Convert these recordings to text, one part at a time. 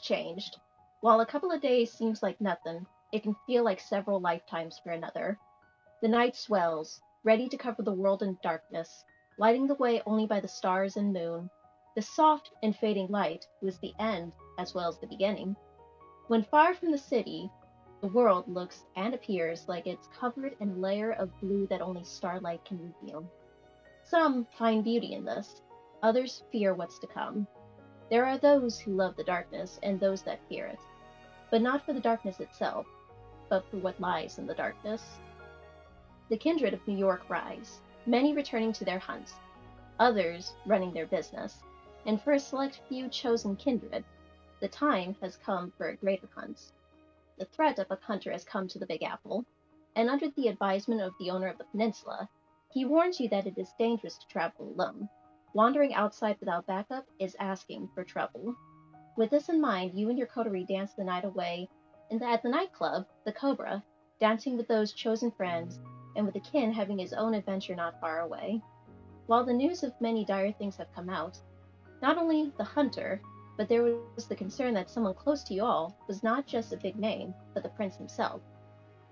changed. While a couple of days seems like nothing, it can feel like several lifetimes for another. The night swells, ready to cover the world in darkness, lighting the way only by the stars and moon. The soft and fading light was the end as well as the beginning. When far from the city, the world looks and appears like it's covered in a layer of blue that only starlight can reveal. Some find beauty in this, others fear what's to come. There are those who love the darkness and those that fear it, but not for the darkness itself, but for what lies in the darkness. The kindred of New York rise, many returning to their hunts, others running their business, and for a select few chosen kindred, the time has come for a greater hunt. The threat of a hunter has come to the Big Apple, and under the advisement of the owner of the peninsula, he warns you that it is dangerous to travel alone. Wandering outside without backup is asking for trouble. With this in mind, you and your coterie dance the night away at the nightclub, the Cobra, dancing with those chosen friends, and with the kin having his own adventure not far away. While the news of many dire things have come out, not only the hunter, but there was the concern that someone close to you all was not just a big name, but the prince himself.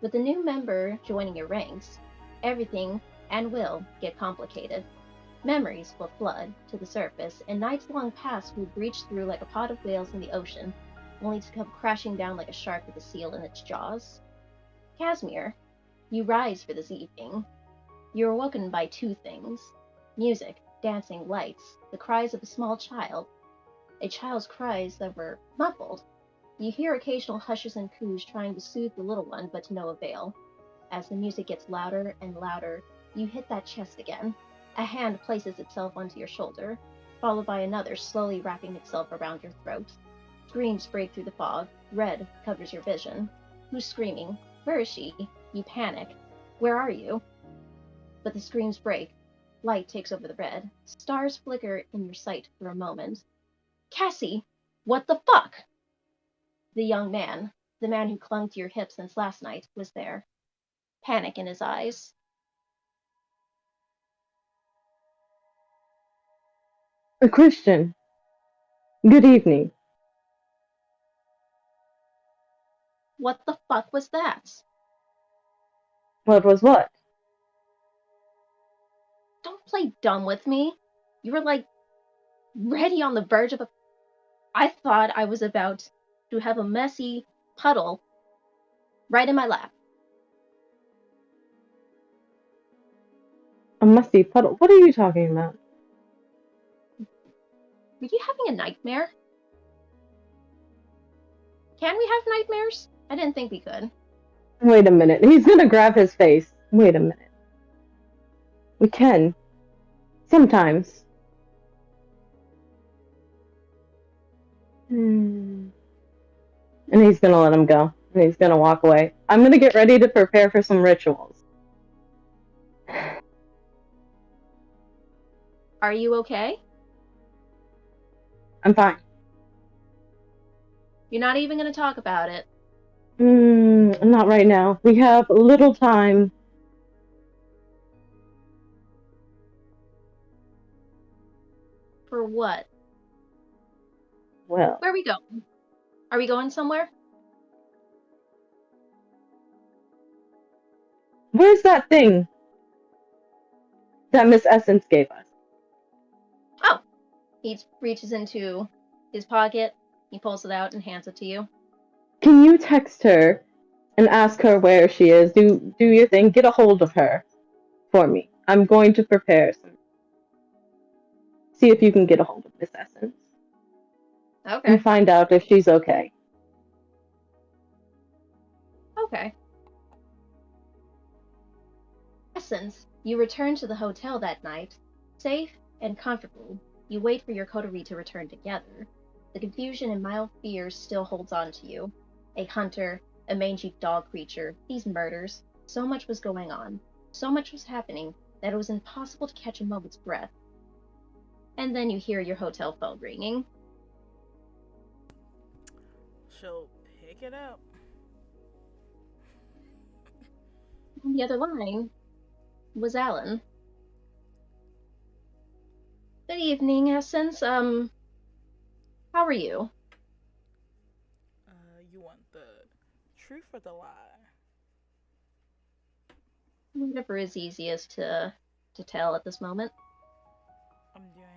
With a new member joining your ranks, everything and will get complicated. Memories will flood to the surface, and nights long past will breach through like a pod of whales in the ocean, only to come crashing down like a shark with a seal in its jaws. Casimir, you rise for this evening. You're awoken by two things: music, dancing, lights, the cries of a small child. A child's cries that were muffled. You hear occasional hushes and coos trying to soothe the little one, but to no avail. As the music gets louder and louder, you hit that chest again. A hand places itself onto your shoulder, followed by another slowly wrapping itself around your throat. Screams break through the fog. Red covers your vision. Who's screaming? Where is she? You panic. Where are you? But the screams break. Light takes over the red. Stars flicker in your sight for a moment. Cassie! What the fuck? The young man, the man who clung to your hip since last night, was there. Panic in his eyes. A Christian, good evening. What the fuck was that? What was what? Don't play dumb with me. You were like ready on the verge of a. I thought I was about to have a messy puddle right in my lap. A musty puddle. What are you talking about? Were you having a nightmare? Can we have nightmares? I didn't think we could. Wait a minute. He's gonna grab his face. Wait a minute. We can. Sometimes. And he's gonna let him go. And he's gonna walk away. I'm gonna get ready to prepare for some rituals. Are you okay? I'm fine. You're not even going to talk about it. Not right now. We have little time. For what? Well, Where are we going? Are we going somewhere? where's that thing that Miss Essence gave us? Oh, he reaches into his pocket, he pulls it out and hands it to you. Can you text her and ask her where she is? Do your thing. Get a hold of her for me. I'm going to prepare some. See if you can get a hold of Miss Essence and Okay. find out if she's okay. Okay. Essence, you return to the hotel that night. Safe and comfortable, you wait for your coterie to return together. The confusion and mild fear still holds on to you. A hunter, a mangy dog creature, these murders. So much was going on. So much was happening that it was impossible to catch a moment's breath. And then you hear your hotel phone ringing. She'll pick it up. On the other line was Alan. Good evening, Essence. How are you? truth or the lie? Whatever is easiest to tell at this moment. I'm doing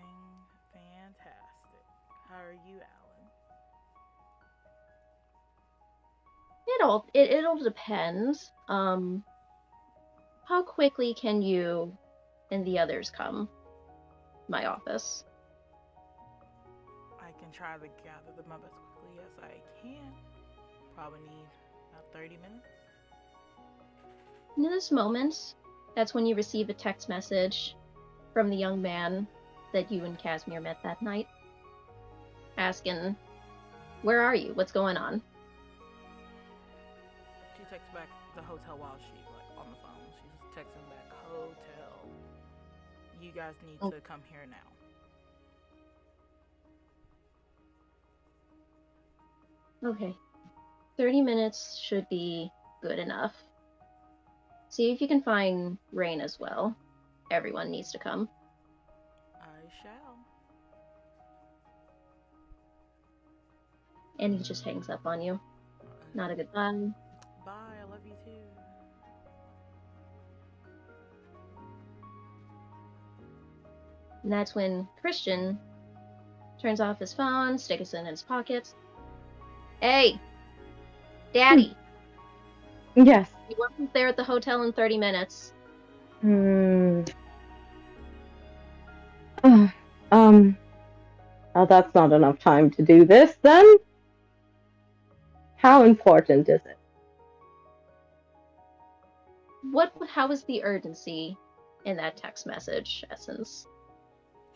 fantastic. How are you, Alan? It'll depend. How quickly can you and the others come to my office? I can try to gather them up as quickly as I can. Probably need about 30 minutes. In this moment, that's when you receive a text message from the young man that you and Casimir met that night, asking, "Where are you? What's going on?" She texts back the hotel while she's on the phone. She's texting back, hotel. You guys need to come here now. Okay. 30 minutes should be good enough. See if you can find Rain as well. Everyone needs to come. I shall. And he just hangs up on you. Not a good time. Bye, I love you too. And that's when Christian turns off his phone, sticks it in his pocket. "Hey! Daddy! Yes. You wasn't there at the hotel in 30 minutes. Oh, that's not enough time to do this, then? How important is it? How is the urgency in that text message, Essence?"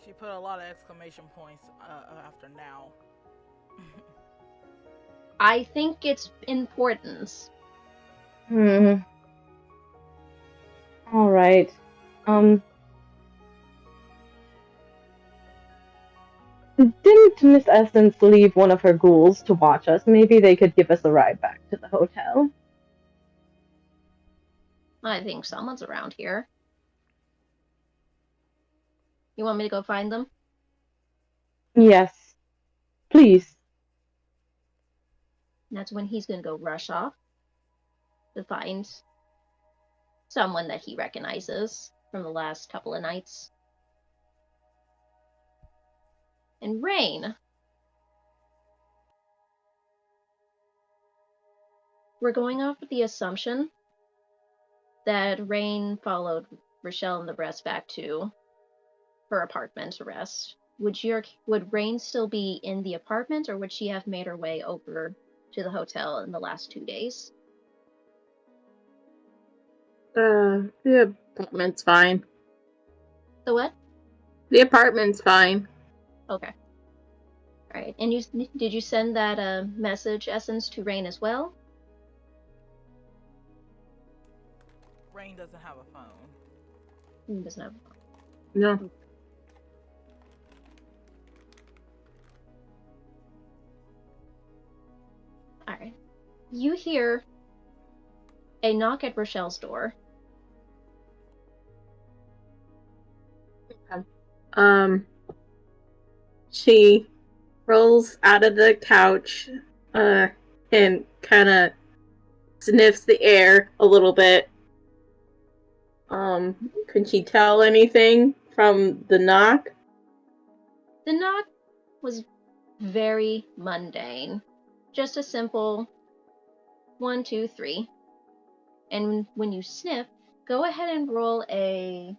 She put a lot of exclamation points after now. I think it's important. All right. Didn't Miss Essence leave one of her ghouls to watch us? Maybe they could give us a ride back to the hotel. I think someone's around here. You want me to go find them? Yes. Please. And that's when he's going to go rush off to find someone that he recognizes from the last couple of nights. And Rain. We're going off with the assumption that Rain followed Rochelle and the rest back to her apartment to rest. Would Rain still be in the apartment, or would she have made her way over to the hotel in the last 2 days? The apartment's fine. The what? The apartment's fine. Okay. All right. And did you send that message, Essence, to Rain as well? Rain doesn't have a phone. He doesn't have. No. All right. You hear a knock at Rochelle's door. She rolls out of the couch, and kind of sniffs the air a little bit. Can she tell anything from the knock? The knock was very mundane. Just a simple 1, 2, 3. And when you sniff, go ahead and roll a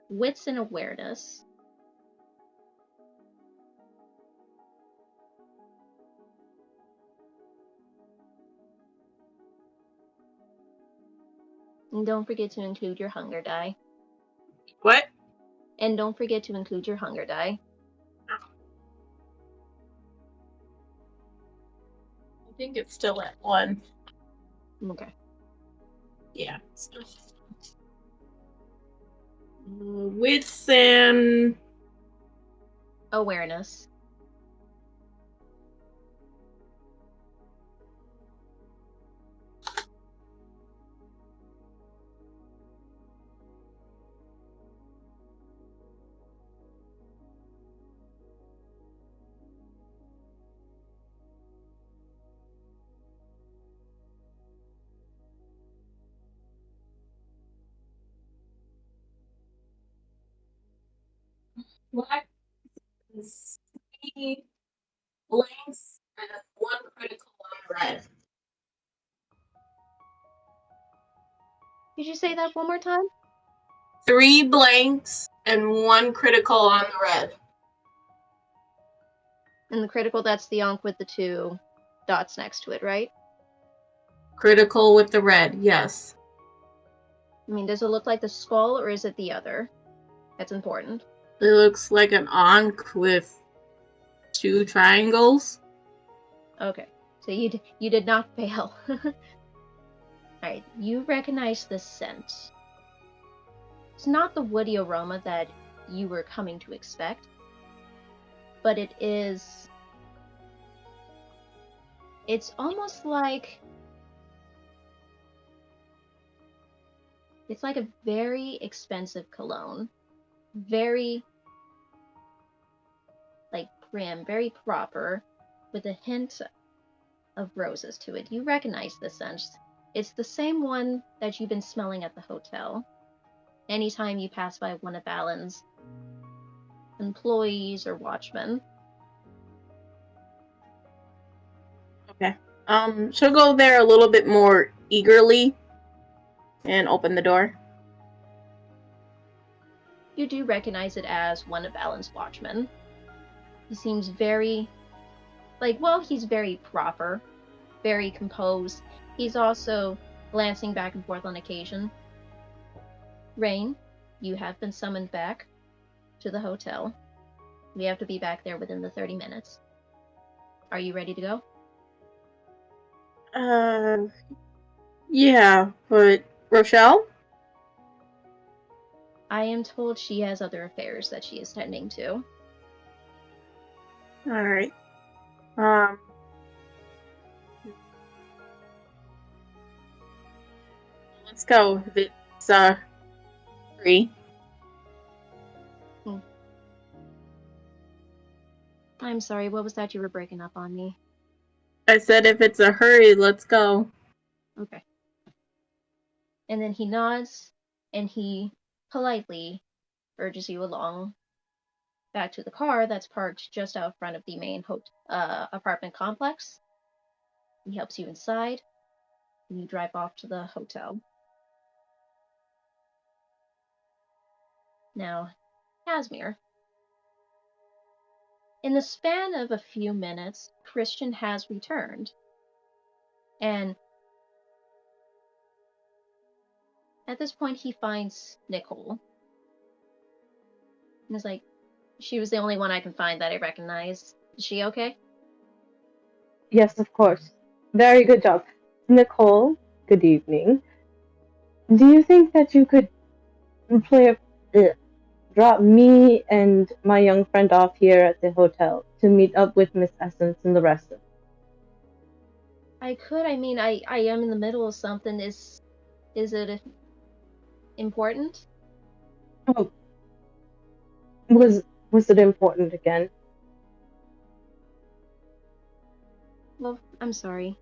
wits and awareness. And don't forget to include your hunger die. What? And don't forget to include your hunger die. I think it's still at 1. Okay. Yeah. Wits and Awareness. Black is 3 blanks and 1 critical on red. Did you say that one more time? 3 blanks and 1 critical on the red. And the critical, that's the onk with the 2 dots next to it, right? Critical with the red, yes. I mean, does it look like the skull or is it the other? That's important. It looks like an onk with 2 triangles. Okay, so you did not fail. Alright, you recognize this scent. It's not the woody aroma that you were coming to expect, but it is... It's almost like... It's like a very expensive cologne. Very, like, prim, very proper, with a hint of roses to it. You recognize this scent. It's the same one that you've been smelling at the hotel. Anytime you pass by one of Alan's employees or watchmen. Okay. She'll go there a little bit more eagerly and open the door. You do recognize it as one of Alan's watchmen. He seems very, he's very proper, very composed. He's also glancing back and forth on occasion. Rain, you have been summoned back to the hotel. We have to be back there within the 30 minutes. Are you ready to go? Yeah, but Rochelle? I am told she has other affairs that she is tending to. Alright. Let's go. If it's, free. I'm sorry, what was that you were breaking up on me? I said if it's a hurry, let's go. Okay. And then he nods, and he politely urges you along back to the car that's parked just out front of the main apartment complex. He helps you inside, and you drive off to the hotel. Now, Casimir. In the span of a few minutes, Christian has returned. And at this point, he finds Nicole. And is like, she was the only one I can find that I recognize. Is she okay? Yes, of course. Very good job. Nicole, good evening. Do you think that you could drop me and my young friend off here at the hotel to meet up with Miss Essence and the rest of them? I could. I mean, I am in the middle of something. Is it important? Oh, was it important again? Well, I'm sorry.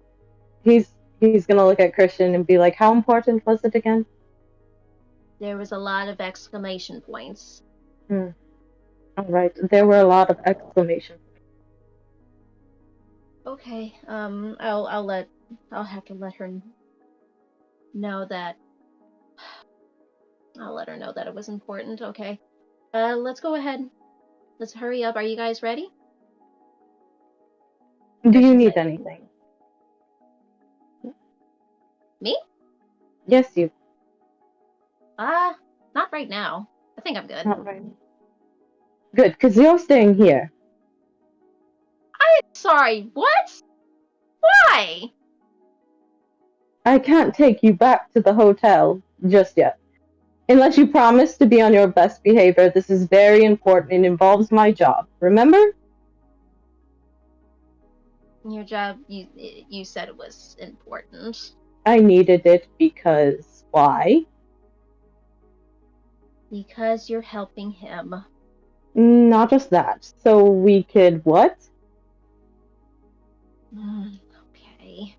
He's gonna look at Christian and be like, "How important was it again?" There was a lot of exclamation points. All right, there were a lot of exclamations. Okay. I'll have to let her know that. I'll let her know that it was important. Okay. Let's go ahead. Let's hurry up. Are you guys ready? Do you need said, anything? Me? Yes, you. Not right now. I think I'm good. Not right. Good, because you're staying here. Sorry, what? Why? I can't take you back to the hotel just yet. Unless you promise to be on your best behavior. This is very important. It involves my job. Remember? Your job, you said it was important. I needed it because... Why? Because you're helping him. Not just that. So we could what? Okay.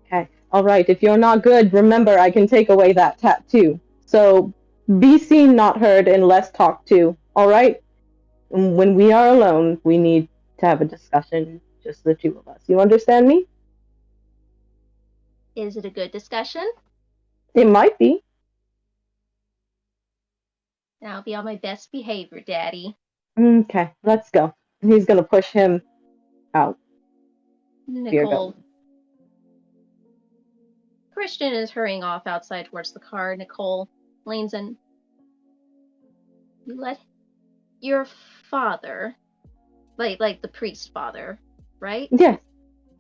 Okay. Alright, if you're not good, remember I can take away that tattoo. So be seen, not heard, and less talked to. Alright? when we are alone, we need to have a discussion, just the two of us. You understand me? Is it a good discussion? It might be. I'll be on my best behavior, Daddy. Okay, let's go. He's gonna push him out. Here Nicole. goes. Christian is hurrying off outside towards the car. Nicole leans in. You let your father, like the priest father, right? Yes,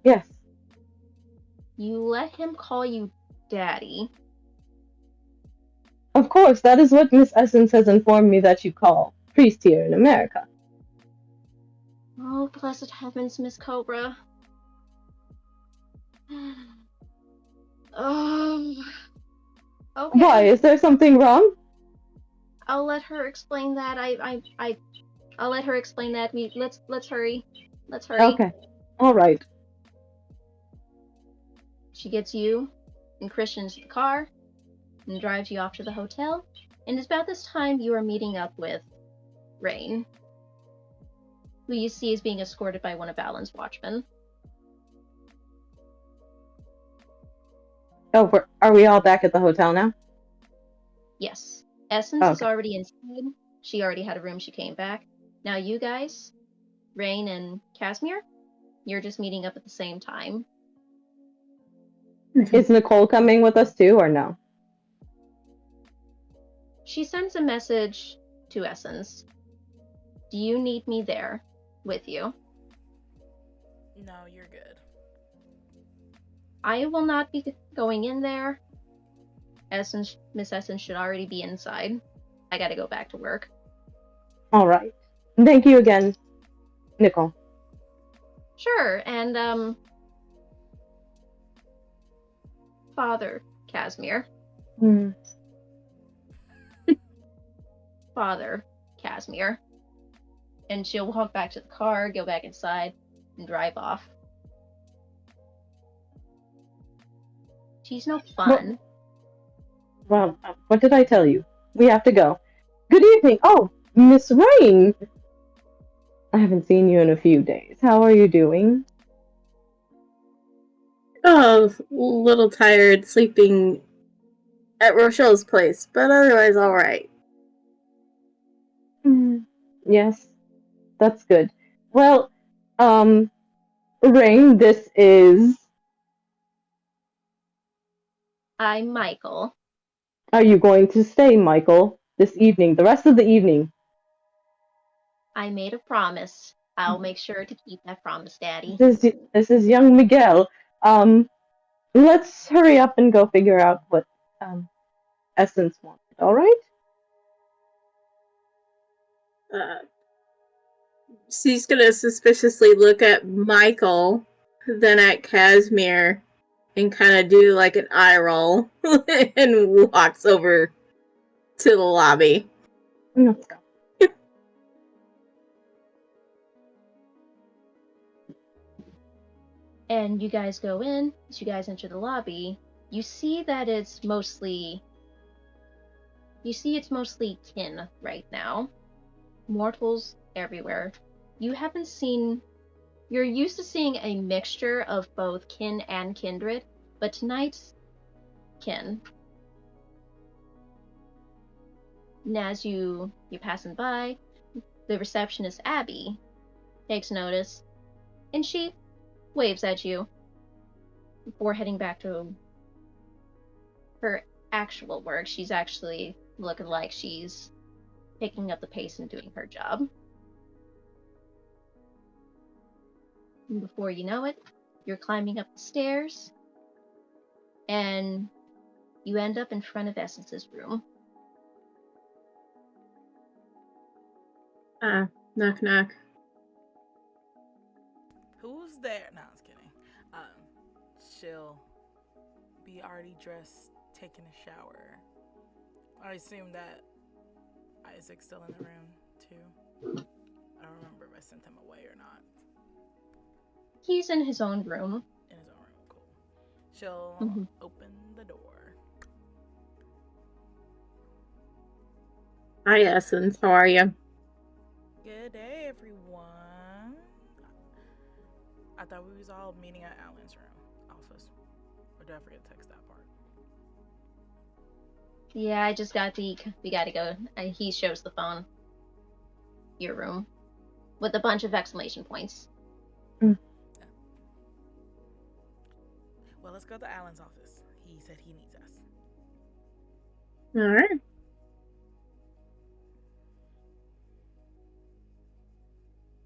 yes. You let him call you Daddy. Of course, that is what Miss Essence has informed me that you call priest here in America. Oh, blessed heavens, Miss Cobra. Okay. Why? Is there something wrong? I'll let her explain that. I'll let her explain that. Let's hurry. Let's hurry. Okay. All right. She gets you and Christian into the car and drives you off to the hotel. And it's about this time you are meeting up with Rain, who you see is being escorted by one of Alan's watchmen. Oh, are we all back at the hotel now? Yes. Essence is Okay. already inside. She already had a room. She came back. Now you guys, Rain and Casimir, you're just meeting up at the same time. Is Nicole coming with us too, or no? She sends a message to Essence. Do you need me there with you? No, you're good. I will not be going in there. Miss Essence should already be inside. I gotta go back to work. All right. Thank you again, Nicole. Sure, and Father Casimir. Father Casimir. And she'll walk back to the car, go back inside, and drive off. She's no fun. Well, what did I tell you? We have to go. Good evening. Oh, Miss Rain. I haven't seen you in a few days. How are you doing? Oh, a little tired sleeping at Rochelle's place, but otherwise alright. Yes, that's good. Well, Rain, this is... I'm Michael. Are you going to stay, Michael, this evening, the rest of the evening? I made a promise. I'll make sure to keep that promise, Daddy. This is young Miguel. Let's hurry up and go figure out what Essence wanted, all right? She's gonna suspiciously look at Michael, then at Casimir, and kind of do like an eye roll, and walks over to the lobby. Let's go. And you guys go in. As you guys enter the lobby, you see that it's mostly kin right now. Mortals everywhere. You're used to seeing a mixture of both kin and kindred, but tonight's kin. And as you're passing by, the receptionist Abby takes notice, and she waves at you before heading back to her actual work. She's actually looking like she's picking up the pace and doing her job. And before you know it, you're climbing up the stairs, and you end up in front of Essence's room. Knock knock. Who's there? No, I was kidding. She'll be already dressed, taking a shower. I assume that Isaac's still in the room, too. I don't remember if I sent him away or not. He's in his own room. In his own room, cool. She'll open the door. Hi, Essence. How are you? Good day. thought we was all meeting at Alan's room office. Or did I forget to text that part? Yeah, I just got the. We gotta go. He shows the phone. Your room. With a bunch of exclamation points. Well, let's go to Alan's office. He said he needs us. Alright.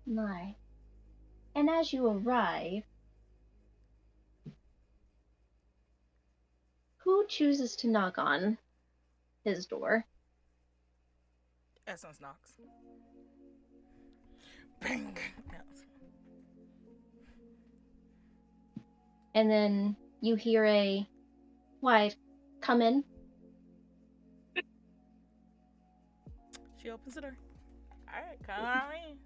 My. And as you arrive, who chooses to knock on his door? Essence knocks. Bang! And then you hear a, "Why, come in." She opens the door. Alright, come on in.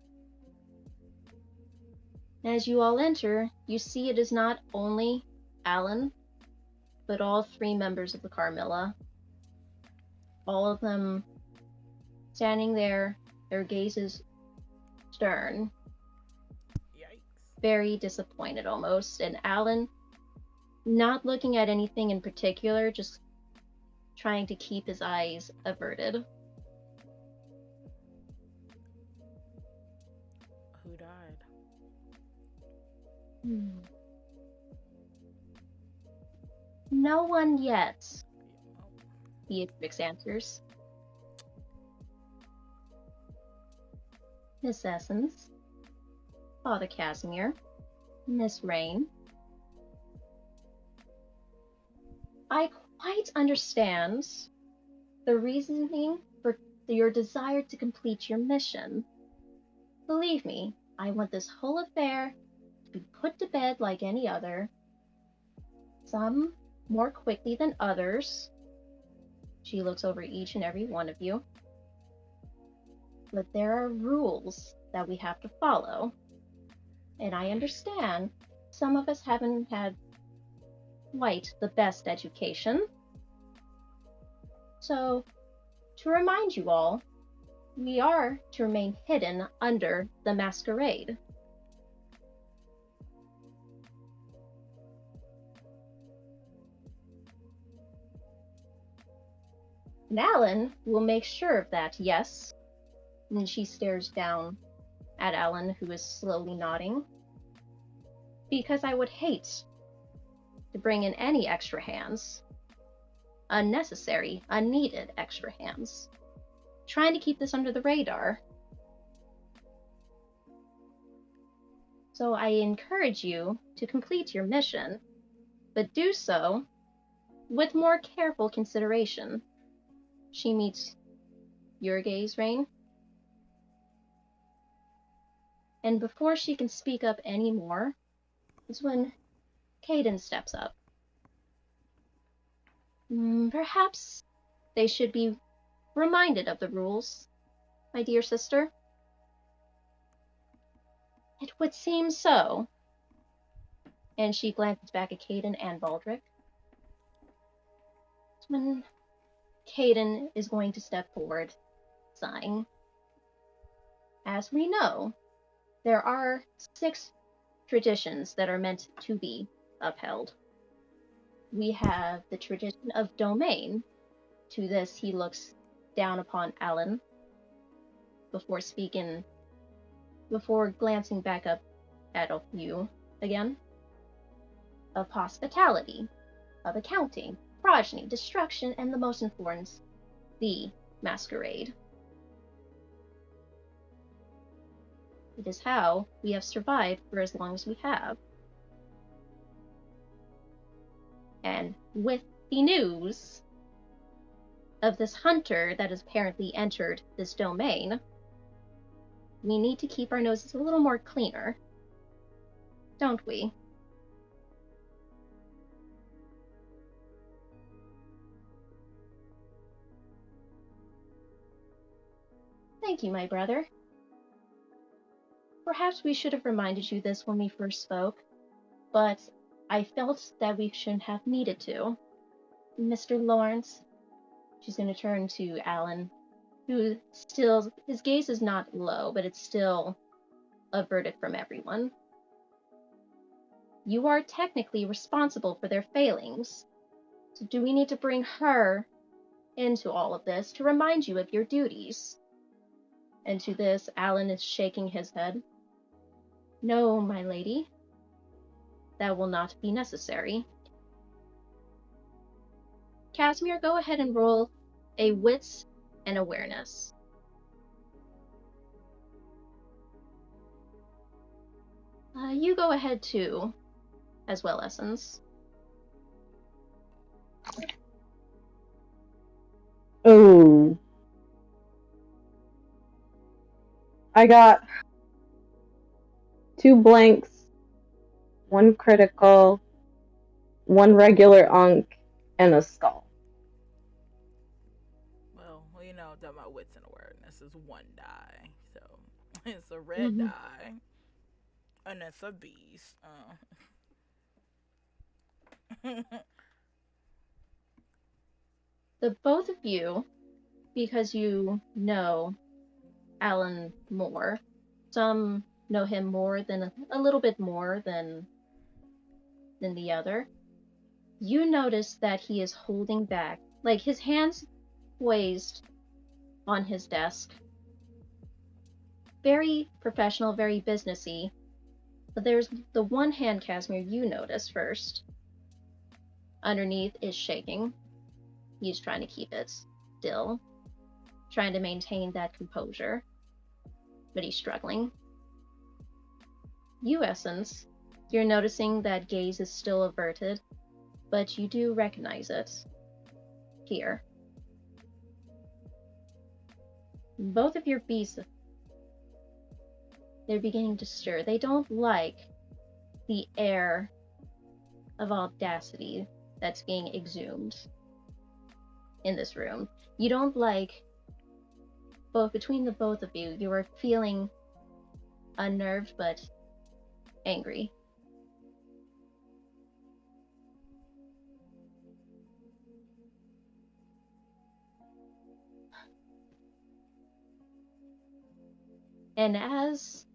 As you all enter, you see it is not only Alan, but all 3 members of the Carmilla. All of them standing there, their gazes stern, Yikes. very disappointed almost, and Alan not looking at anything in particular, just trying to keep his eyes averted. Who died? No one yet, Oh. Beatrix answers. Miss Essence, Father Casimir, Miss Rain. I quite understand the reasoning for your desire to complete your mission. Believe me, I want this whole affair to be put to bed like any other. Some more quickly than others. She looks over each and every one of you. But there are rules that we have to follow. And I understand some of us haven't had quite the best education. So, to remind you all, we are to remain hidden under the masquerade. And Alan will make sure of that, yes. And she stares down at Alan, who is slowly nodding. Because I would hate to bring in any extra hands. Unnecessary, unneeded extra hands. Trying to keep this under the radar. So I encourage you to complete your mission, but do so with more careful consideration. She meets your gaze, Rain. And before she can speak up anymore, is when Caden steps up. Perhaps they should be reminded of the rules, my dear sister. It would seem so. And she glances back at Caden and Baldric. It's when Caden is going to step forward, sighing. As we know, there are 6 traditions that are meant to be upheld. We have the tradition of domain. To this, he looks down upon Alan before glancing back up at you again. Of hospitality, of accounting, progeny, destruction, and the most important, the masquerade. It is how we have survived for as long as we have. And with the news of this hunter that has apparently entered this domain, we need to keep our noses a little more cleaner, don't we? Thank you, my brother. Perhaps we should have reminded you this when we first spoke, but I felt that we shouldn't have needed to. Mr. Lawrence, she's going to turn to Alan, who still, his gaze is not low, but it's still averted from everyone. You are technically responsible for their failings. So do we need to bring her into all of this to remind you of your duties? And to this, Alan is shaking his head. No, my lady. That will not be necessary. Casimir, go ahead and roll a wits and awareness. You go ahead too, as well, Essence. Oh. I got 2 blanks, 1 critical, 1 regular unk, and a skull. Well, you know that my wits and awareness is 1 die, so it's a red die, and it's a beast. The both of you, because you know Alan more, some know him more than a little bit more than the other. You notice that he is holding back, like his hands poised on his desk. Very professional, very businessy. But there's the one hand, Casimir, you notice first. Underneath is shaking. He's trying to keep it still, trying to maintain that composure, but he's struggling. You, Essence, you're noticing that gaze is still averted, but you do recognize it. Here. Both of your beasts, they're beginning to stir. They don't like the air of audacity that's being exhumed in this room. You don't like, both between the both of you, you are feeling unnerved but angry. And as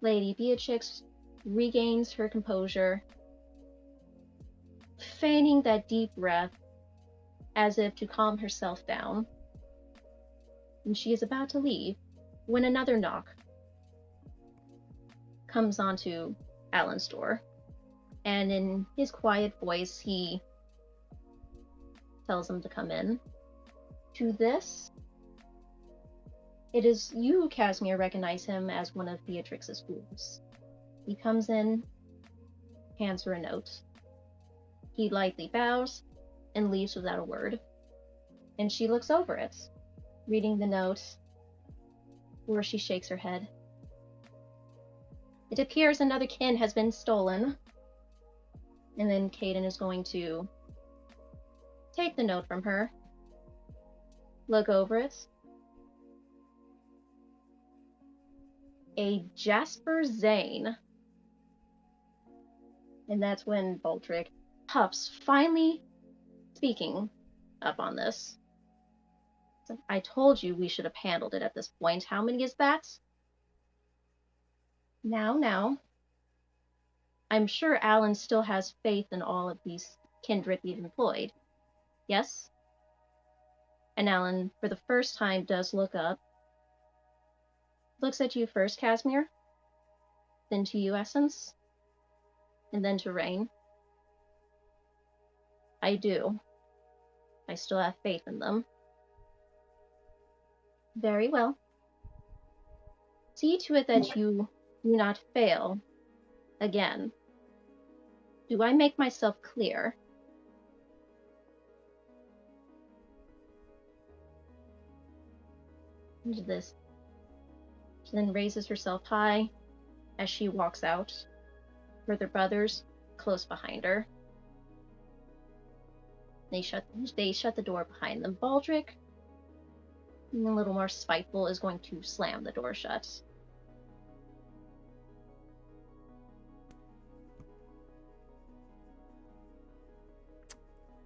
Lady Beatrix regains her composure, feigning that deep breath as if to calm herself down, and she is about to leave when another knock comes onto Alan's door. And in his quiet voice, he tells him to come in. To this, it is you, Casimir, recognize him as one of Beatrix's fools. He comes in, hands her a note. He lightly bows and leaves without a word. And she looks over it, reading the note, where she shakes her head. It appears another kin has been stolen. And then Caden is going to take the note from her, look over it. A Jasper Zane. And that's when Baldric Huff's finally speaking up on this. So, I told you we should have handled it at this point. How many is that? Now. I'm sure Alan still has faith in all of these kindred we've employed. Yes? And Alan, for the first time, does look up. Looks at you first, Casimir. Then to you, Essence. And then to Rain. I do. I still have faith in them. Very well. See to it that you do not fail again. Do I make myself clear? Into this. She then raises herself high as she walks out, with her brothers close behind her. They shut the door behind them. Baldric, a little more spiteful, is going to slam the door shut.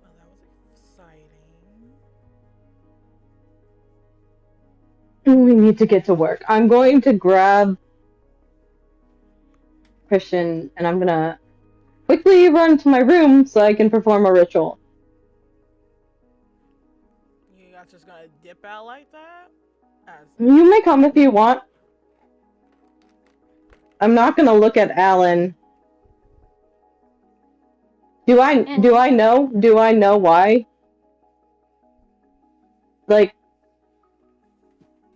Well, that was exciting. We need to get to work. I'm going to grab Christian and I'm gonna quickly run to my room so I can perform a ritual. You guys just gonna dip out like that? As You may come if you want. I'm not gonna look at Alan. Do I know why? Like,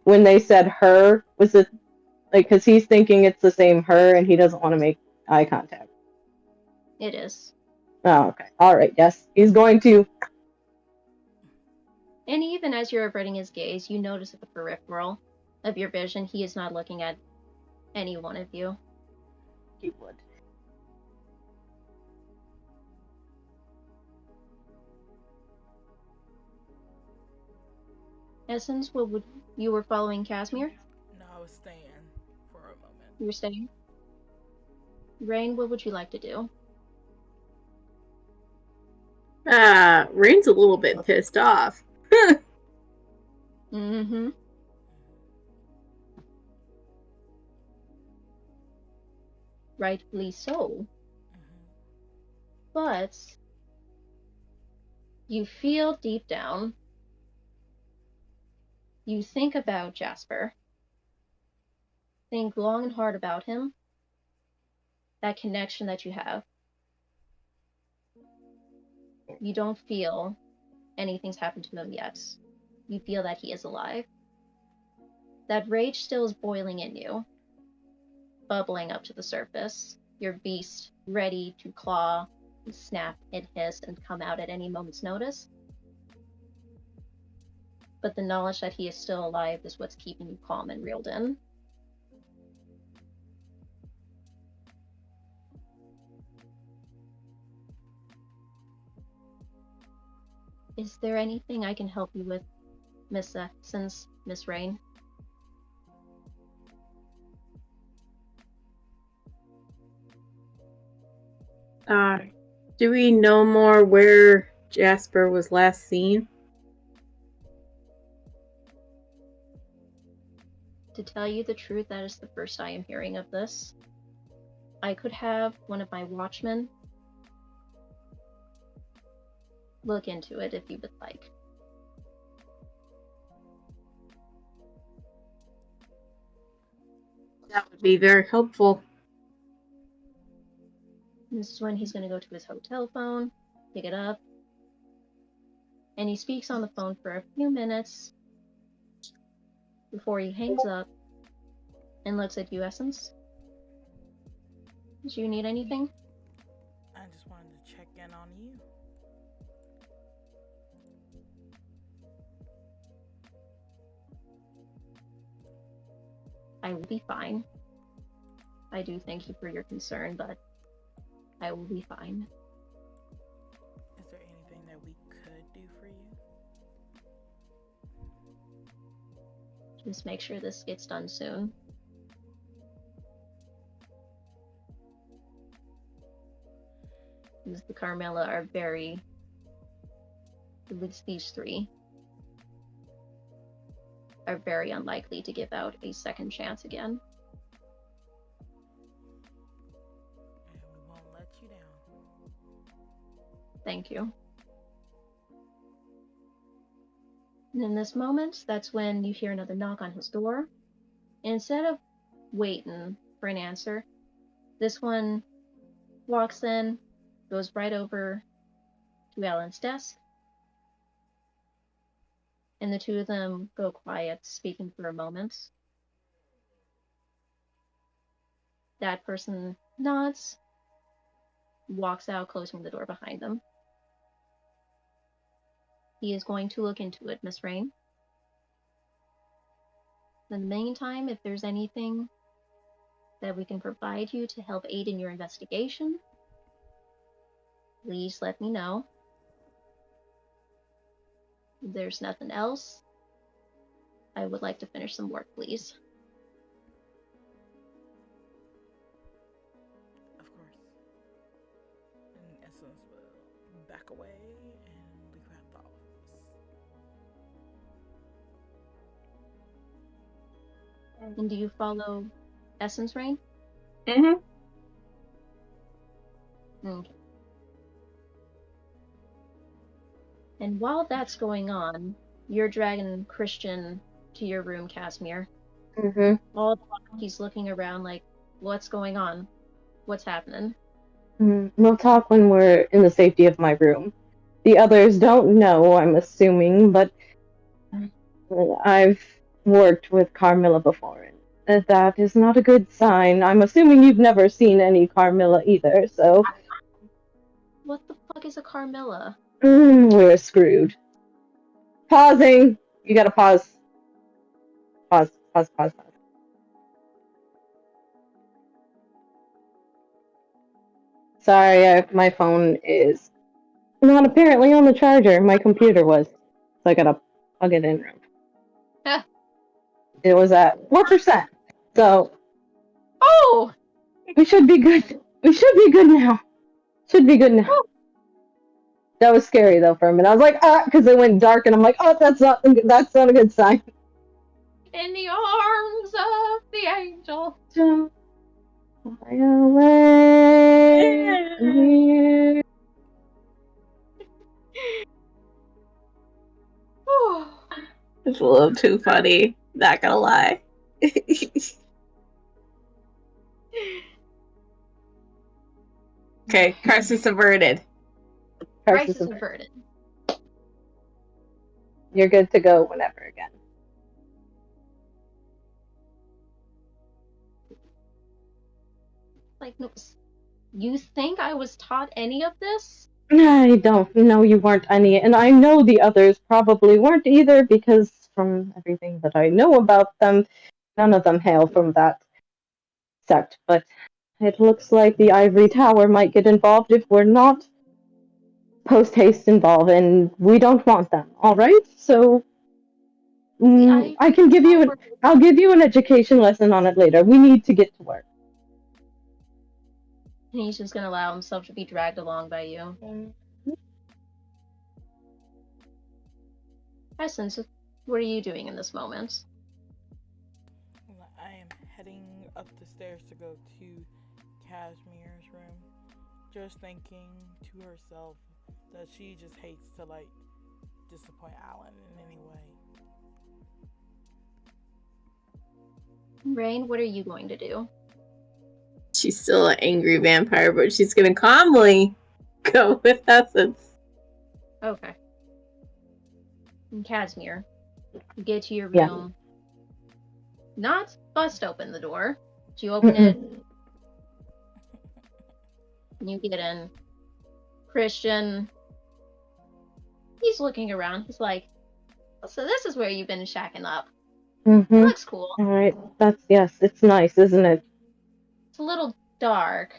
when they said her, was it like because he's thinking it's the same her and he doesn't want to make eye contact? It is. Oh, okay. All right. Yes, he's going to. And even as you're averting his gaze, you notice at the peripheral of your vision, he is not looking at any one of you. He would. Essence, what would you were following Casimir? no, I was staying for a moment. You were staying. Rain, what would you like to do? Rain's a little bit pissed off. Mm-hmm. Rightfully so. But you feel deep down, you think about Jasper. Think long and hard about him. That connection that you have. You don't feel anything's happened to him yet. You feel that he is alive. That rage still is boiling in you, bubbling up to the surface. Your beast ready to claw, and snap, and hiss, and come out at any moment's notice. But the knowledge that he is still alive is what's keeping you calm and reeled in. Is there anything I can help you with, Miss Essence, Miss Rain? Do we know more where Jasper was last seen? To tell you the truth, that is the first I am hearing of this. I could have one of my watchmen look into it if you would like. That would be very helpful. This is when he's going to go to his hotel phone, pick it up, and he speaks on the phone for a few minutes before he hangs up and looks at you, Essence. Do you need anything? I just wanted to check in on you. I will be fine. I do thank you for your concern, but I will be fine. Is there anything that we could do for you? Just make sure this gets done soon. Because the Carmilla are very, at least these three, are very unlikely to give out a second chance again. And we won't let you down. Thank you. And in this moment, that's when you hear another knock on his door. And instead of waiting for an answer, this one walks in, goes right over to Alan's desk, and the two of them go quiet, speaking for a moment. That person nods, walks out, closing the door behind them. He is going to look into it, Miss Rain. In the meantime, if there's anything that we can provide you to help aid in your investigation, please let me know. If there's nothing else, I would like to finish some work, please. Of course. And Essence will back away and leave out the office. And do you follow Essence, Rain? Mm-hmm. Okay. And while that's going on, you're dragging Christian to your room, Casimir. Mm-hmm. All the while he's looking around like, what's going on? What's happening? We'll talk when we're in the safety of my room. The others don't know, I'm assuming, but I've worked with Carmilla before, and that is not a good sign. I'm assuming you've never seen any Carmilla either, so What the fuck is a Carmilla? we're screwed. Pausing! You gotta pause. Pause, pause, pause, pause. Sorry, my phone is not apparently on the charger. My computer was. So I gotta plug it in. Huh. It was at 4%. So Oh! we should be good. We should be good now. Should be good now. That was scary though for a minute. I was like, because it went dark, and I'm like, oh, that's not a good sign. In the arms of the angel. Don't fly away from here. It's a little too funny, not gonna lie. Okay, crisis averted. Crisis averted. You're good to go whenever again. Like, no, you think I was taught any of this? I don't know you weren't any, and I know the others probably weren't either, because from everything that I know about them, none of them hail from that sect. But it looks like the Ivory Tower might get involved if we're not post haste involved, and we don't want them. All right, so I can give you I'll give you an education lesson on it later. We need to get to work. And he's just gonna allow himself to be dragged along by you. Essence, what are you doing in this moment? I am heading up the stairs to go to Cashmere's room, just thinking to herself that she just hates to disappoint Alan in any way. Rain, what are you going to do? She's still an angry vampire, but she's gonna calmly go with Essence. Okay. And Casimir, you get to your room. Not bust open the door. You open it. You get in. Christian, he's looking around. He's like, so this is where you've been shacking up. Mm-hmm. It looks cool. All right. Yes, it's nice, isn't it? It's a little dark.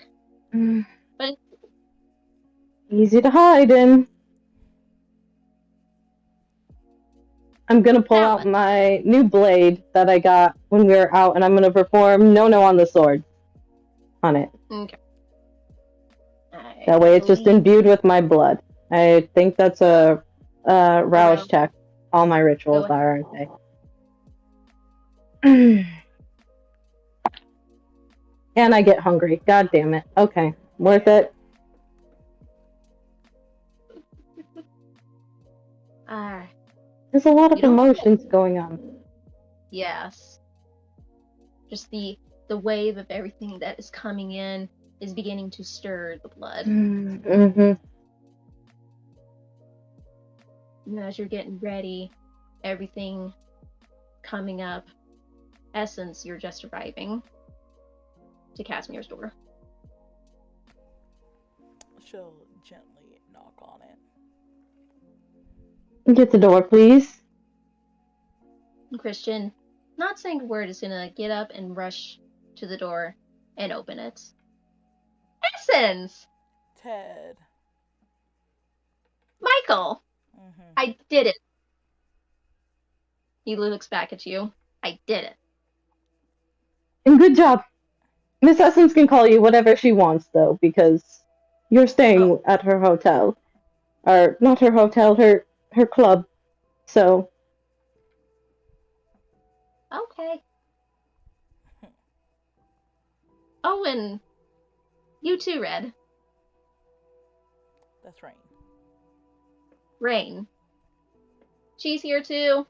But easy to hide in. I'm gonna pull out my new blade that I got when we were out, and I'm gonna perform no on the sword on it. Okay. That way it's just imbued with my blood. I think that's a rouse check. All my rituals are, aren't they? And I get hungry. God damn it. Okay. Worth it. There's a lot of emotions going on. Yes. Just the wave of everything that is coming in is beginning to stir the blood. Mm-hmm. And as you're getting ready, everything coming up, Essence, you're just arriving to Casimir's door. She'll gently knock on it. Get the door, please. Christian, not saying a word, is gonna get up and rush to the door and open it. Essence! Ted. Michael! Mm-hmm. I did it. He looks back at you. I did it. And good job. Miss Essence can call you whatever she wants, though, because you're staying at her hotel. Or, not her hotel, her club. So. Okay. Oh, and you too, Red. Rain. She's here too.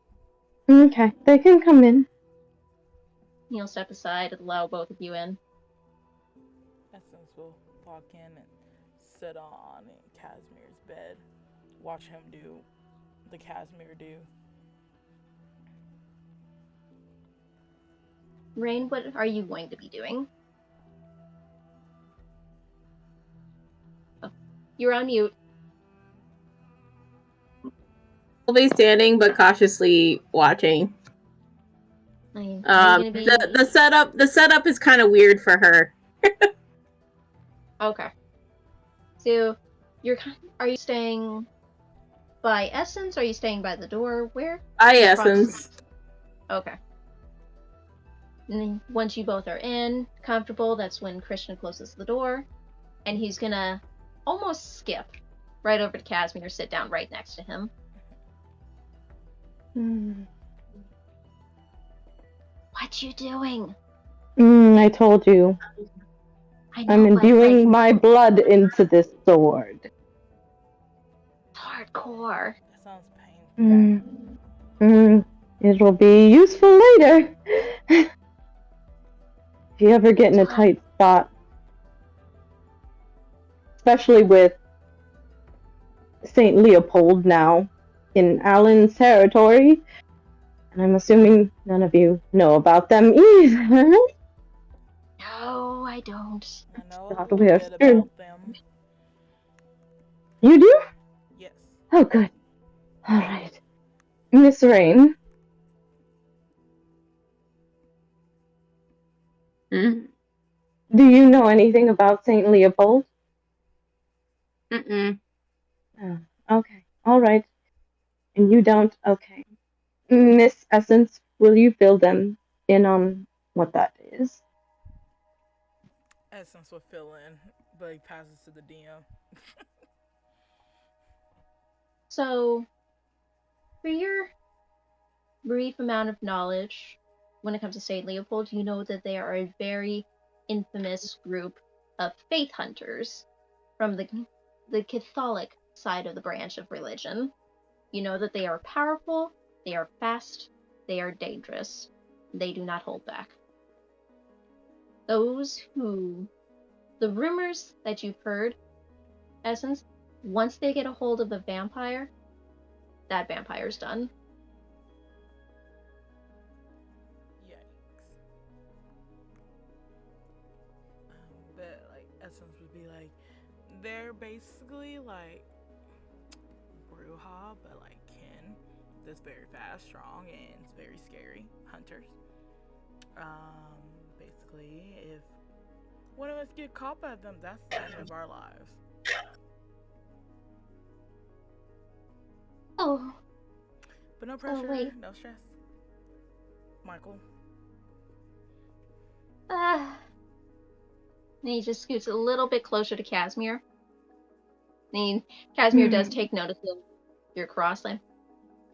Okay, they can come in. He'll step aside and allow both of you in. Essence will walk in and sit on Casimir's bed. Watch him do the Casimir do. Rain, what are you going to be doing? Oh, you're on mute. I'll be standing but cautiously watching. Are you gonna be... The setup is kind of weird for her. Okay. So, are you staying by Essence? Or are you staying by the door? Where? Essence. Okay. And then once you both are in, comfortable, that's when Christian closes the door. And he's gonna almost skip right over to Casimir, sit down right next to him. What you doing? I told you. I know, I'm imbuing my blood into this sword. Hardcore. That sounds painful. It'll be useful later. If you ever get in a tight spot. Especially with St. Leopold now in Alan's territory. And I'm assuming none of you know about them either. No, I don't. I know a little bit about them. You do? Yes. Oh, good. Alright. Miss Rain. Do you know anything about St. Leopold? Mm-mm. Oh, okay. Alright. And you don't? Okay. Miss Essence, will you fill them in on what that is? Essence will fill in, but he passes to the DM. So, for your brief amount of knowledge, when it comes to St. Leopold, you know that they are a very infamous group of faith hunters from the Catholic side of the branch of religion. You know that they are powerful, they are fast, they are dangerous. They do not hold back. The rumors that you've heard, Essence, once they get a hold of a vampire, that vampire's done. Yikes. But like Essence would be like, they're basically like Bruja, but like kin. That's very fast, strong, and it's very scary. Hunters. Basically, if one of us get caught by them, that's the end of our lives. Oh. But no pressure, no stress. Michael. And he just scoots a little bit closer to Casimir. I mean, Casimir does take notice of your cross line.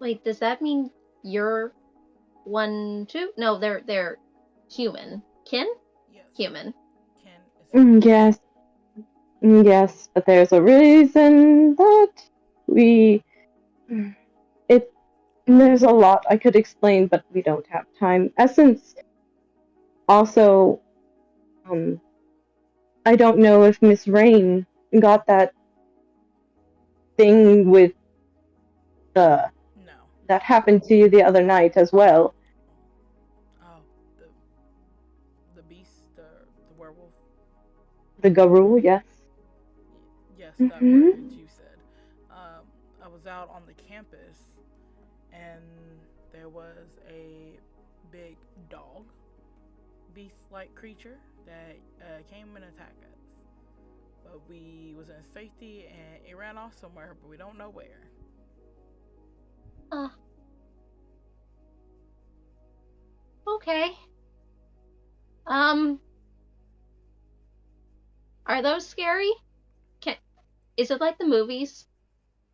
Wait, does that mean you're one too? No, they're human. Kin? Yes. Human. Kin is Yes. Yes, but there's a reason that there's a lot I could explain, but we don't have time. Essence also, I don't know if Miss Rain got that thing with that happened to you the other night as well. Oh, the beast, the werewolf. The Garou, yes. Yes, that word you said. I was out on the campus, and there was a big dog, beast-like creature that came and attacked us. But we was in safety, and it ran off somewhere, but we don't know where. Okay. Are those scary? Is it like the movies?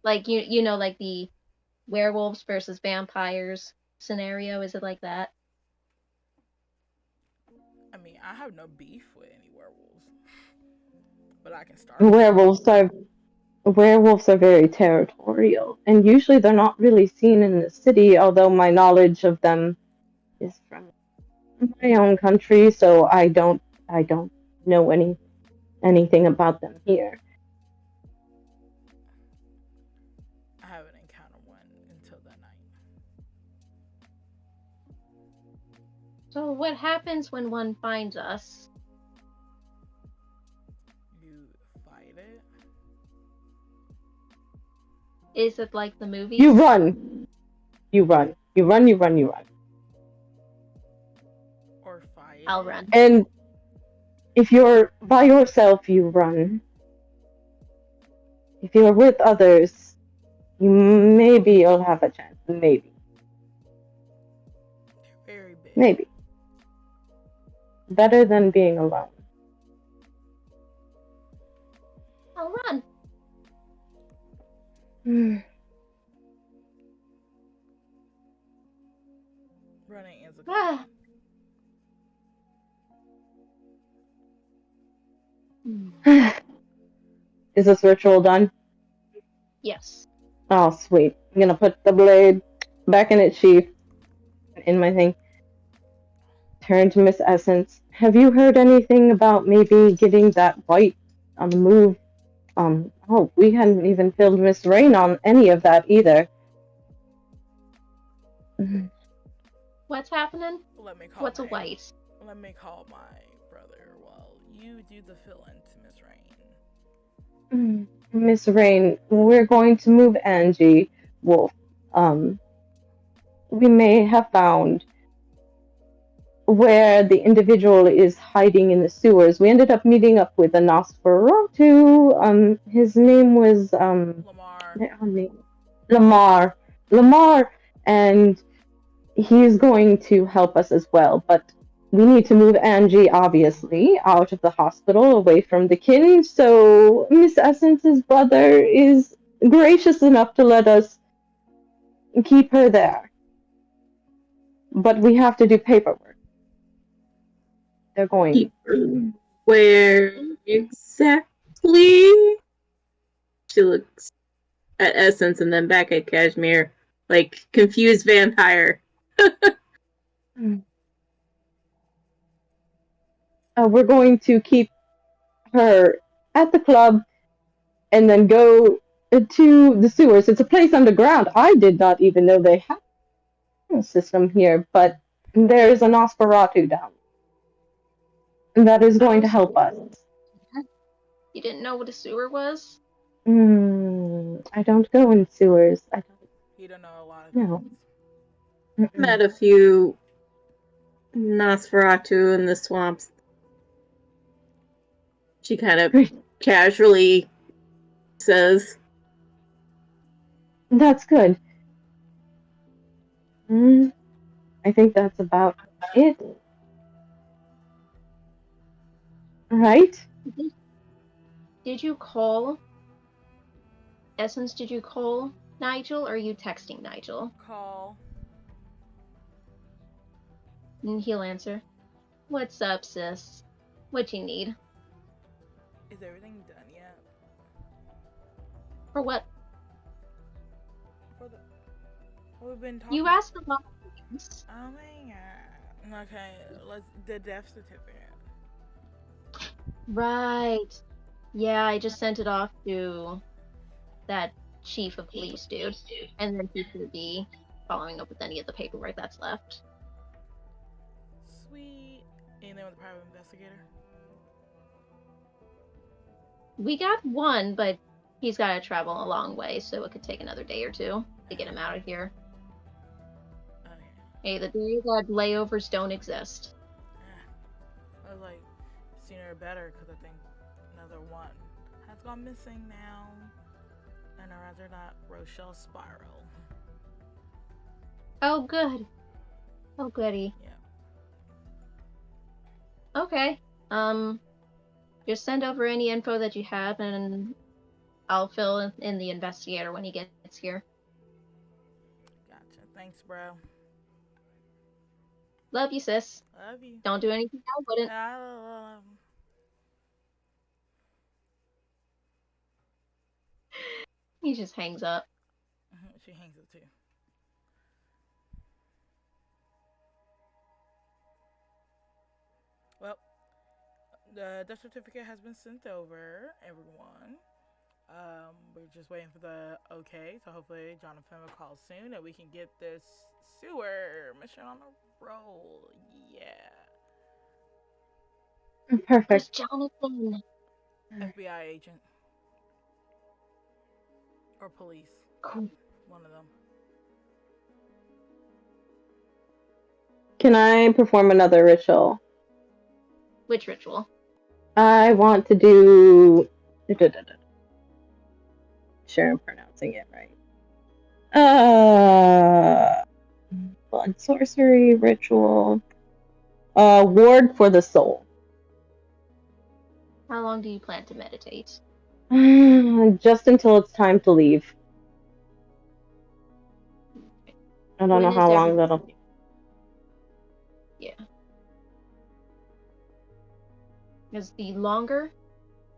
Like you know, like the werewolves versus vampires scenario? Is it like that? I mean, I have no beef with any werewolves, but I can start. Werewolves are werewolves are very territorial, and usually they're not really seen in the city, although my knowledge of them is from my own country, so I don't know anything about them here. I haven't encountered one until that night. So what happens when one finds us? You fight it? Is it like the movies? You run. You run. You run, you run, you run. Or fight I'll it? run. And if you're by yourself, you run. If you're with others, maybe you'll have a chance. Maybe. Very big. Maybe. Better than being alone. I'll run. Running is a good Ah. one. Is this ritual done? Yes. Oh, sweet. I'm gonna put the blade back in its sheath in my thing. Turn to Miss Essence. Have you heard anything about maybe getting that white on the move? Oh, we hadn't even filled Miss Rain on any of that either. What's happening? Let me call What's a white? Let me call my brother while you do the fill-in to Miss Rain. Miss Rain, we're going to move Angie Wolf. We may have found where the individual is hiding in the sewers. We ended up meeting up with a Nosferatu. His name was Lamar. Lamar, and he's going to help us as well. But we need to move Angie, obviously, out of the hospital, away from the kin. So Miss Essence's brother is gracious enough to let us keep her there. But we have to do paperwork. They're going. Where exactly? She looks at Essence and then back at Cashmere, like confused vampire. We're going to keep her at the club and then go to the sewers. It's a place underground. I did not even know they had a system here, but there's a Nosferatu down. And that is going to help us. You didn't know what a sewer was? I don't go in sewers. You don't know a lot of No. things. Met a few Nosferatu in the swamps. She kind of casually says. That's good. I think that's about it. Right? Did you call? Essence, did you call Nigel, or are you texting Nigel? Call. And he'll answer. What's up, sis? What you need? Is everything done yet? For what? For the... We've been talking. You asked a lot of things. Oh my god. Okay, let's... The death certificate. Right. Yeah, I just sent it off to that chief of police dude. And then he should be following up with any of the paperwork that's left. Sweet. Anything with the private investigator? We got one, but he's got to travel a long way, so it could take another day or two to get him out of here. Okay. Hey, the day that layovers don't exist. I was like, sooner or better, because I think another one has gone missing now. And I'd rather not Rochelle Spiral. Oh, good. Oh, goody. Yeah. Okay. Just send over any info that you have, and I'll fill in the investigator when he gets here. Gotcha. Thanks, bro. Love you, sis. Love you. Don't do anything I wouldn't. He just hangs up. She hangs up too. Well, the death certificate has been sent over, everyone. We're just waiting for the okay, so hopefully Jonathan will call soon and we can get this sewer mission on the roll. Yeah. Where's Perfect. Jonathan? FBI agent. Or police. Cool. One of them. Can I perform another ritual? Which ritual? I want to do. Sure, I'm pronouncing it right. Blood sorcery ritual. Ward for the soul. How long do you plan to meditate? Just until it's time to leave. I don't know When how is long that'll be. Yeah. Because the longer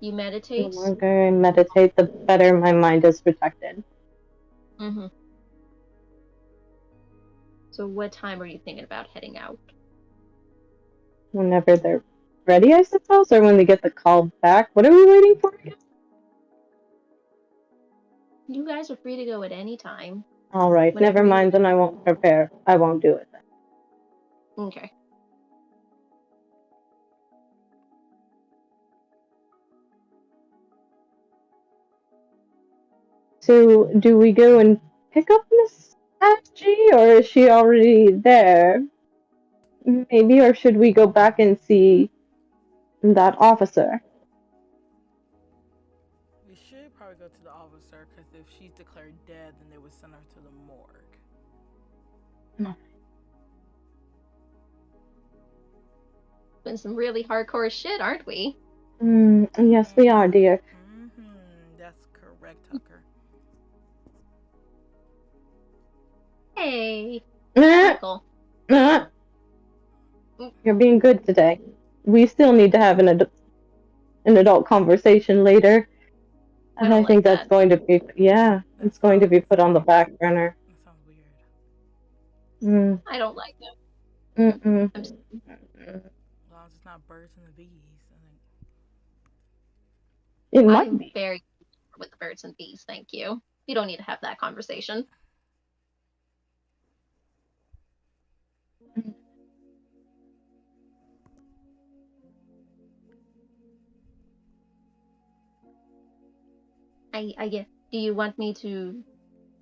you The meditate, longer I meditate, the better my mind is protected. mm-hmm. So what time are you thinking about heading out? Whenever they're ready, I suppose, or when they get the call back. What are we waiting for again? You guys are free to go at any time. All right, Whenever never you- mind. Then I won't prepare. I won't do it then. Okay. So, do we go and pick up Miss FG, or is she already there? Maybe, or should we go back and see that officer? We should probably go to the officer because if she's declared dead, then they would send her to the morgue. Doing some really hardcore shit, aren't we? Yes, we are, dear. That's correct, Tucker. Hey, Ah, Michael. ah. You're being good today. We still need to have an adult conversation later. I And don't I think like that's that. going to be, yeah, it's going to be put on the back burner. That sounds weird. I don't like that. Mm-mm. I'm As long as it's not birds and the bees, I think. It might I'm be. very with the birds and bees, thank you. You don't need to have that conversation. I get. Do you want me to?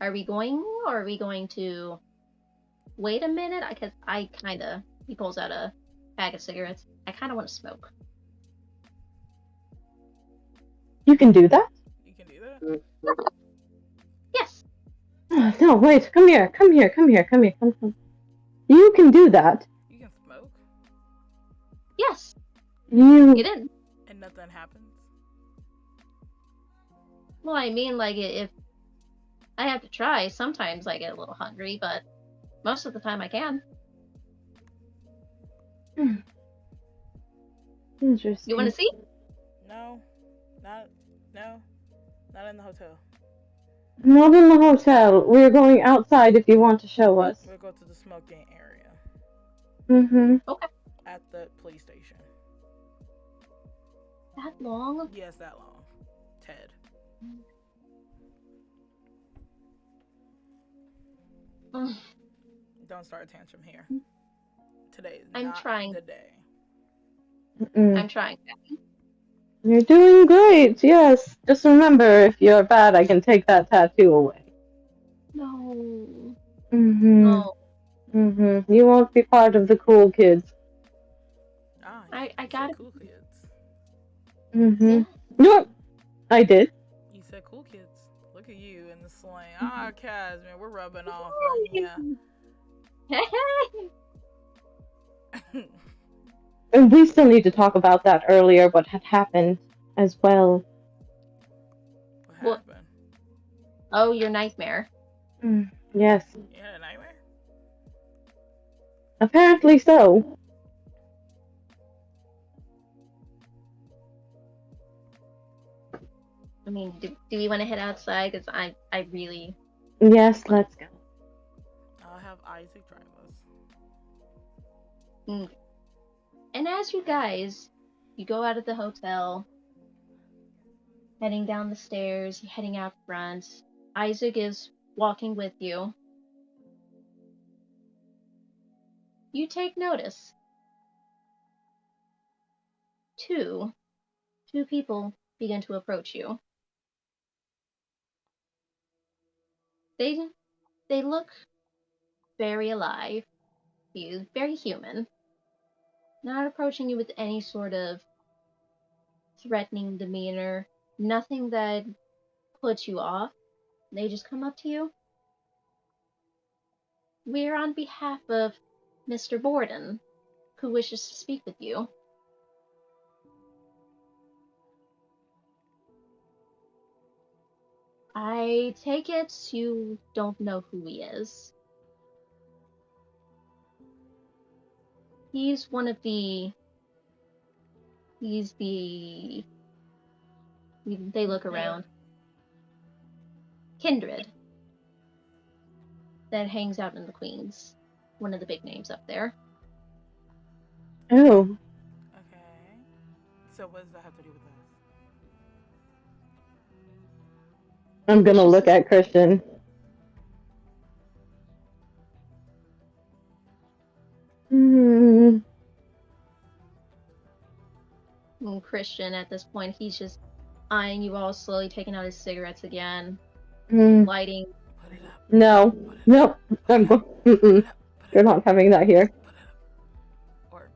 Are we going, or are we going to wait a minute? Because I kind of. He pulls out a bag of cigarettes. I kind of want to smoke. You can do that? You can do that? Yes. Oh, no, wait, come here. Come. You can do that. You can smoke? Yes. You. Get in. And nothing happens? Well, I mean, like, if I have to try, sometimes I get a little hungry, but most of the time I can. Interesting. You want to see? No. Not in the hotel. Not in the hotel. We're going outside if you want to show us. We'll go to the smoking area. Okay. At the police station. That long? Yes, that long. Ted. Don't start a tantrum here. Today is I'm not trying. the day. I'm trying. You're doing great, yes. Just remember, if you're bad, I can take that tattoo away. No. No. You won't be part of the cool kids. Ah, I you got said it. cool kids. Yeah. No, I did. You said cool kids. Look at you in the slang. Ah, Kaz, man, we're rubbing off on ya. And we still need to talk about that earlier, what had happened as well. What happened? Oh, your nightmare. You Yes. had a nightmare? Apparently so. mean, do we want to head outside? Because I really... Yes, let's go. I'll have Isaac drive us. And as you guys, you go out of the hotel, heading down the stairs, heading out front. Isaac is walking with you. You take notice. Two people begin to approach you. They look very alive, very human. Not approaching you with any sort of threatening demeanor, nothing that puts you off. They just come up to you. We're on behalf of Mr. Borden, who wishes to speak with you. I take it you don't know who he is. He's one of the... They look around. Kindred. That hangs out in the Queens. One of the big names up there. Oh, Okay. So what does that have to do with us? I'm gonna look at Christian. And Christian, at this point, he's just eyeing you all, slowly taking out his cigarettes again, lighting. Put it up. No, no, you're not having that here. Or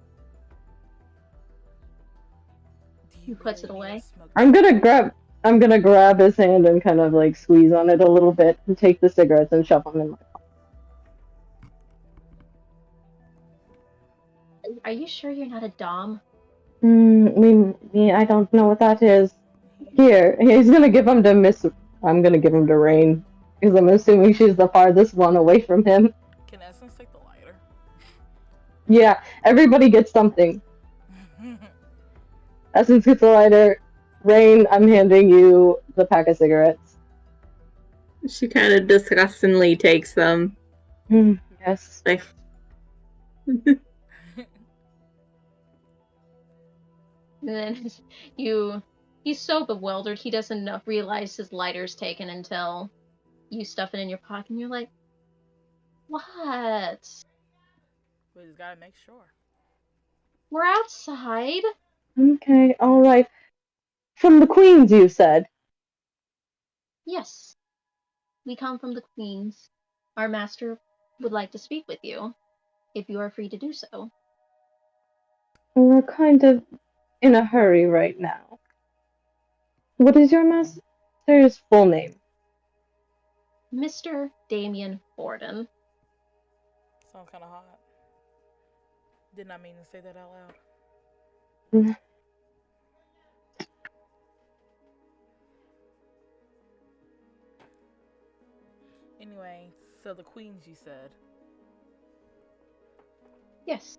do He puts it away. I'm gonna grab his hand and kind of like squeeze on it a little bit and take the cigarettes and shove them in my pocket. Are you sure you're not a dom? I don't know what that is. Here, he's gonna give him to Miss. I'm gonna give him to Rain because I'm assuming she's the farthest one away from him. Can Essence take the lighter? Yeah, everybody gets something. Essence gets a lighter. Rain, I'm handing you the pack of cigarettes. She kind of disgustingly takes them. Yes. Like, And then he's so bewildered, he doesn't realize his lighter's taken until you stuff it in your pocket and you're like, what? We just gotta make sure. We're outside. Okay, alright. From the Queens, you said? Yes. We come from the Queens. Our master would like to speak with you, if you are free to do so. We're kind of in a hurry right now. What is your master's full name? Mr. Damien Borden. Sounds kind of hot. Did not mean to say that out loud. Anyway, so the Queens, you said. Yes.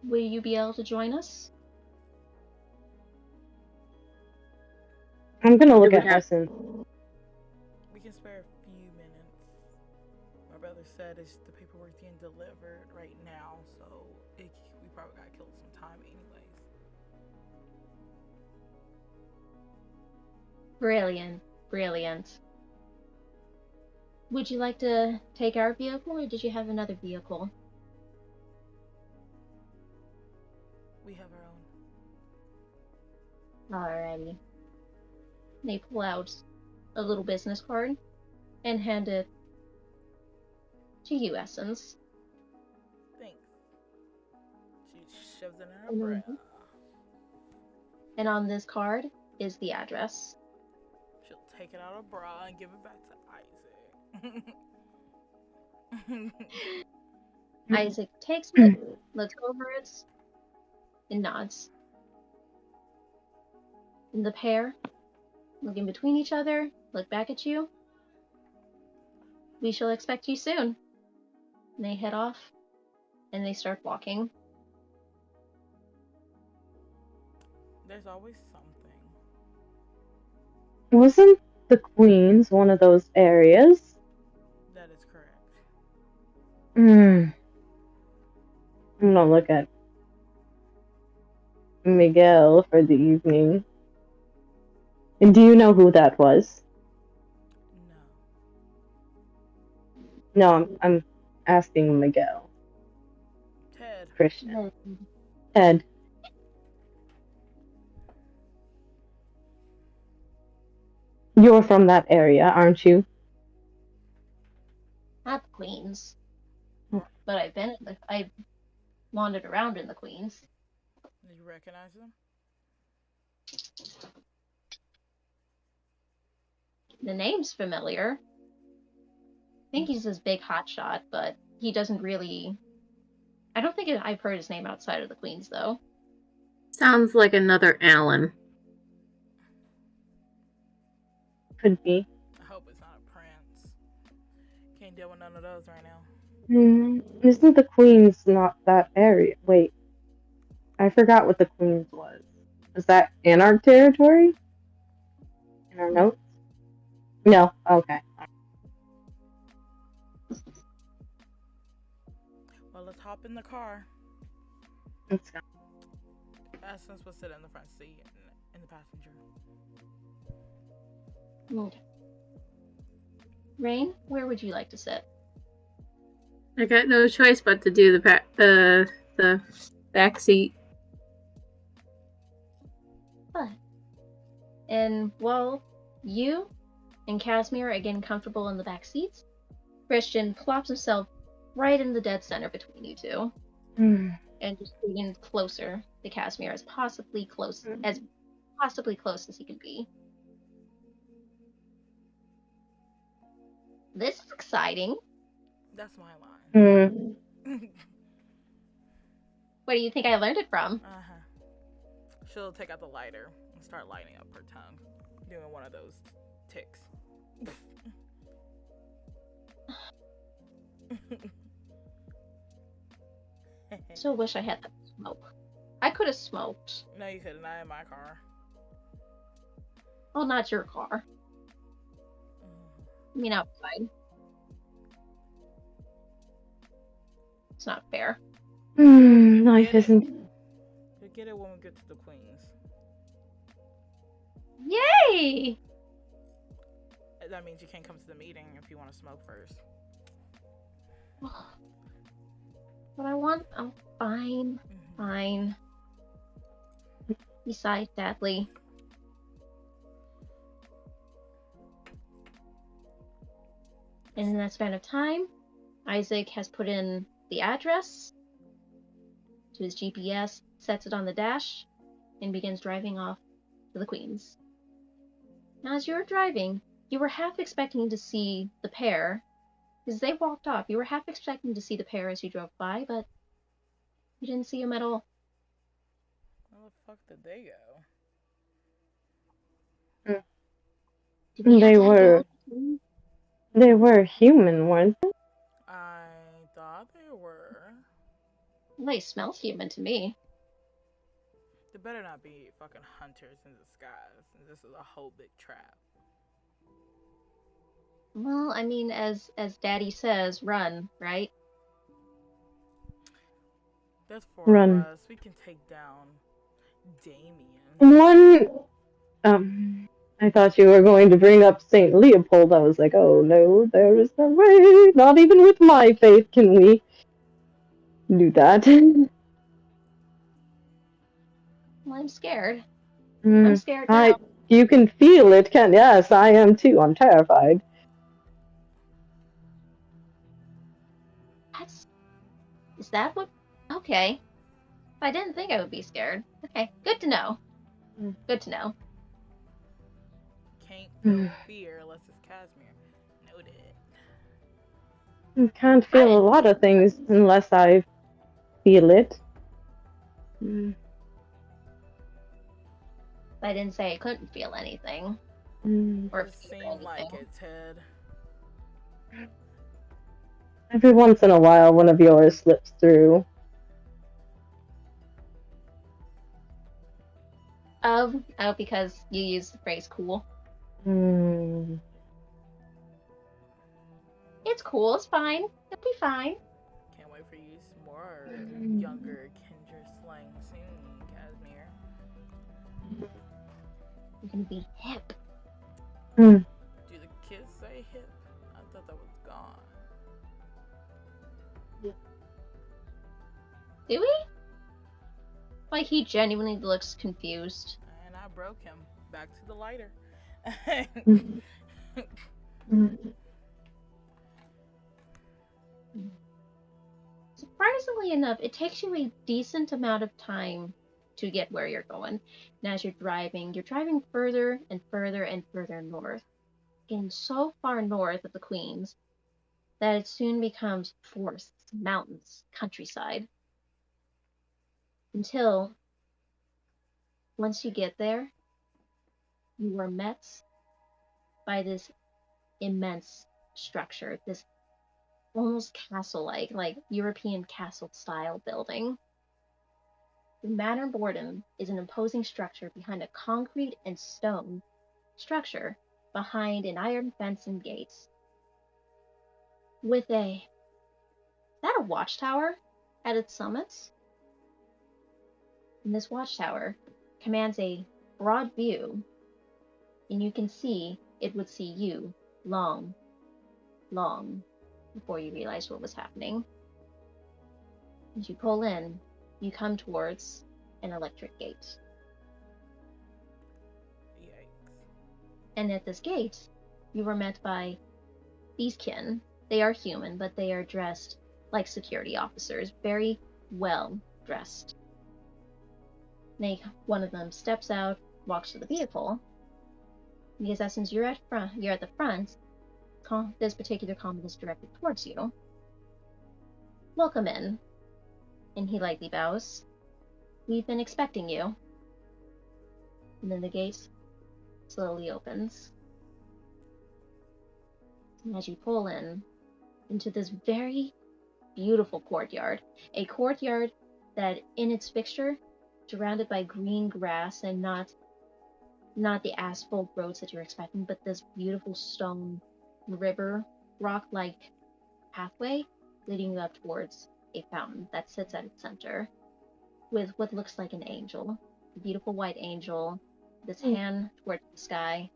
Will you be able to join us? I'm gonna look Do we at have- Essence. We can spare a few minutes. My brother said it's the paperwork being delivered right now, so we probably gotta kill some time anyways. Brilliant. Brilliant. Would you like to take our vehicle, or did you have another vehicle? We have our own. Alrighty. They pull out a little business card and hand it to you, Essence. Thanks. She shoves it in her bra. And on this card is the address. She'll take it out of her bra and give it back to Isaac. Isaac takes it, looks over it, and nods. And the pair look in between each other, look back at you. We shall expect you soon. And they head off, and they start walking. There's always something. Wasn't the Queens one of those areas? That is correct. I'm gonna look at Miguel for the evening. And do you know who that was? No. No, I'm asking Miguel. Ted. Christian. Ted. You're from that area, aren't you? Not the Queens. But I've wandered around in the Queens. Do you recognize him? The name's familiar. I think he's this big hotshot, but he doesn't really. I don't think I've heard his name outside of the Queens, though. Sounds like another Alan. Could be. I hope it's not a prince. Can't deal with none of those right now. Isn't the Queens not that area? Wait. I forgot what the Queens was. Is that Anarch territory? In our notes? No. Okay. Well, let's hop in the car. Let's go. Essence will sit in the front seat in the passenger. Okay. Rain, where would you like to sit? I got no choice but to do the back seat. But, and while you and Casimir are getting comfortable in the back seats, Christian plops himself right in the dead center between you two, and just getting closer to Casimir as possibly close as he can be. This is exciting. That's my line. Where do you think I learned it from? She'll take out the lighter and start lighting up her tongue, doing one of those ticks. So wish I had that smoke. I could have smoked. No, you couldn't. Not in my car. Well, not your car. I mean, outside. It's not fair. Life isn't. We'll get it when we get to the Queens. Yay! That means you can't come to the meeting if you want to smoke first. But I'm fine. Fine. Besides, sadly. And in that span of time, Isaac has put in the address to his GPS, sets it on the dash, and begins driving off to the Queens. Now, as you're driving, you were half expecting to see the pair, because they walked off. You were half expecting to see the pair as you drove by, but you didn't see them at all. Where the fuck did they go? They were human, weren't they? I thought they were. They smelled human to me. They better not be fucking hunters in disguise. This is a whole big trap. Well, I mean, as Daddy says, run, right? There's four Run. of us. We can take down Damien. I thought you were going to bring up St. Leopold. I was like, oh no, there is no way. Not even with my faith can we do that. Well, I'm scared. I'm scared now. You can feel it, can yes, I am too. I'm terrified. Is that what? Okay. I didn't think I would be scared. Okay, good to know. Good to know. Can't feel fear unless it's Casimir. Noted. Can't feel a lot of things unless I feel it. I didn't say I couldn't feel anything. Or It seemed like it, Ted. Every once in a while, one of yours slips through. Oh, because you use the phrase cool. It's cool, it's fine. It'll be fine. Can't wait for you to use more younger Kendra slang soon, Casimir. You're gonna be hip. Do the kids say hip? I thought that was gone. Do we? Like, he genuinely looks confused. And I broke him. Back to the lighter. Surprisingly enough, it takes you a decent amount of time to get where you're going. And as you're driving further and further and further north, getting so far north of the Queens that it soon becomes forests, mountains, countryside. Until, once you get there, you are met by this immense structure, this almost castle-like, like European castle-style building. The Manor Borden is an imposing structure behind a concrete and stone structure behind an iron fence and gates. With is that a watchtower at its summit? And this watchtower commands a broad view, and you can see it would see you long, long before you realized what was happening. As you pull in, you come towards an electric gate. Yikes. And at this gate, you were met by these kin. They are human, but they are dressed like security officers, very well dressed. One of them steps out, walks to the vehicle, because since you're at the front, this particular comment is directed towards you. Welcome in. And he lightly bows. We've been expecting you. And then the gate slowly opens. And as you pull in into this very beautiful courtyard, a courtyard that in its fixture, surrounded by green grass and not the asphalt roads that you're expecting, but this beautiful stone river, rock-like pathway leading you up towards a fountain that sits at its center with what looks like an angel, a beautiful white angel, this hand towards the sky,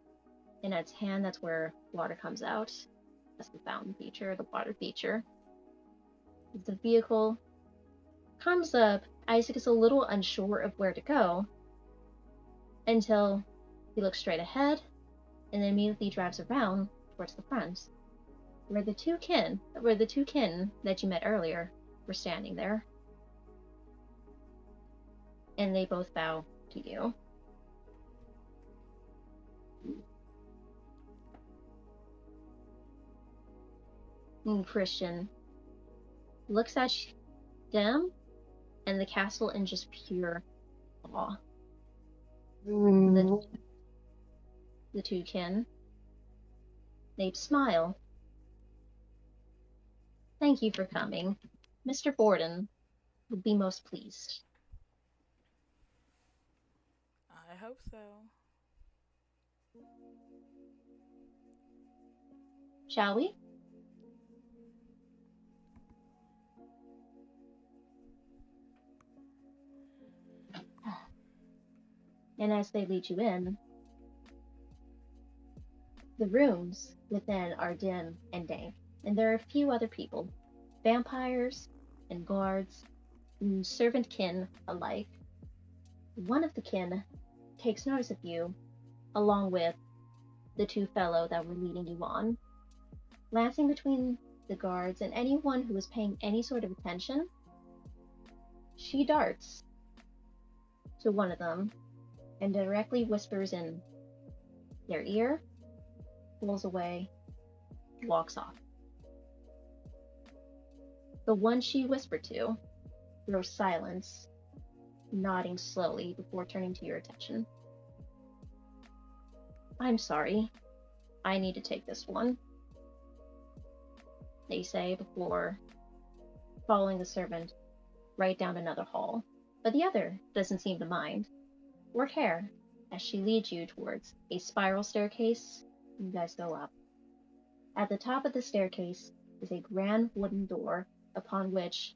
and at its hand, that's where water comes out. That's the fountain feature, the water feature. As the vehicle comes up, Isaac is a little unsure of where to go until he looks straight ahead and then immediately drives around towards the front, where the two kin that you met earlier were standing there. And they both bow to you. And Christian looks at them and the castle in just pure awe. The two kin, they smile. Thank you for coming. Mr. Borden would be most pleased. I hope so. Shall we? And as they lead you in, the rooms within are dim and dank, and there are a few other people, vampires and guards, and servant kin alike. One of the kin takes notice of you, along with the two fellow that were leading you on. Glancing between the guards and anyone who is paying any sort of attention, she darts to one of them and directly whispers in their ear, pulls away, walks off. The one she whispered to grows silence, nodding slowly before turning to your attention. I'm sorry. I need to take this one, they say before following the servant right down another hall. But the other doesn't seem to mind or care. as she leads you towards a spiral staircase. You guys go up. At the top of the staircase is a grand wooden door upon which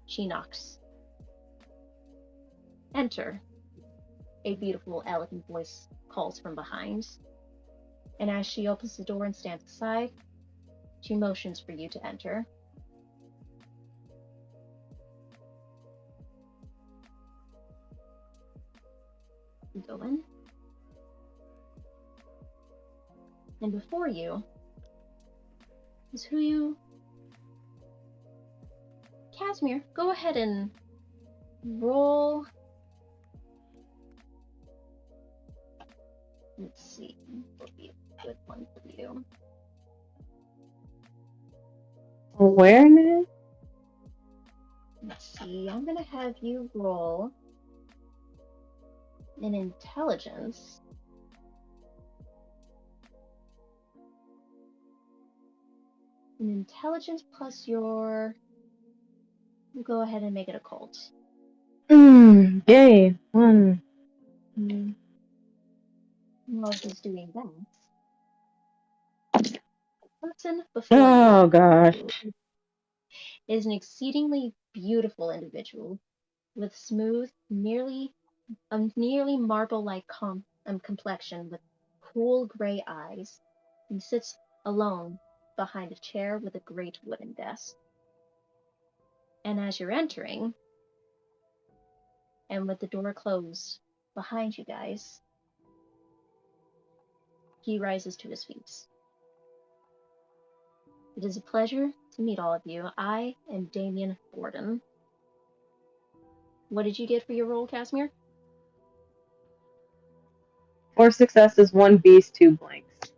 she knocks. Enter, a beautiful, elegant voice calls from behind. And as she opens the door and stands aside, she motions for you to enter. You go in. And before you is who you... Casimir, go ahead and roll... Let's see. What would be a good one for you? Awareness? Let's see. I'm gonna have you roll an intelligence. An intelligence plus your... We'll go ahead and make it a cult. Yay. One. While he's doing that, the person before Oh, you gosh. is an exceedingly beautiful individual with smooth, nearly marble-like complexion with cool gray eyes. He sits alone behind a chair with a great wooden desk. And as you're entering, and with the door closed behind you guys, he rises to his feet. It is a pleasure to meet all of you. I am Damien Borden. What did you get for your role, Casimir? 4 successes, 1 beast, 2 blanks.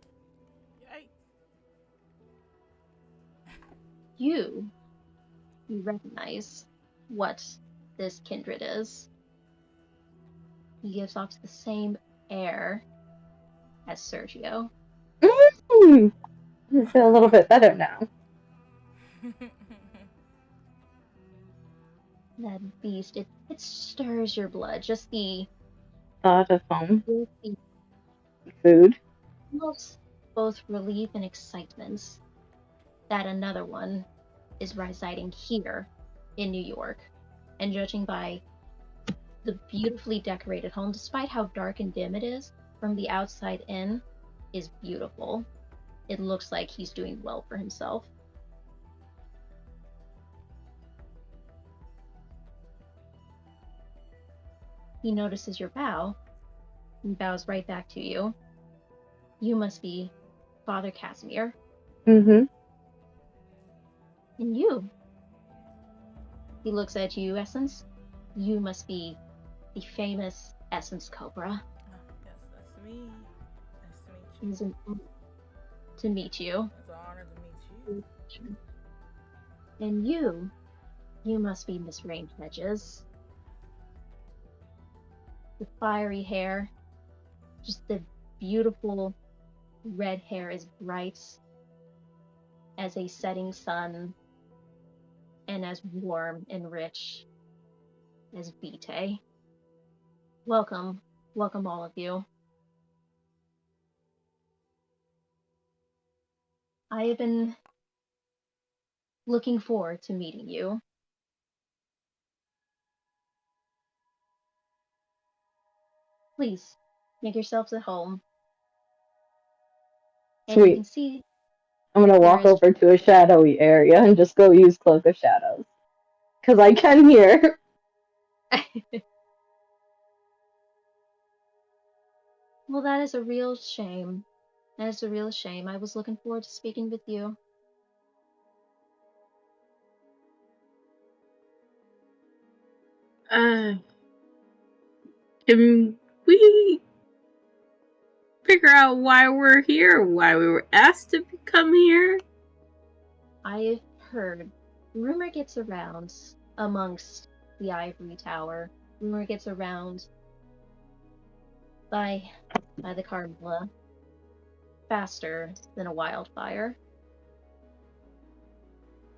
Yay. You recognize what this kindred is. He gives off the same air as Sergio. I feel a little bit better now. That beast, it stirs your blood. Just the Thought of home. the Food. both relief and excitement that another one is residing here in New York. And judging by the beautifully decorated home, despite how dark and dim it is, from the outside in, is beautiful. It looks like he's doing well for himself. He notices your bow and bows right back to you. You must be Father Casimir. Mm-hmm. And you. He looks at you, Essence. You must be the famous Essence Cobra. Yes, that's me. Nice to meet It you. is an honor to meet you. It's an honor to meet you. And you must be Miss Rain Hedges. The fiery hair, just the beautiful red hair is bright as a setting sun and as warm and rich as Vitae. Welcome all of you. I have been looking forward to meeting you. Please, make yourselves at home. And you Sweet. can see I'm gonna walk there is- over to a shadowy area and just go use Cloak of Shadows. Because I can hear. Well, that is a real shame. That is a real shame. I was looking forward to speaking with you. Can we figure out why we're here? Why we were asked to come here? I've heard, rumor gets around amongst the Ivory Tower. Rumor gets around by the Carnivora faster than a wildfire.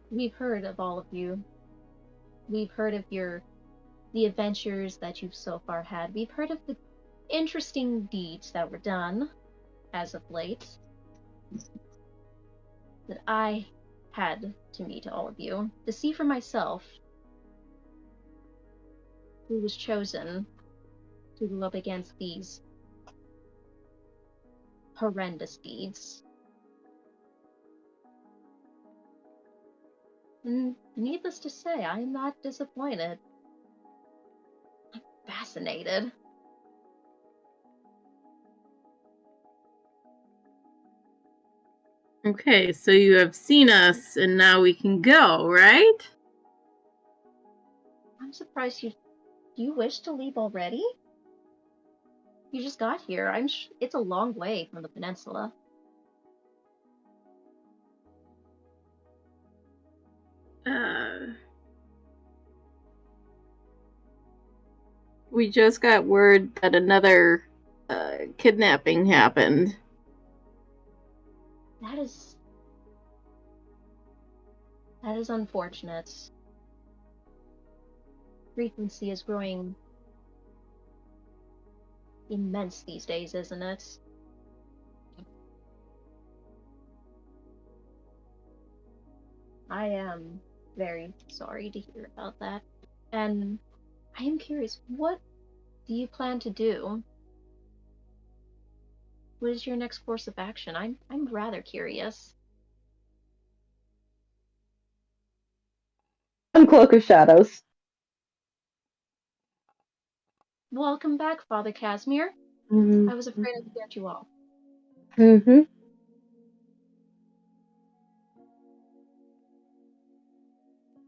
We've heard of all of you. We've heard of the adventures that you've so far had. We've heard of the interesting deeds that were done as of late that I had to meet all of you to see for myself who was chosen to go up against these horrendous deeds. And needless to say, I'm not disappointed. I'm fascinated. Okay, so you have seen us, and now we can go, right? I'm surprised you. Do you wish to leave already? You just got here. It's a long way from the peninsula. We just got word that another kidnapping happened. That is unfortunate. Frequency is growing immense these days, isn't it? I am very sorry to hear about that. And I am curious, what do you plan to do? What is your next course of action? I'm rather curious. Uncloak of Shadows. Welcome back, Father Casimir. Mm-hmm. I was afraid I'd get you all. Mm-hmm.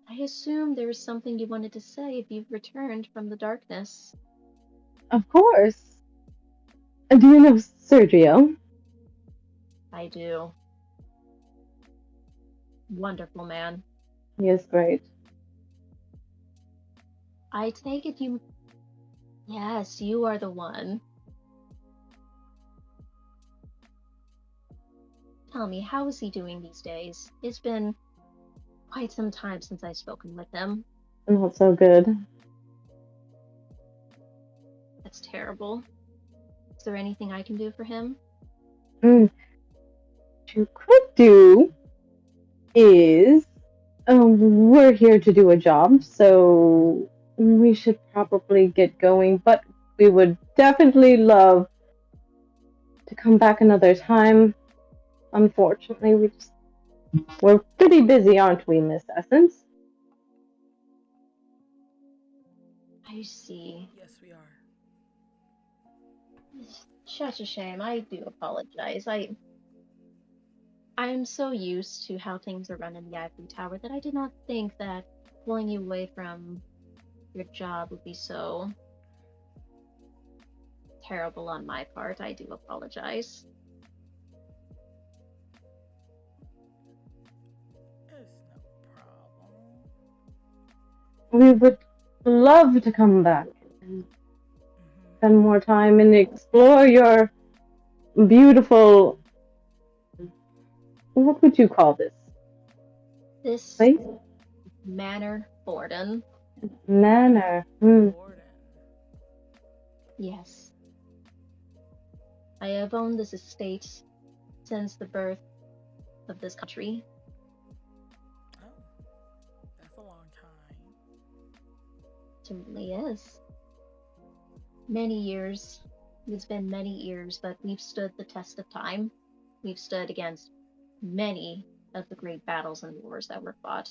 I assume there was something you wanted to say if you've returned from the darkness. Of course. Do you know Sergio? I do. Wonderful man. He is great. I take it you... Yes, you are the one. Tell me, how is he doing these days? It's been quite some time since I've spoken with him. Not so good. That's terrible. Is there anything I can do for him? What you could do is, we're here to do a job, so we should probably get going, but we would definitely love to come back another time. Unfortunately, we're pretty busy, aren't we, Miss Essence? I see. Yes, we are. Such a shame. I do apologize. I'm so used to how things are run in the Ivory Tower that I did not think that pulling you away from your job would be so terrible on my part. I do apologize. It's no problem. We would love to come back and spend more time and explore your beautiful... What would you call this This place? Manor Borden. Manor. Borden. Yes. I have owned this estate since the birth of this country. Oh, that's a long time. Certainly is. Many years. It's been many years, but we've stood the test of time. We've stood against many of the great battles and wars that were fought.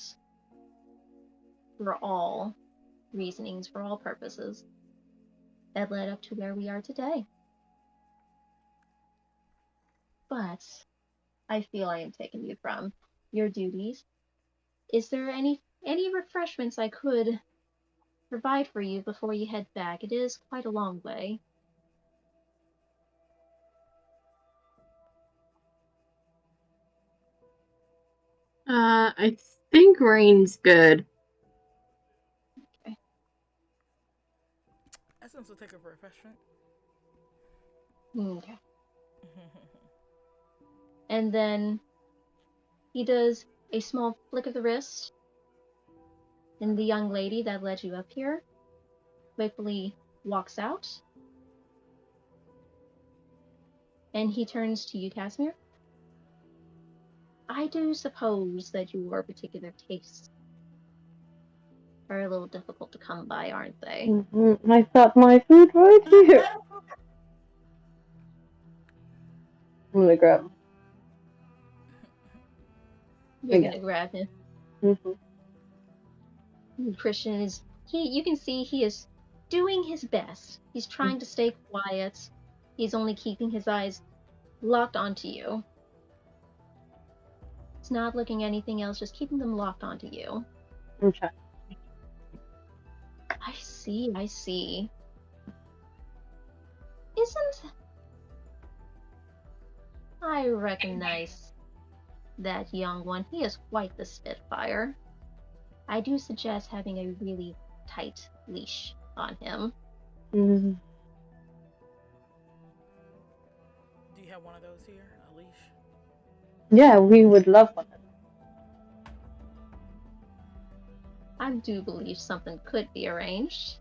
For all reasonings, for all purposes, that led up to where we are today. But I feel I am taking you from your duties. Is there any refreshments I could provide for you before you head back? It is quite a long way. I think rain's good. Okay. Essence will take a refreshment. Okay. And then he does a small flick of the wrist, and the young lady that led you up here quickly walks out. And he turns to you, Casimir. I do suppose that your particular tastes are a little difficult to come by, aren't they? I got my food right here. I'm gonna grab him. You're Yeah. gonna grab him. Christian is you can see he is doing his best. He's trying to stay quiet. He's only keeping his eyes locked onto you. He's not looking at anything else, just keeping them locked onto you. I'm trying. I see. Isn't I recognize that young one? He is quite the spitfire. I do suggest having a really tight leash on him. Mm. Do you have one of those here? A leash? Yeah, we would love one. I do believe something could be arranged.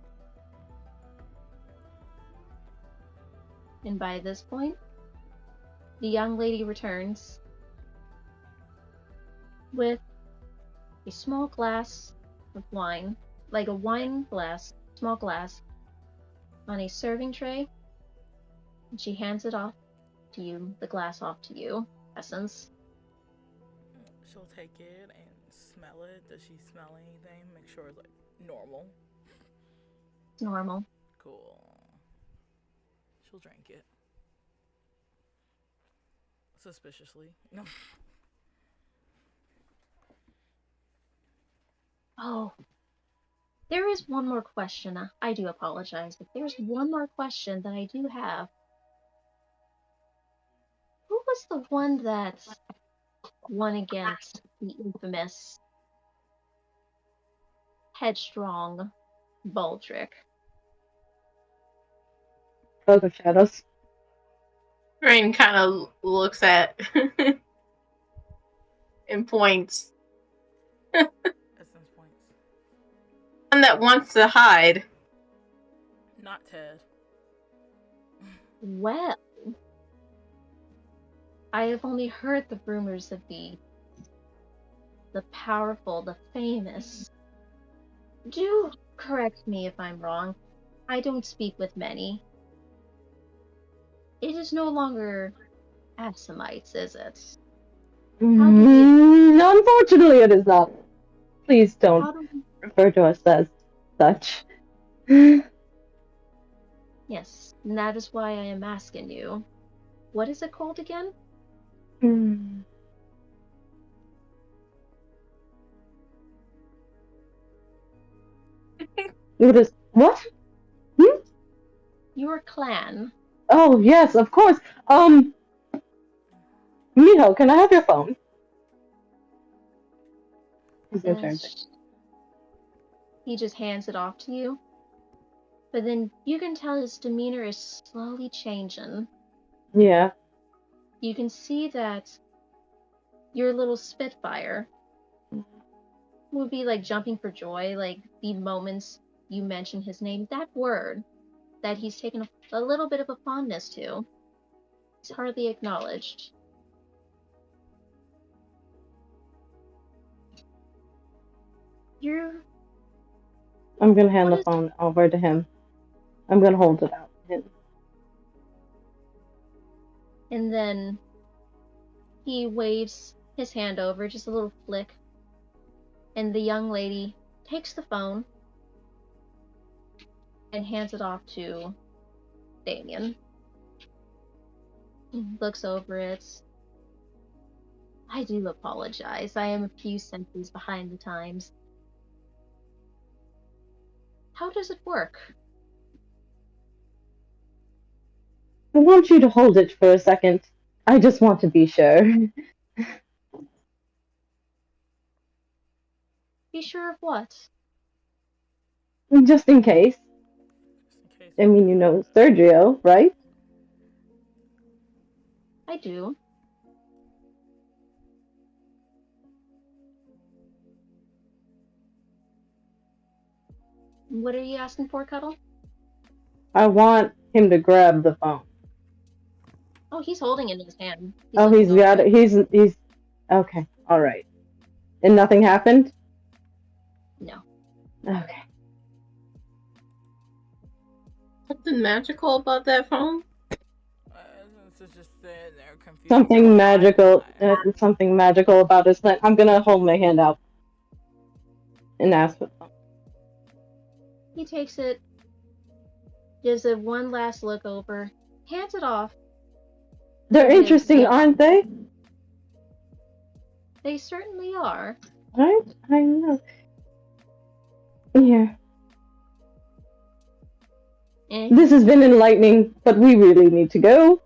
And by this point, the young lady returns with a small glass of wine, like a wine glass, small glass, on a serving tray, and she hands it off to you, the glass off to you, Essence. She'll take it and smell it. Does she smell anything? Make sure it's like normal. It's normal. Cool. She'll drink it. Suspiciously. No. Oh, there is one more question. I do apologize, but there's one more question that I do have. Who was the one that won against the infamous headstrong Baldric? Cloak of Shadows. Rain kind of looks at and points. Essence points. One that wants to hide. Not Ted. Well, I have only heard the rumors of the powerful, the famous. Do correct me if I'm wrong. I don't speak with many. It is no longer Assamites, is it? Unfortunately, it is not. Please don't How do we... refer to us as such. Yes, and that is why I am asking you. What is it called again? What is what? Your clan. Oh yes, of course. Miho, can I have your phone? He's gonna turn things. He just hands it off to you. But then you can tell his demeanor is slowly changing. Yeah. You can see that your little Spitfire would be like jumping for joy, like the moments you mention his name. That word that he's taken a little bit of a fondness to is hardly acknowledged. I'm gonna hand the phone over to him. I'm gonna hold it out to him. And then he waves his hand over, just a little flick. And the young lady takes the phone and hands it off to Damien. He looks over it. I do apologize. I am a few centuries behind the times. How does it work? I want you to hold it for a second. I just want to be sure. Be sure of what? Just in case. Just in case. I mean, you know Sergio, right? I do. What are you asking for, Cuddle? I want him to grab the phone. Oh, he's holding it in his hand. Oh, looking he's over got it. He's okay. All right. And nothing happened? No. Okay. Something magical about that phone? It's just sitting there confused. Something magical. Something magical about his lens. I'm gonna hold my hand out and ask what. He takes it, gives it one last look over, hands it off. They're interesting, aren't they? They certainly are. Right? I know. Yeah. And This has been enlightening, but we really need to go.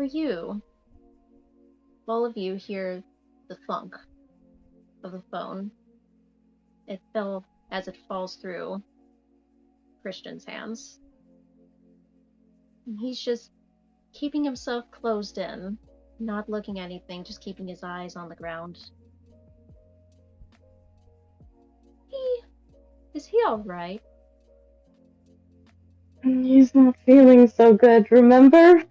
for you, all of you hear the thunk of the phone. It fell as it falls through Christian's hands. And he's just keeping himself closed in, not looking at anything, just keeping his eyes on the ground. Is he alright? He's not feeling so good, remember?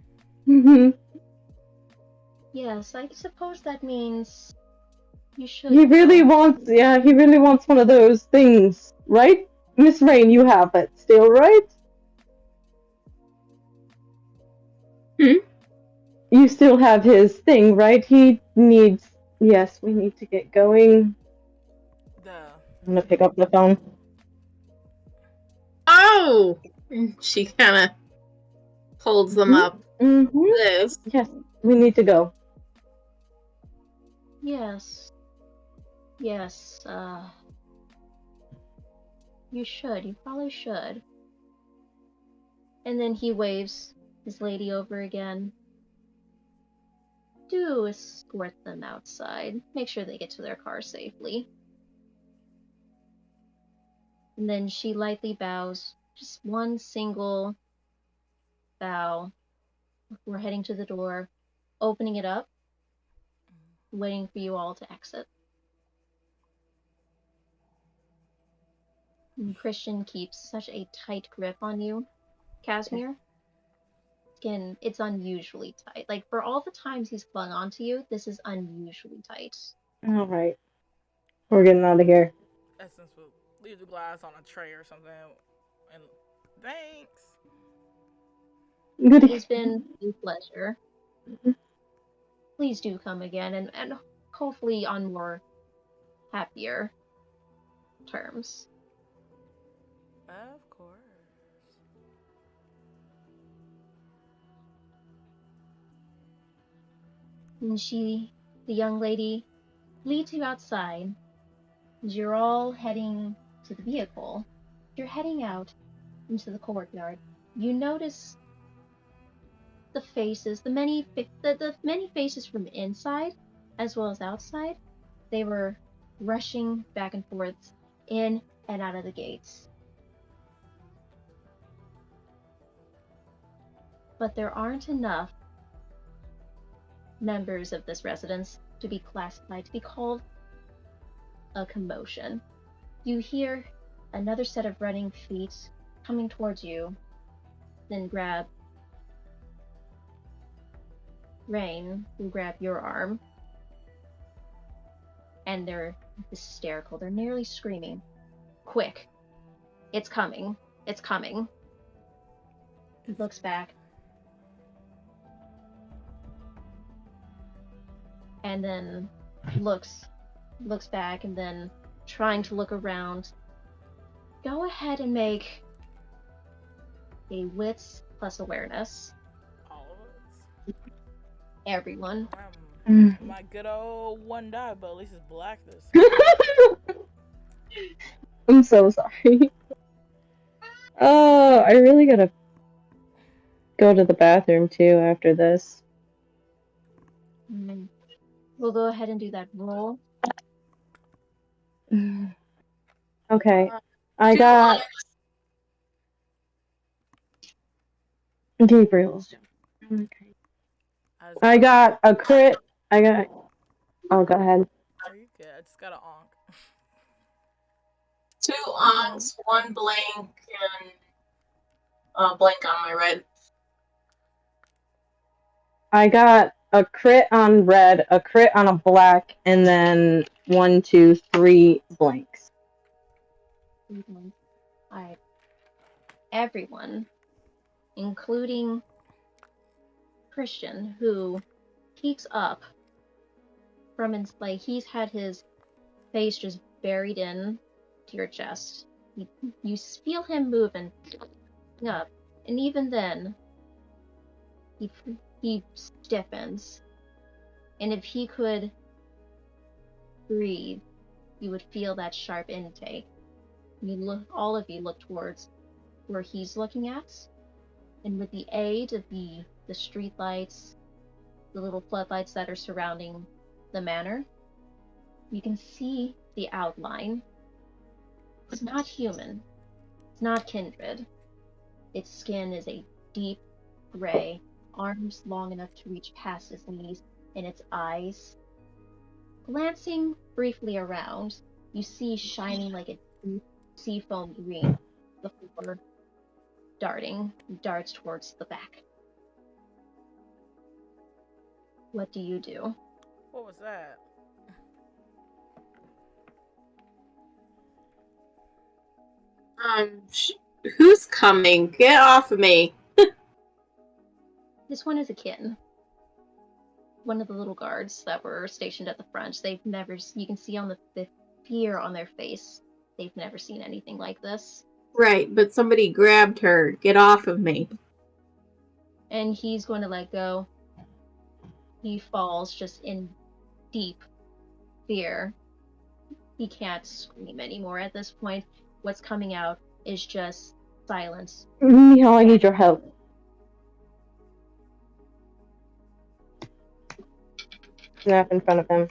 Yes, I suppose that means you should. He really wants one of those things, right? Miss Rain, you have it still, right? You still have his thing, right? He needs. Yes, we need to get going. I'm gonna pick up the phone. Oh! She kind of holds them up. This. Yes, we need to go. Yes. Yes, you should. You probably should. And then he waves his lady over again. Do escort them outside. Make sure they get to their car safely. And then she lightly bows. Just one single bow before heading to the door, opening it up, waiting for you all to exit. And Christian keeps such a tight grip on you, Casimir. Again, it's unusually tight. Like, for all the times he's clung onto you, this is unusually tight. Alright. We're getting out of here. Essence will leave the glass on a tray or something. And thanks. It has been a pleasure. Please do come again, and hopefully on more happier terms. Of course. And the young lady, leads you outside. As you're all heading to the vehicle, you're heading out into the courtyard. You notice the faces, the many faces from inside as well as outside. They were rushing back and forth in and out of the gates. But there aren't enough members of this residence to be classified, to be called a commotion. You hear another set of running feet coming towards you, then grab Rain, who grab your arm, and they're hysterical. They're nearly screaming. Quick! It's coming. It's coming. He looks back. And then looks back, and then trying to look around. Go ahead and make a wits plus awareness. All of us. Everyone. My good old one die, but at least it's black this time. I'm so sorry. Oh, I really gotta go to the bathroom too after this. We'll go ahead and do that roll. Okay. I got Gabriel's. Okay. I got a crit. Oh, go ahead. Are you good? I just got an onk. 2 onks, 1 blank, and blank on my red. I got a crit on red, a crit on a black, and then 1, 2, 3 blanks. Alright. Everyone, including Christian, who peeks up from he's had his face just buried in to your chest. You feel him moving up, and even then, he stiffens. And if he could breathe, you would feel that sharp intake. All of you look towards where he's looking at, and with the aid of the street lights, the little floodlights that are surrounding the manor, you can see the outline. It's not human. It's not kindred. Its skin is a deep gray, arms long enough to reach past his knees, and its eyes. Glancing briefly around, you see shining like a deep seafoam green before darts towards the back. What do you do? What was that? Who's coming? Get off of me. This one is a kin. One of the little guards that were stationed at the front. You can see on the fear on their face. They've never seen anything like this. Right, but somebody grabbed her. Get off of me. And he's going to let go. He falls just in deep fear. He can't scream anymore at this point. What's coming out is just silence. Mihal, I need your help. Snap in front of him.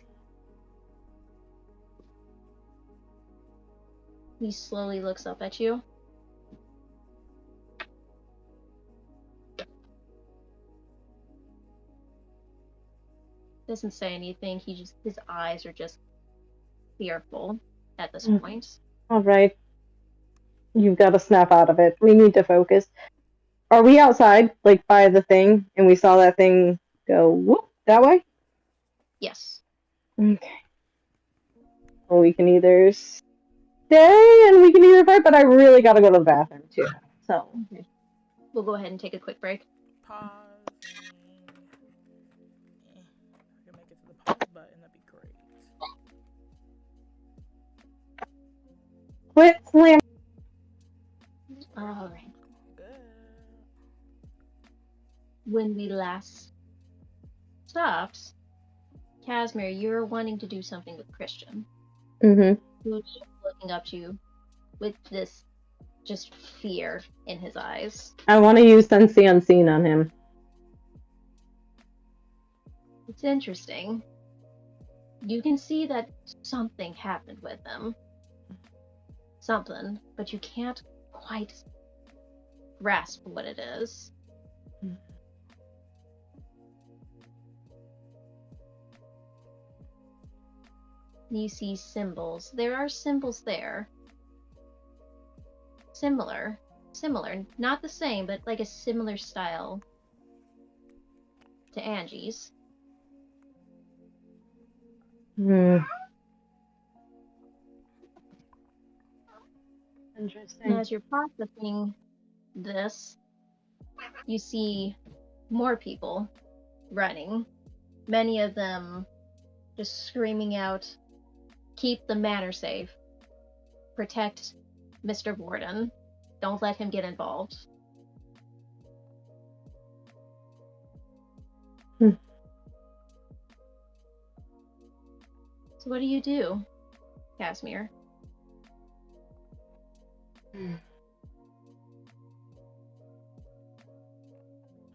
He slowly looks up at you. Doesn't say anything. His eyes are just fearful at this point. All right. You've got to snap out of it. We need to focus. Are we outside, like by the thing, and we saw that thing go whoop that way? Yes. Okay. Well, we can either stay and we can either fight, but I really got to go to the bathroom too. So. Okay. We'll go ahead and take a quick break. Pausing. If I can make it to the pause button, that'd be great. Quit slam. All right. Good. When we last stopped, Casimir, you're wanting to do something with Christian. Mm-hmm. Who's looking up to you with this just fear in his eyes. I want to use Sense the Unseen on him. It's interesting. You can see that something happened with him. Something, but you can't quite grasp what it is. You see symbols. There are symbols there. Similar. Not the same, but like a similar style to Angie's. Interesting. And as you're processing this, you see more people running. Many of them just screaming out, "Keep the manor safe. Protect Mr. Borden. Don't let him get involved." So what do, Casimir?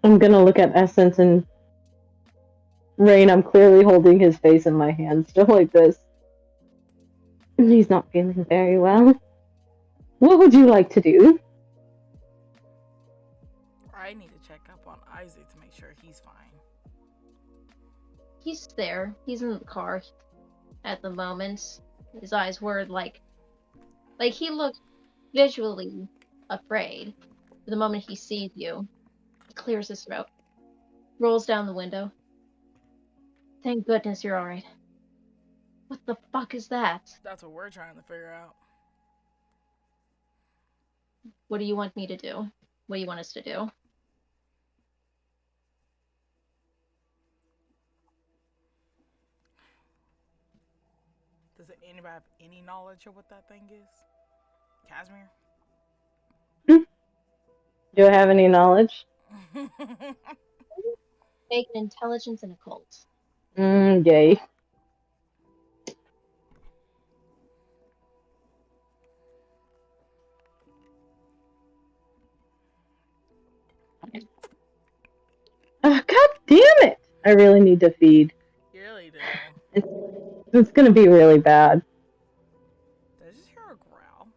I'm gonna look at Essence and Rain. I'm clearly holding his face in my hands, just like this. He's not feeling very well. What would you like to do? I need to check up on Isaac to make sure he's fine. He's there. He's in the car at the moment. His eyes were like he looked visually afraid. The moment he sees you, he clears his throat. Rolls down the window. Thank goodness you're alright. What the fuck is that? That's what we're trying to figure out. What do you want me to do? What do you want us to do? Does anybody have any knowledge of what that thing is? Casimir? Do I have any knowledge? Make an intelligence and occult. Yay. Oh, God damn it! I really need to feed. You really do. It's gonna be really bad. Did I just hear a growl?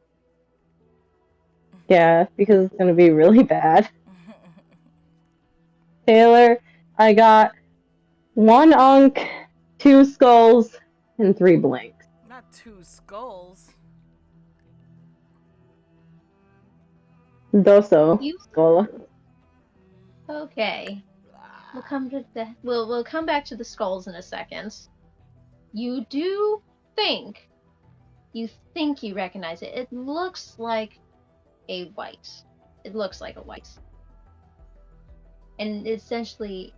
Yeah, because it's gonna be really bad. Taylor, I got 1 unk, 2 skulls, and 3 blanks. Not 2 skulls. Doso. You- Skola. Okay. We'll come back to the skulls in a second. You do think you recognize it. It looks like a white. It looks like a white. And essentially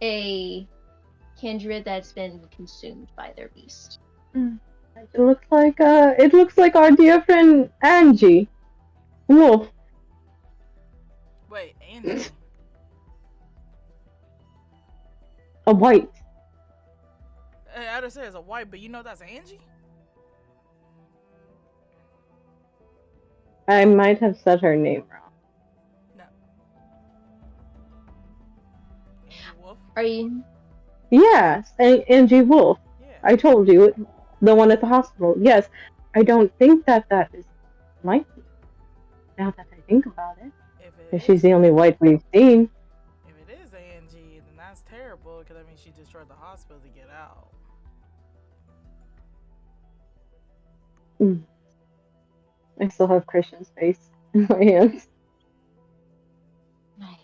a kindred that's been consumed by their beast. It looks like our dear friend Angie. Wolf. Wait, Angie. A white. I just said it's a white, but you know that's Angie? I might have said her name wrong. No. Angie Wolf? Are you? Yes, Angie Wolf. Yeah. I told you, the one at the hospital. Yes, I don't think that is likely. Now that I think about it, if she's the only white we've seen. If it is Angie, then that's terrible, because I mean she destroyed the hospital to get out. I still have Christian's face in my hands. Right.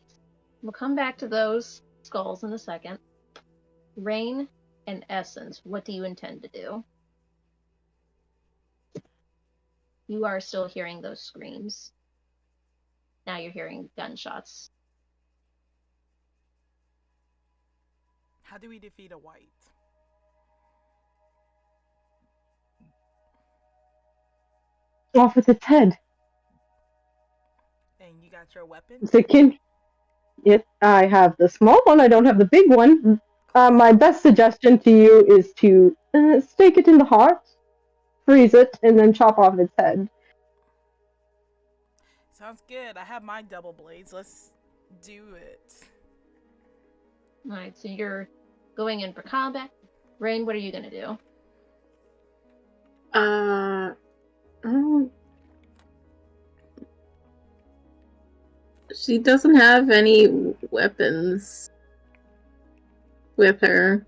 We'll come back to those skulls in a second. Rain and Essence, what do you intend to do? You are still hearing those screams. Now you're hearing gunshots. How do we defeat a white? Off with its head. And you got your weapon? Yes, I have the small one. I don't have the big one. My best suggestion to you is to stake it in the heart, freeze it, and then chop off its head. Sounds good. I have my double blades. Let's do it. Alright, so you're going in for combat. Rain, what are you gonna do? She doesn't have any weapons with her.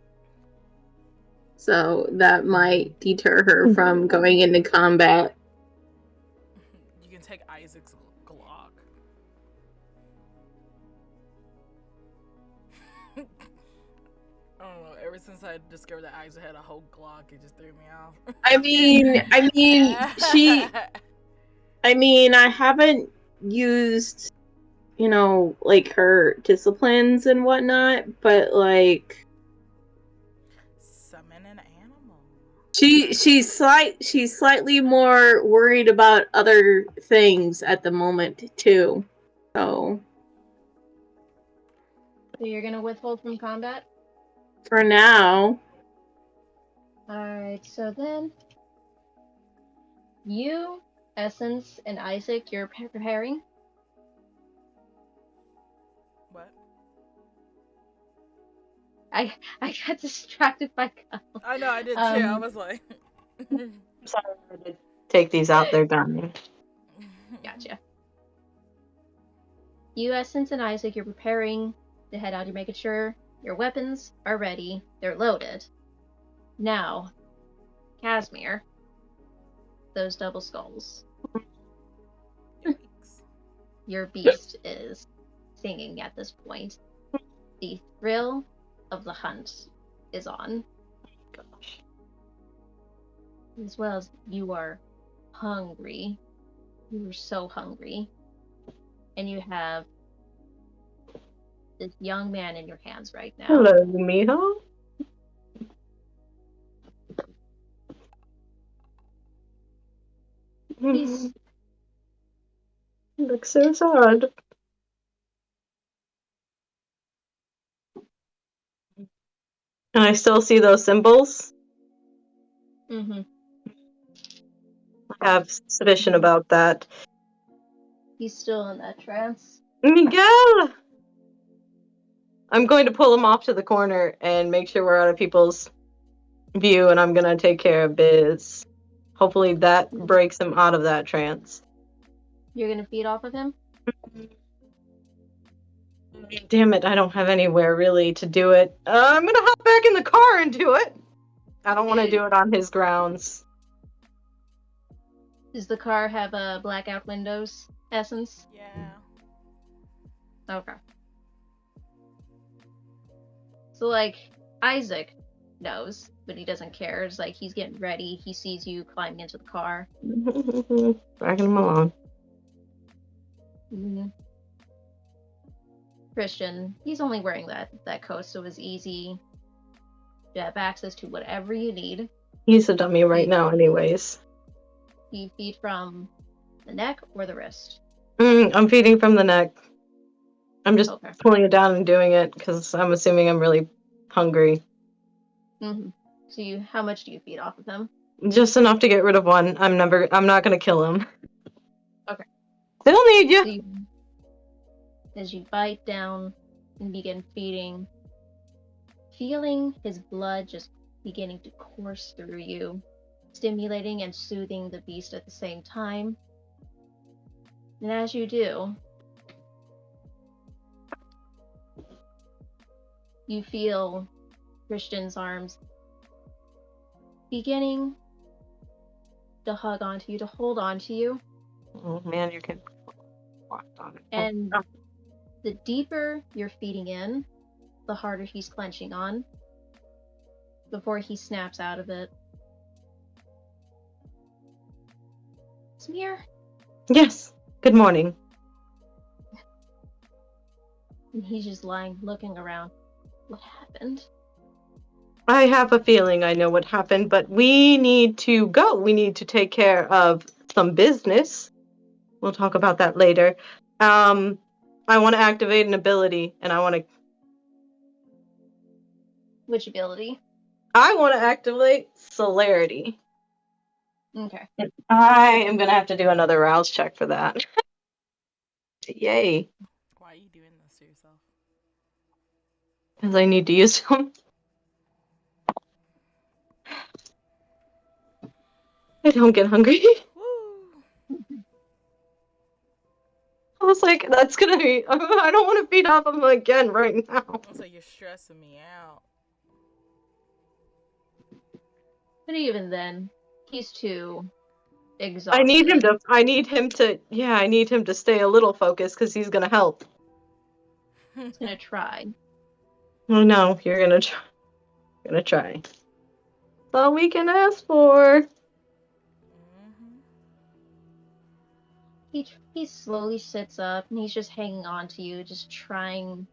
So that might deter her from going into combat. You can take Isaac's Glock. I don't know. Ever since I discovered that Isaac had a whole Glock, it just threw me off. I haven't used, like her disciplines and whatnot, but like summon an animal. She's slightly more worried about other things at the moment too. So you're gonna withhold from combat? For now. Alright, so then you, Essence, and Isaac, you're preparing? What? I got distracted by Kyle. I know, I did too. I was like... Sorry, I did take these out. They're gone. Gotcha. You, Essence, and Isaac, you're preparing to head out. You're making sure your weapons are ready. They're loaded. Now, Casimir, those double skulls. Yikes. Your beast is singing at this point. The thrill of the hunt is on, Gosh. as well as you are hungry. You are so hungry. And you have this young man in your hands right now. Hello, mijo. He's Looks so sad. Can I still see those symbols? mm-hmm. I have suspicion about that. He's still in that trance. Miguel! I'm going to pull him off to the corner and make sure we're out of people's view, and I'm gonna take care of Biz. Hopefully that breaks him out of that trance. You're gonna feed off of him? Damn it, I don't have anywhere really to do it. I'm gonna hop back in the car and do it. I don't want to do it on his grounds. Does the car have a blackout windows, Essence? Yeah. Okay. So, like, Isaac knows, but he doesn't care. It's like he's getting ready. He sees you climbing into the car. Dragging him along. Mm-hmm. Christian, he's only wearing that coat, so it's easy. You have access to whatever you need. He's a dummy right now, anyways. Do you feed from the neck or the wrist? I'm feeding from the neck. I'm just Okay. pulling it down and doing it because I'm assuming I'm really hungry. Mm-hmm. So how much do you feed off of him? Just enough to get rid of one. I'm not gonna kill him. Okay. Still need you. So as you bite down and begin feeding, feeling his blood just beginning to course through you, stimulating and soothing the beast at the same time. And as you do, you feel Christian's arms beginning to hug onto you, to hold onto you. Oh man, you can walk on it. And the deeper you're feeding in, the harder he's clenching on before he snaps out of it. Smear? Yes. Good morning. And he's just lying, looking around. What happened? I have a feeling I know what happened, but we need to go. We need to take care of some business. We'll talk about that later. I want to activate an ability, and I want Which ability? to activate celerity. Okay. And I am gonna have to do another rouse check for that. Yay! Why are you doing this to yourself? Because I need to use them. I don't get hungry. Woo! I was like, that's gonna be. I don't want to feed off him again right now. So you're stressing me out. But even then, he's too exhausted. I need him to. Yeah, I need him to stay a little focused because he's gonna help. He's gonna try. Oh no, you're gonna try. You're gonna try. That's all we can ask for. He slowly sits up and he's just hanging on to you, just trying.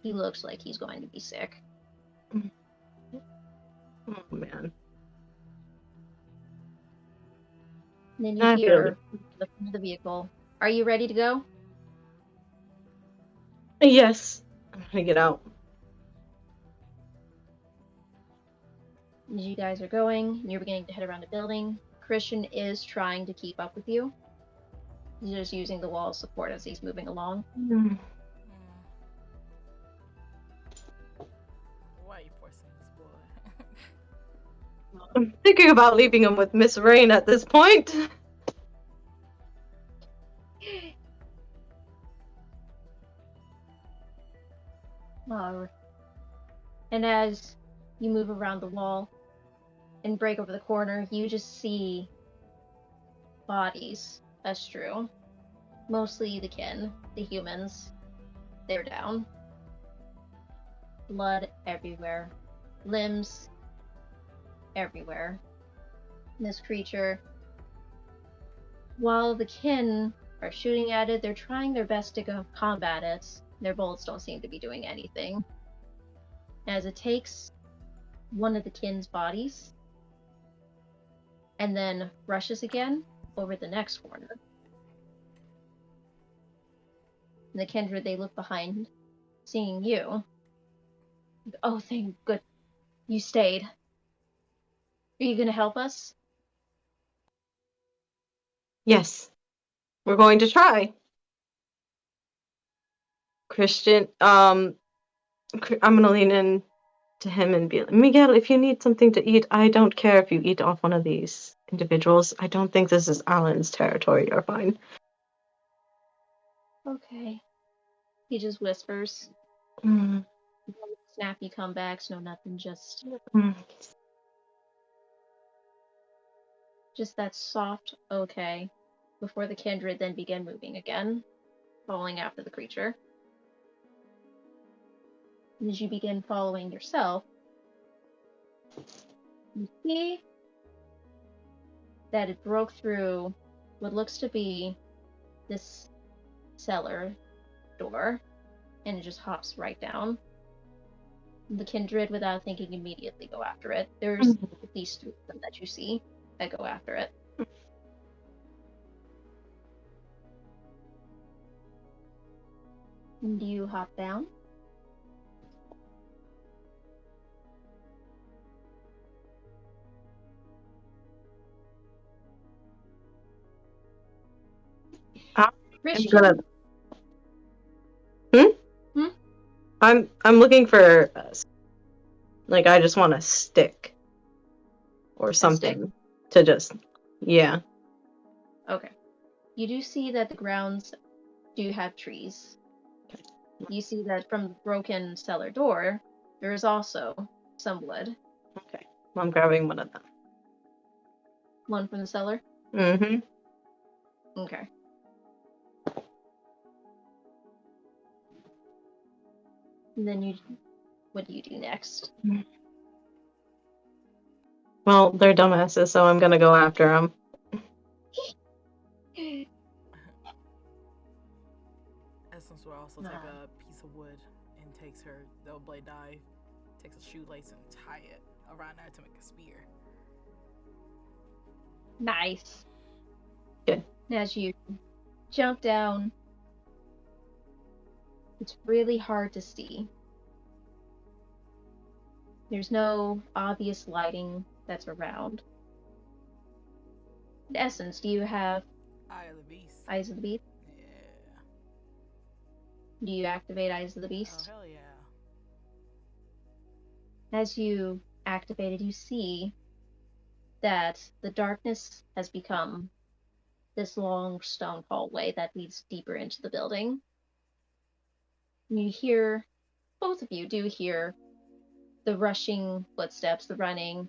He looks like he's going to be sick. Oh man. And then you I hear the front of the vehicle. Are you ready to go? Yes. I'm gonna get out. As you guys are going, you're beginning to head around the building. Christian is trying to keep up with you. He's just using the wall of support as he's moving along. Why are you forcing this boy? I'm thinking about leaving him with Miss Rain at this point. And as you move around the wall and break over the corner, you just see bodies astrew. Mostly the kin, the humans. They're down. blood everywhere, limbs everywhere. This creature, while the kin are shooting at it, they're trying their best to go combat it. Their bullets don't seem to be doing anything. As it takes one of the kin's bodies and then rushes again over the next corner. And the kindred, they look behind, seeing you. Oh, thank good. You stayed. Are you gonna help us? Yes. We're going to try. Christian, I'm gonna lean in to him and be like, Miguel, if you need something to eat, I don't care if you eat off one of these individuals. I don't think this is Alan's territory. You're fine. Okay. He just whispers. Mm, Snappy comebacks, no nothing, just mm. that soft okay before the kindred then begin moving again, following after the creature. And as you begin following yourself, you see that it broke through what looks to be this cellar door, and it just hops right down. The kindred, without thinking, immediately go after it. There's at least 3 of them that you see that go after it. And do you hop down? I'm Christian? gonna. I'm looking for, like, I just want a stick or something to just, yeah. Okay. You do see that the grounds do have trees. You see that from the broken cellar door, there is also some wood. Okay, I'm grabbing one of them. One from the cellar? Mm-hmm. Okay. And then what do you do next? Well, they're dumbasses, so I'm gonna go after them. Essence will also take a piece of wood and takes her double blade knife, takes a shoelace and tie it around her to make a spear. Nice. Good. And as you jump down, it's really hard to see. There's no obvious lighting that's around. In essence, do you have Eye of the Beast. Eyes of the Beast? Yeah. Do you activate Eyes of the Oh, Beast? hell yeah. As you activate it, you see that the darkness has become this long stone hallway that leads deeper into the building. And you hear, both of you do hear, the rushing footsteps, the running,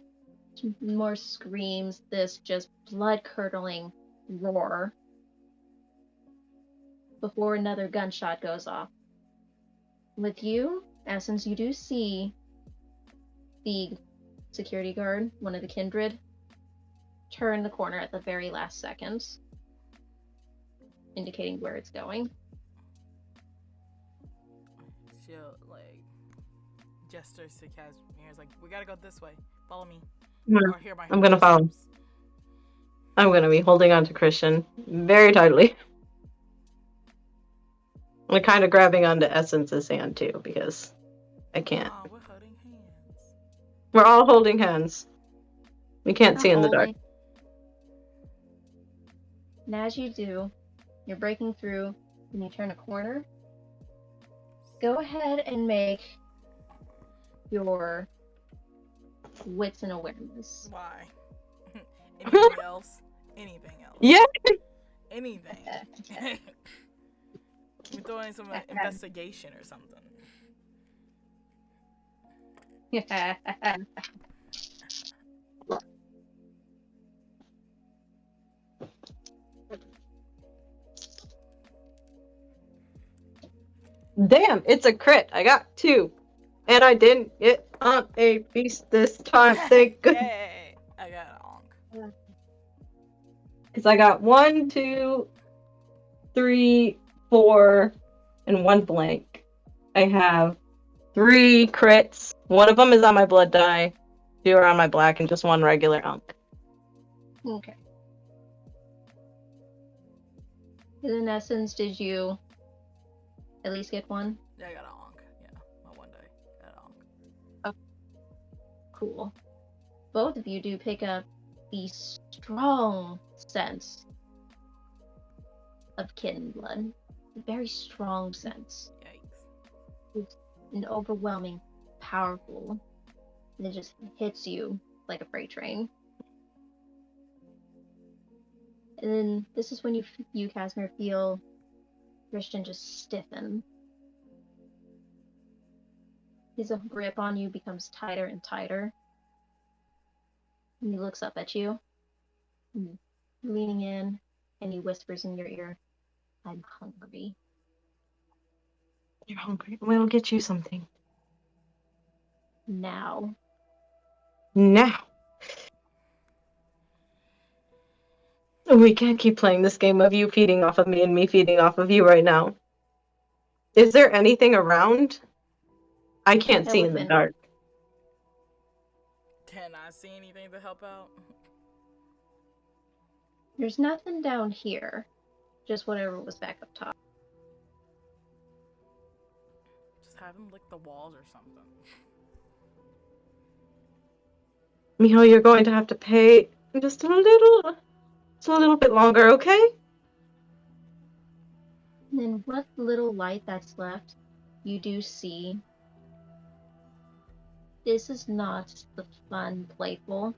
more screams, this just blood-curdling roar before another gunshot goes off. With you, Essence, you do see the security guard, one of the kindred, turn the corner at the very last second, indicating where it's going. She'll, like, gestures to Casimir's like, we gotta go this way. Follow me. Or hear my I'm gonna follow. footsteps. I'm gonna be holding on to Christian very tightly. I'm kind of grabbing onto Essence's hand too, because I can't. We're holding hands. We're all holding hands. We can't see in the dark. And as you do, you're breaking through and you turn a corner. Go ahead and make your wits and awareness. Why? Anything else? Anything else? Yeah. Anything. We're throwing some investigation or something. Yeah. Damn, it's a crit. I got 2. And I didn't get on a beast this time, thank goodness. Yay! I got an onk. Because I got 1, 2, 3, 4, and 1 blank. I have 3 crits. 1 of them is on my blood die, 2 are on my black, and just 1 regular onk. Okay. In essence, did you at least get 1? Yeah, I got an onk. Yeah, my 1 die. Got an onk. Cool. Both of you do pick up the strong sense of kin blood. A very strong sense. Yikes. It's an overwhelming, powerful, and it just hits you like a freight train. And then this is when you Casimir, feel Christian just stiffen. His grip on you becomes tighter and tighter. And he looks up at you, leaning in, and he whispers in your ear, "I'm hungry." You're hungry? We'll get you something. Now. Now! We can't keep playing this game of you feeding off of me and me feeding off of you right now. Is there anything around? I can't see in the Elephant. dark. Can I see anything to help out? There's nothing down here. Just whatever was back up top. Just have him lick the walls or something. Miho, you're going to have to pay just a little bit longer, okay? And then what little light that's left, you do see this is not the fun, playful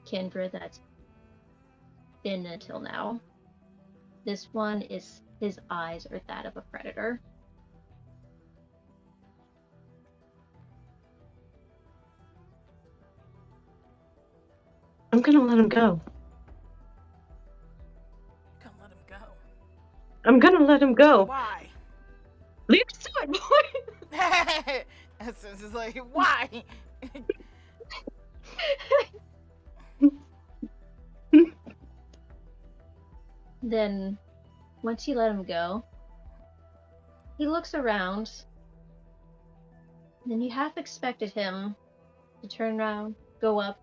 Kendra that's been until now. This one is, his eyes are that of a predator. I'm gonna let him go. Come let him go. I'm gonna let him go. Why? Leave aside, boy! Essence is like, why? Then, once you let him go, he looks around. And you half expected him to turn around, go up,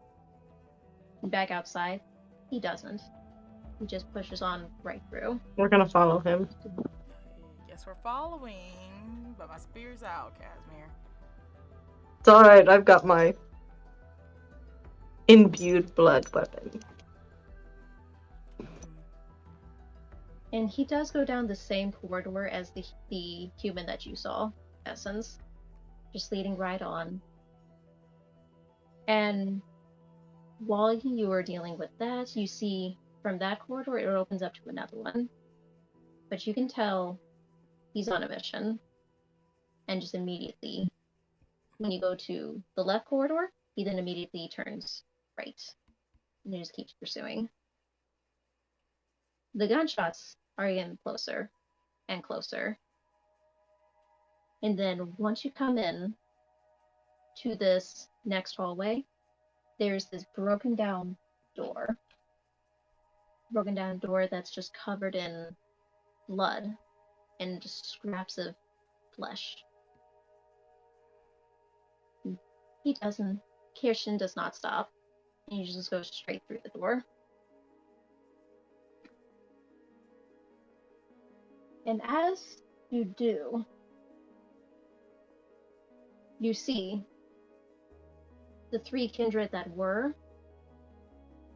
and back outside. He doesn't. He just pushes on right through. We're gonna follow him. Guess we're following, but my spear's out, Casimir. It's alright, I've got my imbued blood weapon. And he does go down the same corridor as the human that you saw, Essence, just leading right on. And while you are dealing with that, you see from that corridor it opens up to another one. But you can tell he's on a mission. And just immediately, when you go to the left corridor, he then immediately turns right. And he just keeps pursuing. The gunshots are getting closer and closer. And then once you come in to this next hallway, there's this broken down door. Broken down door that's just covered in blood and just scraps of flesh. Kirsten does not stop. And he just goes straight through the door. And as you do, you see the 3 kindred that were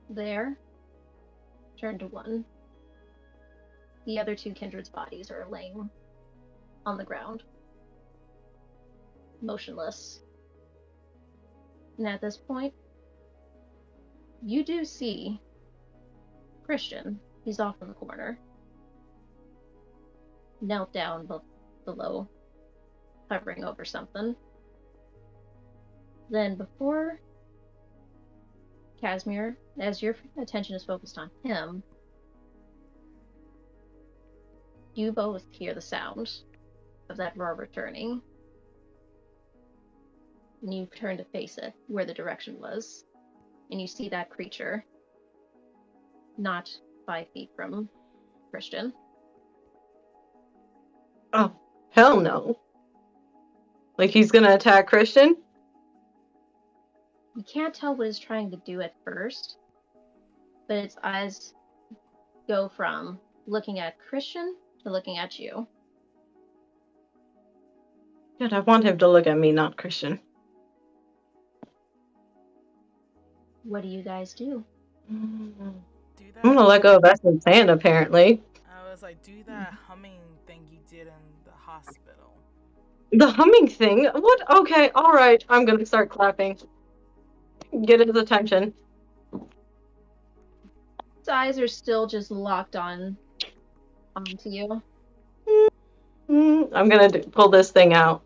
there turn to 1. The other 2 kindred's bodies are laying on the ground, motionless. And at this point, you do see Christian. He's off in the corner, knelt down below, hovering over something. Then before Casimir, as your attention is focused on him, you both hear the sound of that roar returning. And you turn to face it, where the direction was. And you see that creature. Not 5 feet from Christian. Oh, hell no. Like he's gonna attack Christian? You can't tell what it's trying to do at first, but its eyes go from looking at Christian to looking at you. Good, I want him to look at me, not Christian. What do you guys do? I'm Do that. gonna let go of Essence hand, apparently. I was like, do that humming thing you did in the hospital. The humming thing? What? Okay, alright. I'm gonna start clapping. Get his attention. Its eyes are still just locked onto you. I'm gonna pull this thing out.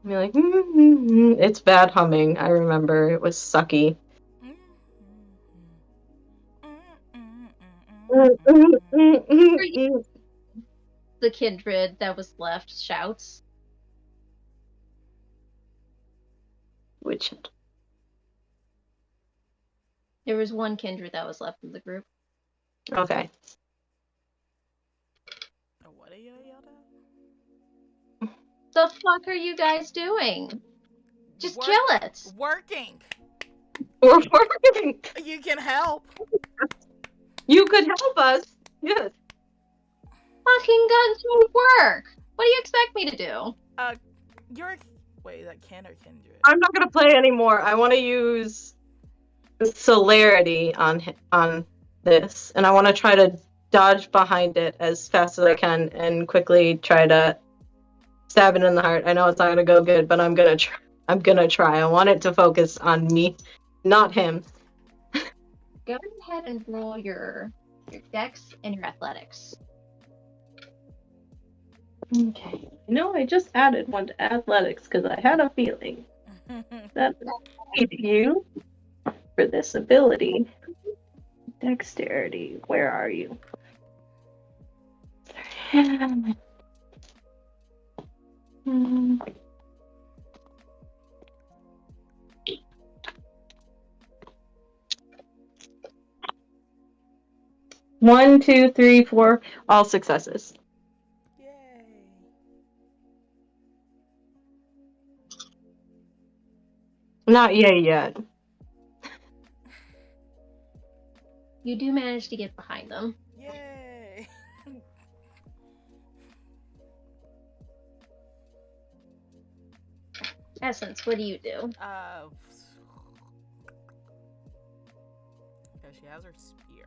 Be like, it's bad humming. I remember it was sucky. The kindred that was left shouts. Which? There was one kindred that was left in the group. Okay. What are you yelled at? The fuck are you guys doing? Just kill it! Working! We're working! You can help! You could help us! Yes. Fucking guns won't work! What do you expect me to do? You're... Wait, is that kin or kindred? I'm not gonna play anymore. I want to use celerity on this, and I want to try to dodge behind it as fast as I can and quickly try to stab it in the heart. I know it's not gonna go good, but I'm gonna try. I want it to focus on me, not him. Go ahead and roll your dex and your athletics. Okay. I just added one to athletics because I had a feeling that I need you for this ability. Dexterity. Where are you? One, two, three, four. All successes. Yay. Not yay yet. You do manage to get behind them. Yay. Essence, what do you do? Okay, she has her spear.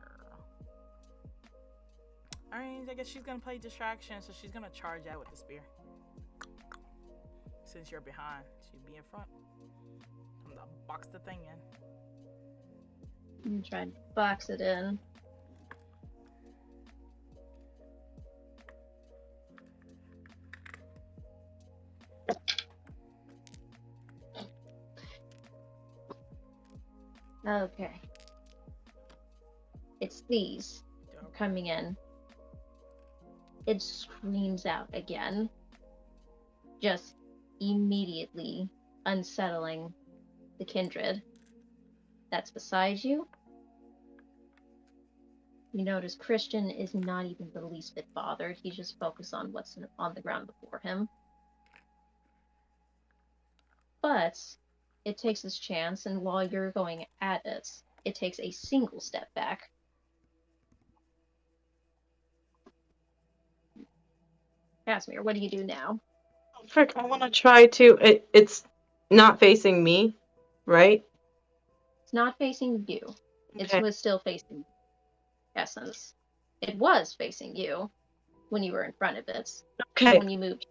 Alright, I guess she's gonna play distraction, so she's gonna charge out with the spear. Since you're behind, she'd be in front. I'm gonna box the thing in. You try and box it in. Okay. It's these coming in. It screams out again. Just immediately unsettling the kindred that's beside you. You notice Christian is not even the least bit bothered. He's just focused on what's on the ground before him. But it takes its chance, and while you're going at it, it takes a single step back. Casimir, what do you do now? Oh, frick, I want to try to... It's not facing me, right? It's not facing you. Okay. It was still facing Essence. It was facing you when you were in front of it. Okay. When you moved.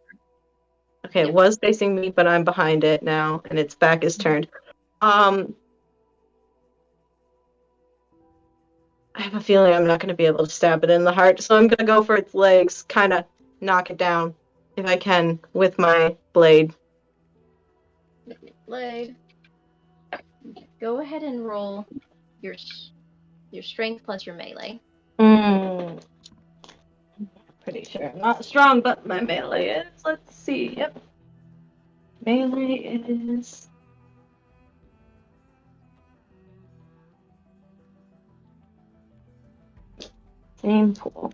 Okay, it was facing me, but I'm behind it now, and its back is turned. I have a feeling I'm not going to be able to stab it in the heart, so I'm going to go for its legs, kind of knock it down, if I can, with my blade. Blade. Go ahead and roll your strength plus your melee. Pretty sure I'm not strong, but my melee is. Let's see. Yep. melee is... Same pool.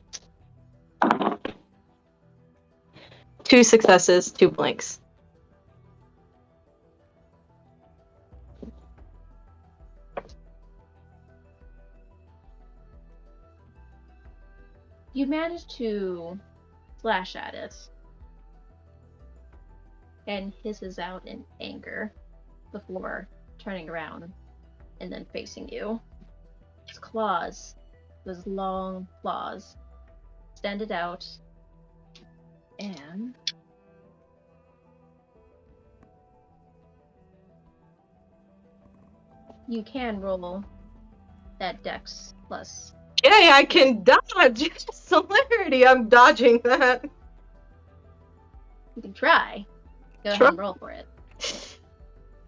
2 successes, 2 blanks. You manage to slash at it and hisses out in anger before turning around and then facing you. His claws, those long claws, extended out, and you can roll that dex plus. Yay, I can dodge! Celerity, I'm dodging that. You can try. Go ahead Try. and roll for it.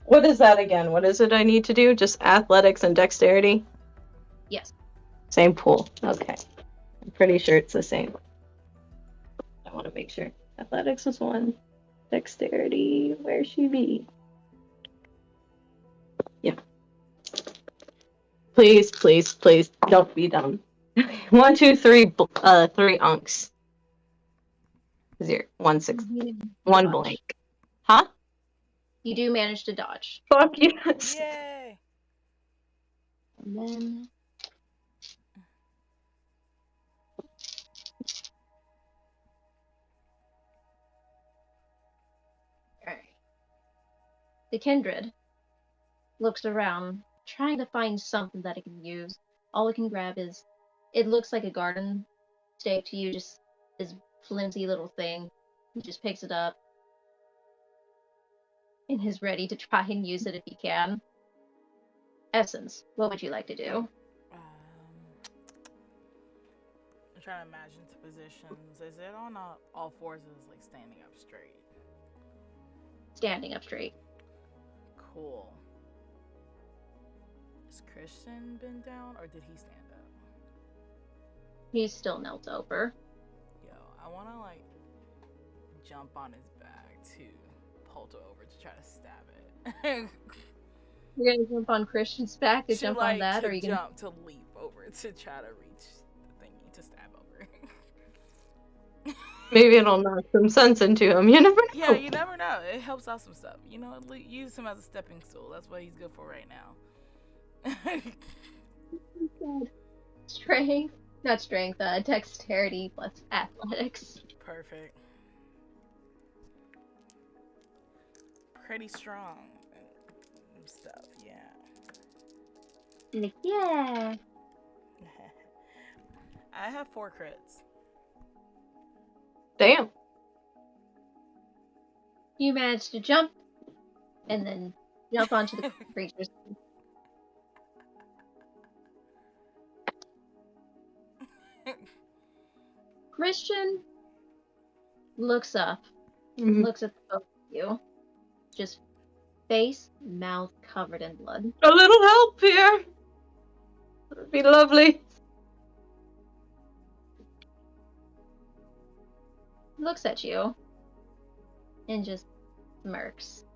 What is that again? What is it I need to do? Just athletics and dexterity? Yes. Same pool. Okay. I'm pretty sure it's the same. I want to make sure. Athletics is 1. Dexterity, where she be? Yeah. Please, please, please, don't be dumb. 1, 2, 3, 3 unks. 0, 1, 6, 1 Dodge. blank. Huh? You do manage to dodge. Fuck yes. Yay! And then alright. The kindred looks around, trying to find something that it can use. All it can grab is, it looks like a garden stake to you, just this flimsy little thing. He just picks it up and is ready to try and use it if he can. Essence, what would you like to do? I'm trying to imagine the positions. Is it on all fours? Or is it like standing up straight? Standing up straight. Cool. Has Christian been down, or did he stand up? He's still knelt over. Yo, I want to like jump on his back to polter over to try to stab it. You're gonna jump on Christian's back to jump on that, to or are you gonna jump to leap over to try to reach the thingy to stab over? Maybe it'll knock some sense into him. You never know. Yeah, you never know. It helps out some stuff. You know, use him as a stepping stool. That's what he's good for right now. strength? Not strength, dexterity plus athletics. Perfect. Pretty strong and stuff, yeah. Like, yeah. I have 4 crits. Damn. You manage to jump and then jump onto the creatures. Christian looks up, looks at both of you. Just face, mouth covered in blood. A little help here. That'd be lovely. Looks at you and just smirks.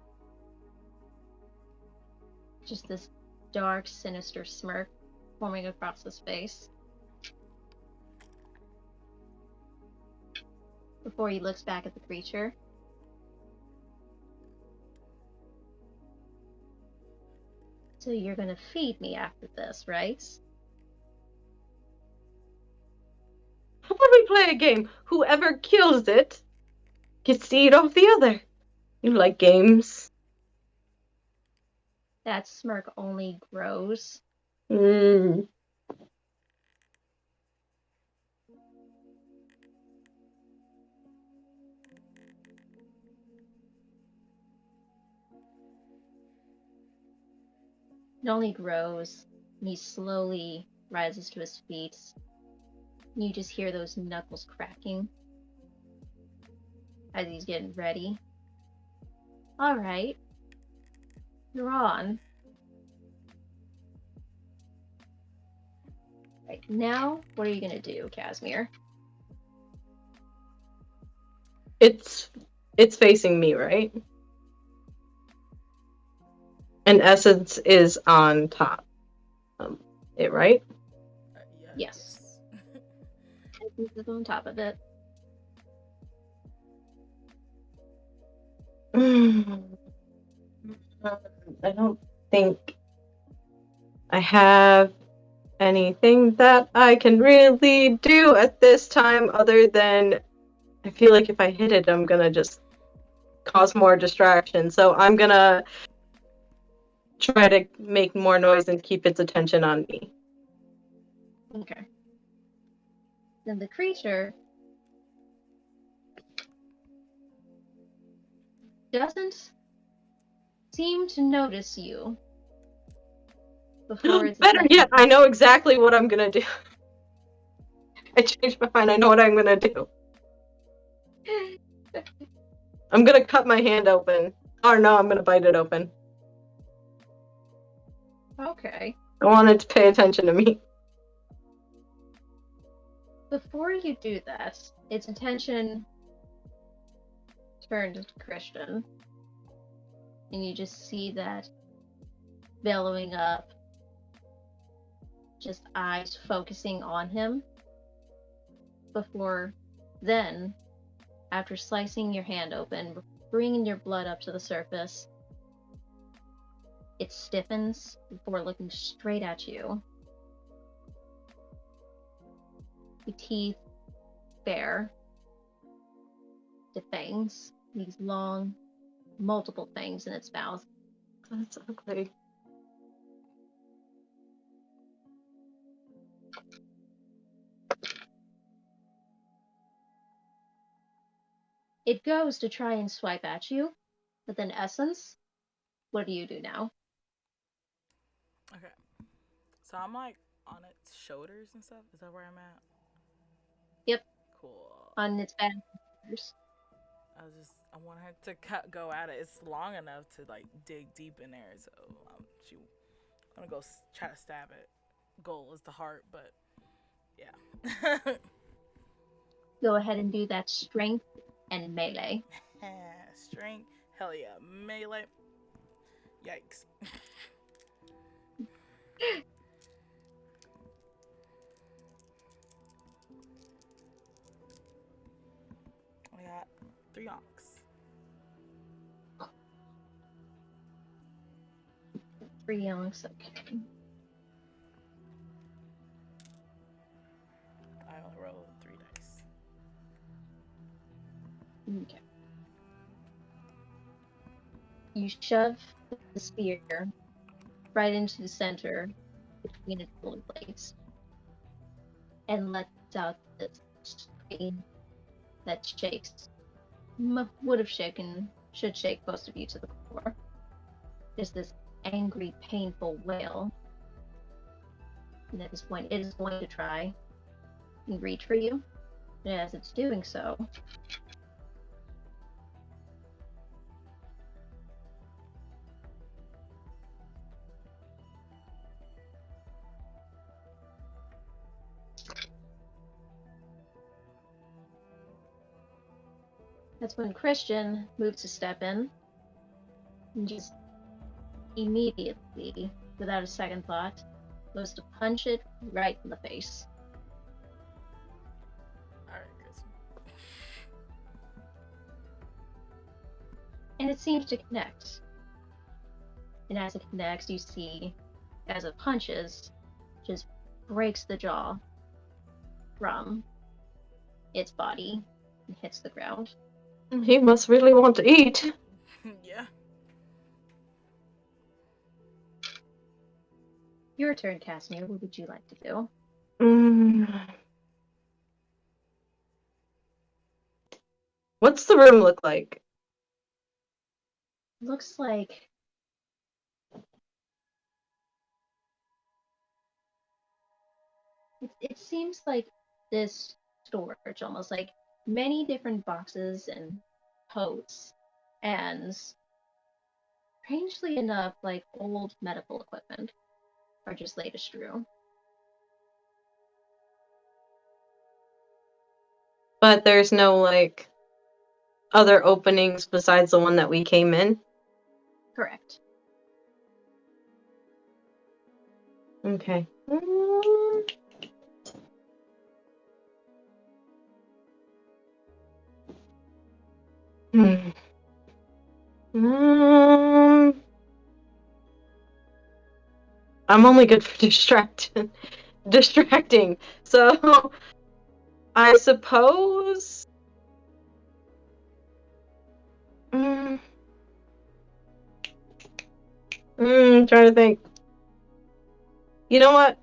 Just this dark, sinister smirk forming across his face. Before he looks back at the creature. So you're gonna feed me after this, right? How about we play a game? Whoever kills it gets to eat off the other. You like games? That smirk only grows. Mm. It only grows, and he slowly rises to his feet. And you just hear those knuckles cracking as he's getting ready. Alright. You're on. Right, now, what are you gonna do, Casimir? It's facing me, right? And Essence is on top. It right? Yeah. Yes. Essence is on top of it. I don't think I have anything that I can really do at this time other than I feel like if I hit it, I'm gonna just cause more distraction. So I'm gonna try to make more noise and keep its attention on me. Okay. Then the creature doesn't seem to notice you before it's Better yet, I know exactly what I'm gonna do. I changed my mind. I know what I'm gonna do. I'm gonna cut my hand open. Or no, I'm gonna bite it open. Okay. I want it to pay attention to me. Before you do that, its attention turned to Christian. And you just see that bellowing up, just eyes focusing on him. Before then, after slicing your hand open, bringing your blood up to the surface, it stiffens before looking straight at you. The teeth bare, the fangs, these long, multiple fangs in its mouth. That's ugly. It goes to try and swipe at you, but then Essence, what do you do now? Okay. So I'm like on its shoulders and stuff. Is that where I'm at? Yep. Cool. On its back. I want her to go at it. It's long enough to like dig deep in there. So I'm gonna go try to stab it. Goal is the heart, but yeah. Go ahead and do that strength and melee. Strength. Hell yeah. Melee. Yikes. I got 3 ox. 3 yonks, okay. I only rolled 3 dice. Okay. You shove the spear right into the center between its shoulder blades and lets out this scream that shakes. Would have shaken, should shake most of you to the core. There's this angry, painful wail. And at this point, it is going to try and reach for you. And as it's doing so, that's when Christian moves to step in and just immediately, without a second thought, goes to punch it right in the face. Alright, Chris. And it seems to connect. And as it connects, you see, as it punches, just breaks the jaw from its body and hits the ground. He must really want to eat. Yeah. Your turn, Casimir. What would you like to do? What's the room look like? Looks like it seems like this storage, almost like many different boxes and totes, and strangely enough, like old medical equipment are just laid astrew. But there's no, like, other openings besides the one that we came in? Correct. Okay. Hmm. I'm only good for distracting. So I suppose. Trying to think. You know what?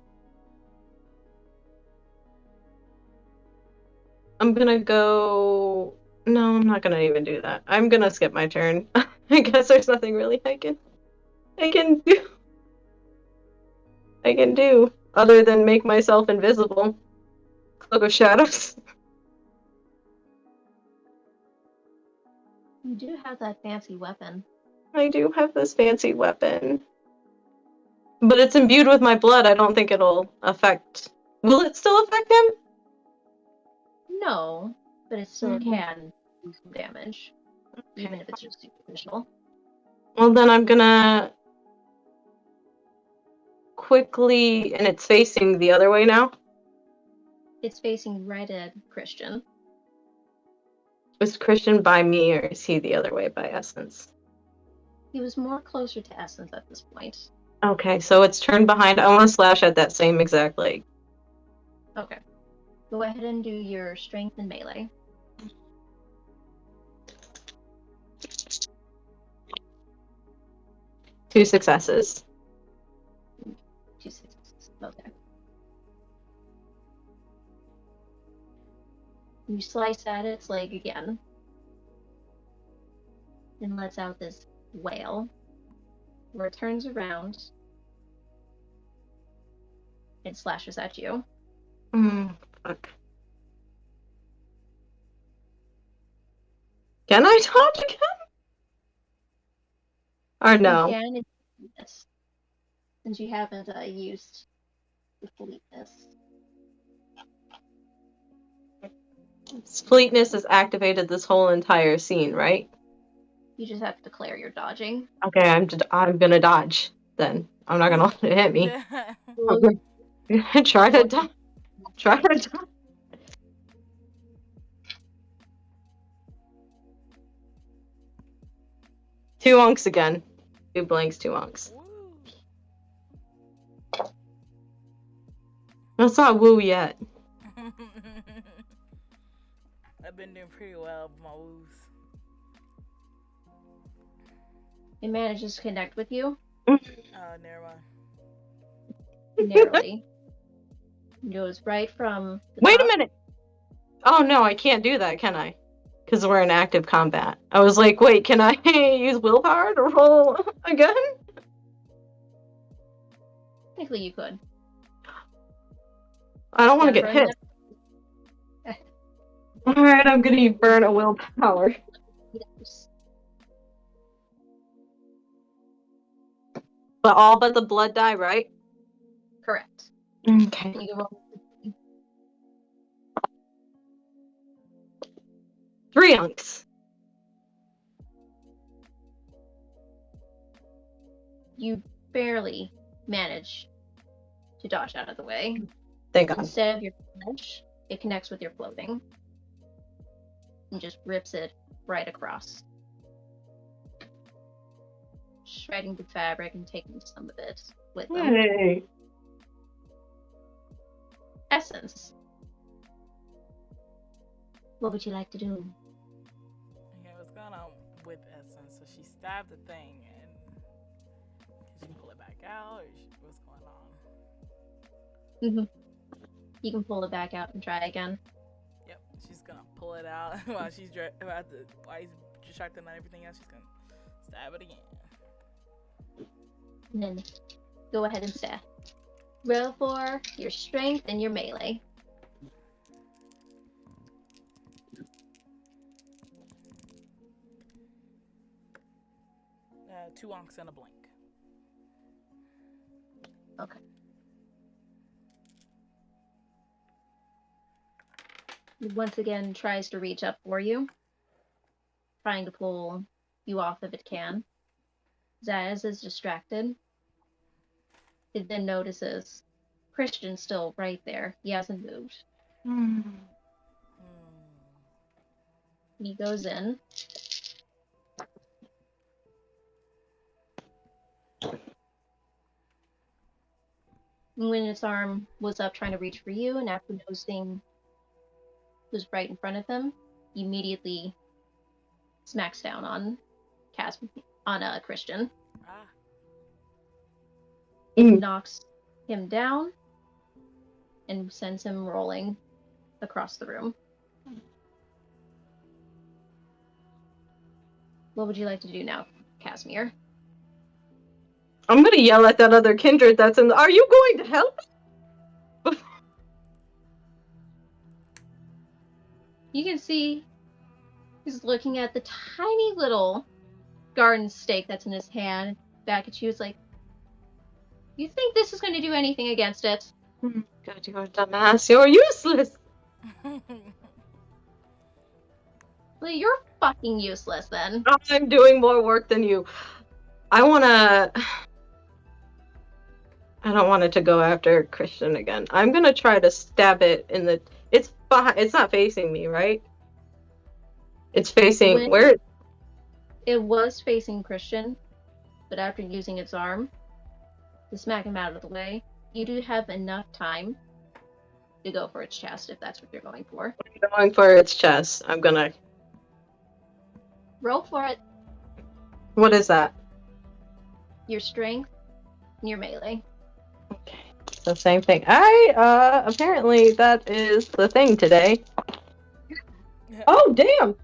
I'm gonna go. No, I'm not gonna even do that. I'm gonna skip my turn. I guess there's nothing really I can do. I can do other than make myself invisible. Cloak of Shadows. You do have that fancy weapon. I do have this fancy weapon. But it's imbued with my blood. I don't think it'll affect. Will it still affect him? No, but it still Mhm. can do some damage, even if it's just superficial. Well, then I'm gonna quickly. And it's facing the other way now? It's facing right at Christian. Is Christian by me or is he the other way by Essence? He was more closer to Essence at this point. Okay, so it's turned behind. I want to slash at that same exact leg. Okay. Go ahead and do your strength and melee. Two successes. 2 successes. Okay. You slice at its leg again. And lets out this wail. Where it turns around. It slashes at you. Fuck. Can I dodge again? Or no? You can, yes. Since you haven't used the fleetness. Fleetness is activated this whole entire scene, right? You just have to declare you're dodging. Okay, I'm gonna dodge then. I'm not gonna let it hit me. I'm gonna try to dodge. Try to dodge. 2 unks again. 2 blanks, 2 unks. That's not woo yet. I've been doing pretty well with my woos. It manages to connect with you. Never mind. Narrowly. It goes right from the Wait a top. minute! Oh no, I can't do that, can I? Because we're in active combat. I was like, wait, can I use willpower to roll again? Technically, you could. I don't want to get hit. Alright, I'm gonna burn a willpower. Yes. But all but the blood die, right? Correct. Okay. You can roll. 3 unks. You barely manage to dodge out of the way. Thank God. Instead of your flesh, it connects with your clothing. And just rips it right across. Shredding the fabric and taking some of it with them. Hey. Essence. What would you like to do? Okay, what's going on with Essence? So she stabbed the thing, and can she pull it back out, or what's going on? You can pull it back out and try again. Yep, she's gonna pull it out while she's while he's distracting on everything else. She's gonna stab it again. And then go ahead and stab. Roll for your strength and your melee. Two unks and a blink. Okay. It once again tries to reach up for you, trying to pull you off if it can. Zaz is distracted. It then notices Christian's still right there. He hasn't moved. He goes in. And when its arm was up trying to reach for you, and after noticing was right in front of him, he immediately smacks down on Christian. Ah. It knocks him down and sends him rolling across the room. What would you like to do now, Casimir? I'm gonna yell at that other kindred that's in the. Are you going to help? You can see he's looking at the tiny little garden stake that's in his hand back at you. It's like, you think this is going to do anything against it? God, you're a dumbass. You're useless. Well, you're fucking useless then. I'm doing more work than you. I don't want it to go after Christian again. I'm gonna try to stab it in the. It's behind. It's not facing me, right? It's facing where? It was facing Christian, but after using its arm to smack him out of the way, you do have enough time to go for its chest if that's what you're going for. I'm going for its chest. I'm gonna. Roll for it. What is that? Your strength and your melee. Okay, the same thing. Apparently that is the thing today. Oh damn!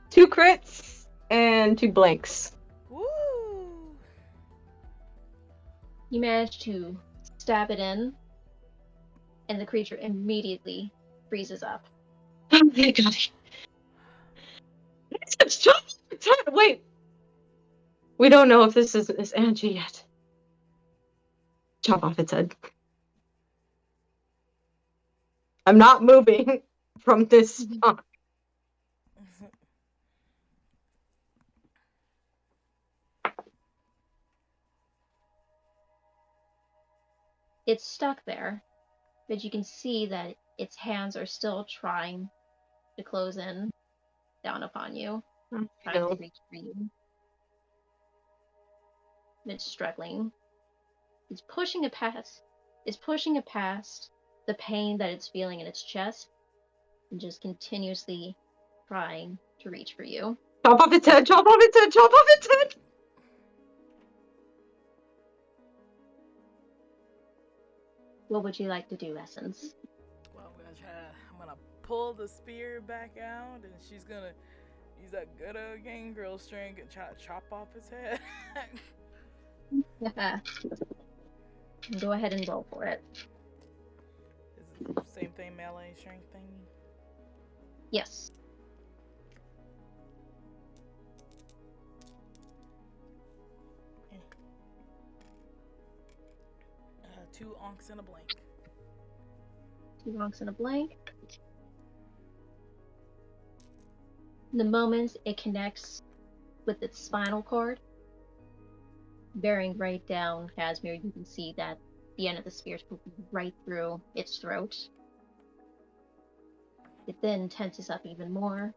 2 crits and 2 blanks. Woo! You manage to stab it in, and the creature immediately freezes up. Oh my god. Wait. We don't know if this is Angie yet. Chop off its head. I'm not moving from this spot. It's stuck there, but you can see that its hands are still trying to close in down upon you, trying to reach for you. It's struggling. It's pushing it past the pain that it's feeling in its chest, and just continuously trying to reach for you. Chop off its head! Chop off its head! Chop off its head! What would you like to do, Essence? Well, I'm gonna pull the spear back out, and she's gonna use that good old gang girl strength and try to chop off his head. Go ahead and roll for it. Is it the same thing, melee strength thing? Yes. 2 onks and a blank. 2 onks and a blank. The moment it connects with its spinal cord, bearing right down Casimir, you can see that the end of the spear is poking right through its throat. It then tenses up even more,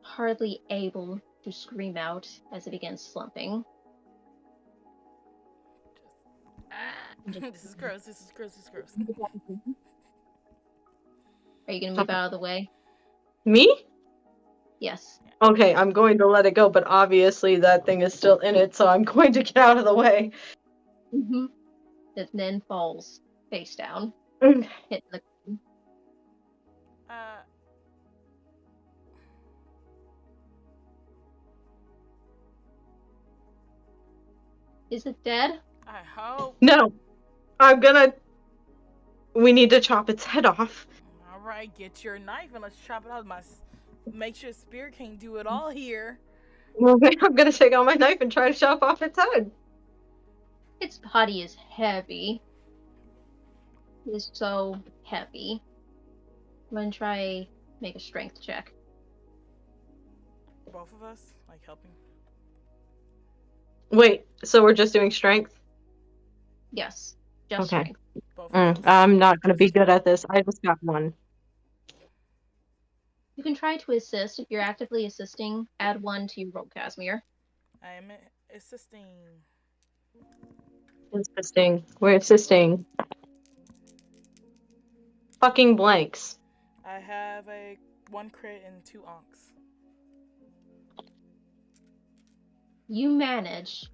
hardly able to scream out as it begins slumping. This is gross. This is gross. This is gross. Are you going to move out of the way? Me? Yes. Okay, I'm going to let it go, but obviously that thing is still in it, so I'm going to get out of the way. Mm-hmm. It then falls face down, Mm. hitting the. Is it dead? I hope. No, we need to chop its head off. All right, get your knife and let's chop it off. Make sure spear can't do it all here. Well, I'm gonna take out my knife and try to chop off its head. Its body is heavy. It is so heavy. I'm gonna try make a strength check. Both of us, like helping. Wait, so we're just doing strength? Yes, just Okay. strength. Both of us. I'm not gonna be Just good go. at this. I just got one. You can try to assist. If you're actively assisting, add 1 to your roll, Casimir. I am assisting. Assisting. We're assisting. Fucking blanks. I have a 1 crit and 2 onks. You manage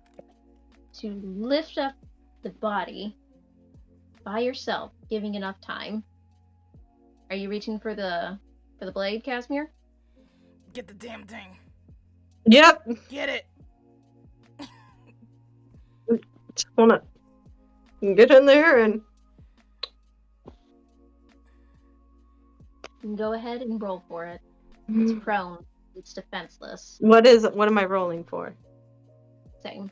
to lift up the body by yourself, giving enough time. Are you reaching for the blade, Casimir? Get the damn thing. Yep. Get it. Just wanna get in there and You can go ahead and roll for it. It's prone. It's defenseless. What am I rolling for? Same.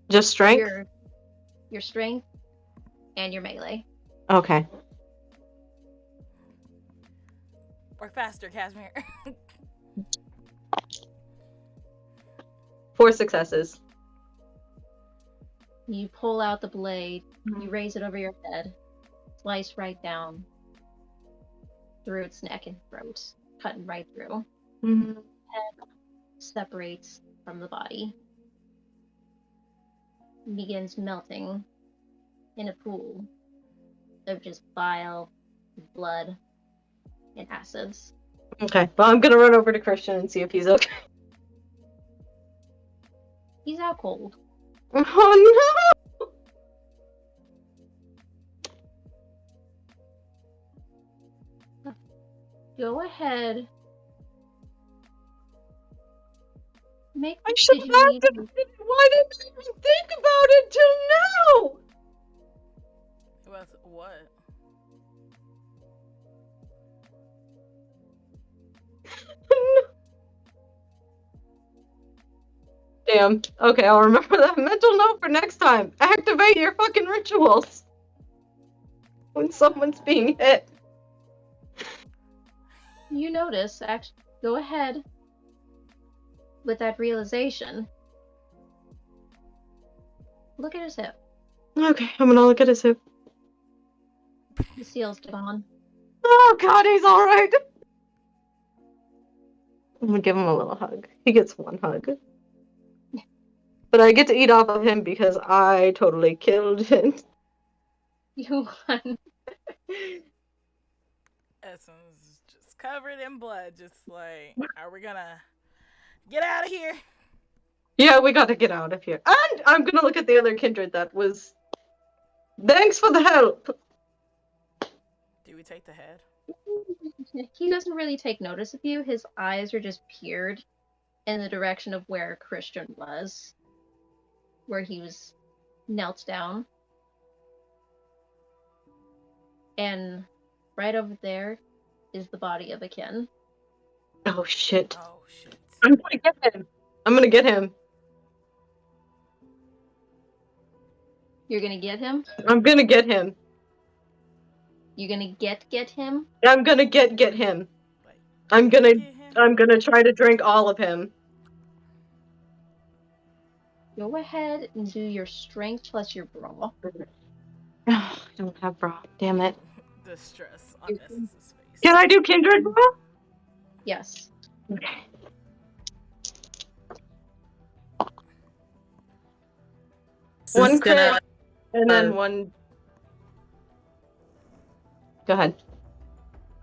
Just strength? Your strength and your melee. Okay. Work faster, Casimir. 4 successes. You pull out the blade. You raise it over your head. Slice right down through its neck and throat, cutting right through. Head separates from the body. Begins melting in a pool of just bile, blood, and acids. Okay. Well, I'm gonna run over to Christian and see if he's okay. He's out cold. Oh no! Go ahead. I should have acted. Why didn't I even think about it till now? With what? Damn. Okay, I'll remember that mental note for next time. Activate your fucking rituals when someone's being hit. You notice, actually, go ahead with that realization. Look at his hip. Okay, I'm gonna look at his hip. The seal's gone. Oh god, he's alright. I'm gonna give him a little hug. He gets 1 hug. But I get to eat off of him because I totally killed him. You won. Essence is just covered in blood. Just like, are we gonna get out of here? Yeah, we gotta get out of here. And I'm gonna look at the other kindred that was... Thanks for the help! Do we take the head? He doesn't really take notice of you. His eyes are just peered in the direction of where Christian was, where he was knelt down. And right over there is the body of Akin. Oh shit. Oh shit. I'm gonna get him. I'm gonna get him. You're gonna get him? I'm gonna get him. You're gonna get him? I'm gonna get him. Like, I'm gonna try to drink all of him. Go ahead and do your strength plus your brawl. I don't have bra. Damn it. The stress on Essence's face. Can I do kindred bra? Yes. Okay. One crit, and then one. Go ahead.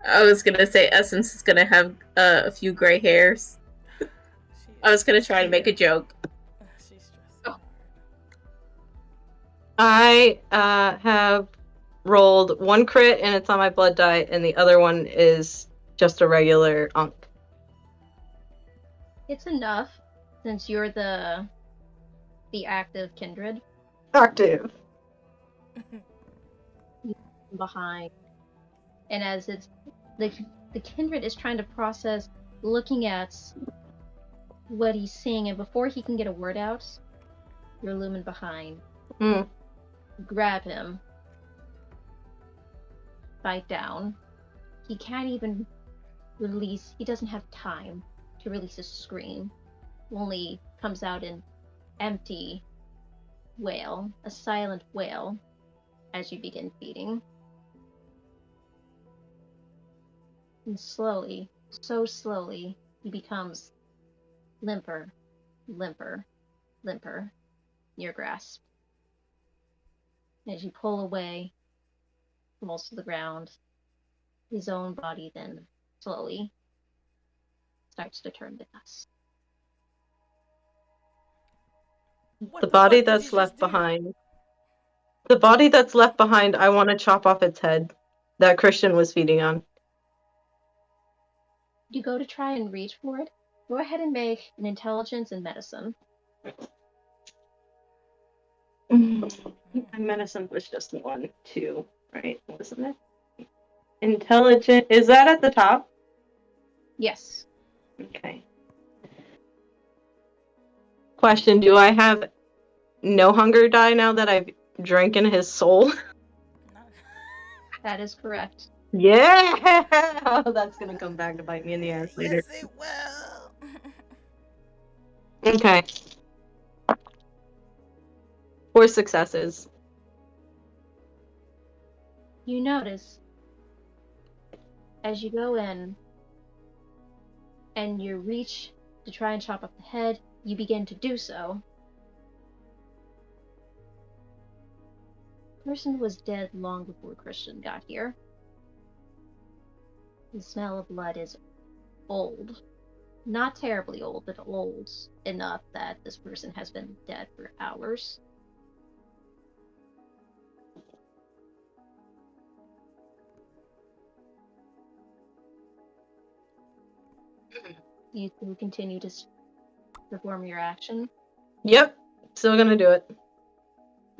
I was gonna say Essence is gonna have a few gray hairs. I was gonna try to make a joke. She's stressed. Oh. I have rolled 1 crit, and it's on my blood die, and the other one is just a regular unk. It's enough, since you're the active kindred Active. behind. And as it's the kindred is trying to process looking at what he's seeing, and before he can get a word out, you're looming behind. Grab him. Bite down. He can't even release, he doesn't have time to release a scream. Only comes out in empty wail, a silent wail, as you begin feeding. And slowly, so slowly, he becomes limper, limper, limper in your grasp. As you pull away, falls to the ground, his own body then slowly starts to turn to dust. What The the body fuck did you that's just left do? behind. The body that's left behind, I want to chop off its head that Christian was feeding on. You go to try and reach for it. Go ahead and make an intelligence and medicine. And medicine was just 1, 2, right? Wasn't it? Intelligent. Is that at the top? Yes. Okay. Question: do I have no hunger die now that I've drinking his soul? That is correct. Yeah! Oh, that's gonna come back to bite me in the ass later. Yes, it will. Okay. 4 successes. You notice as you go in and you reach to try and chop off the head, you begin to do so. The person was dead long before Christian got here. The smell of blood is old. Not terribly old, but old enough that this person has been dead for hours. You can continue to perform your action. Yep. Still gonna do it.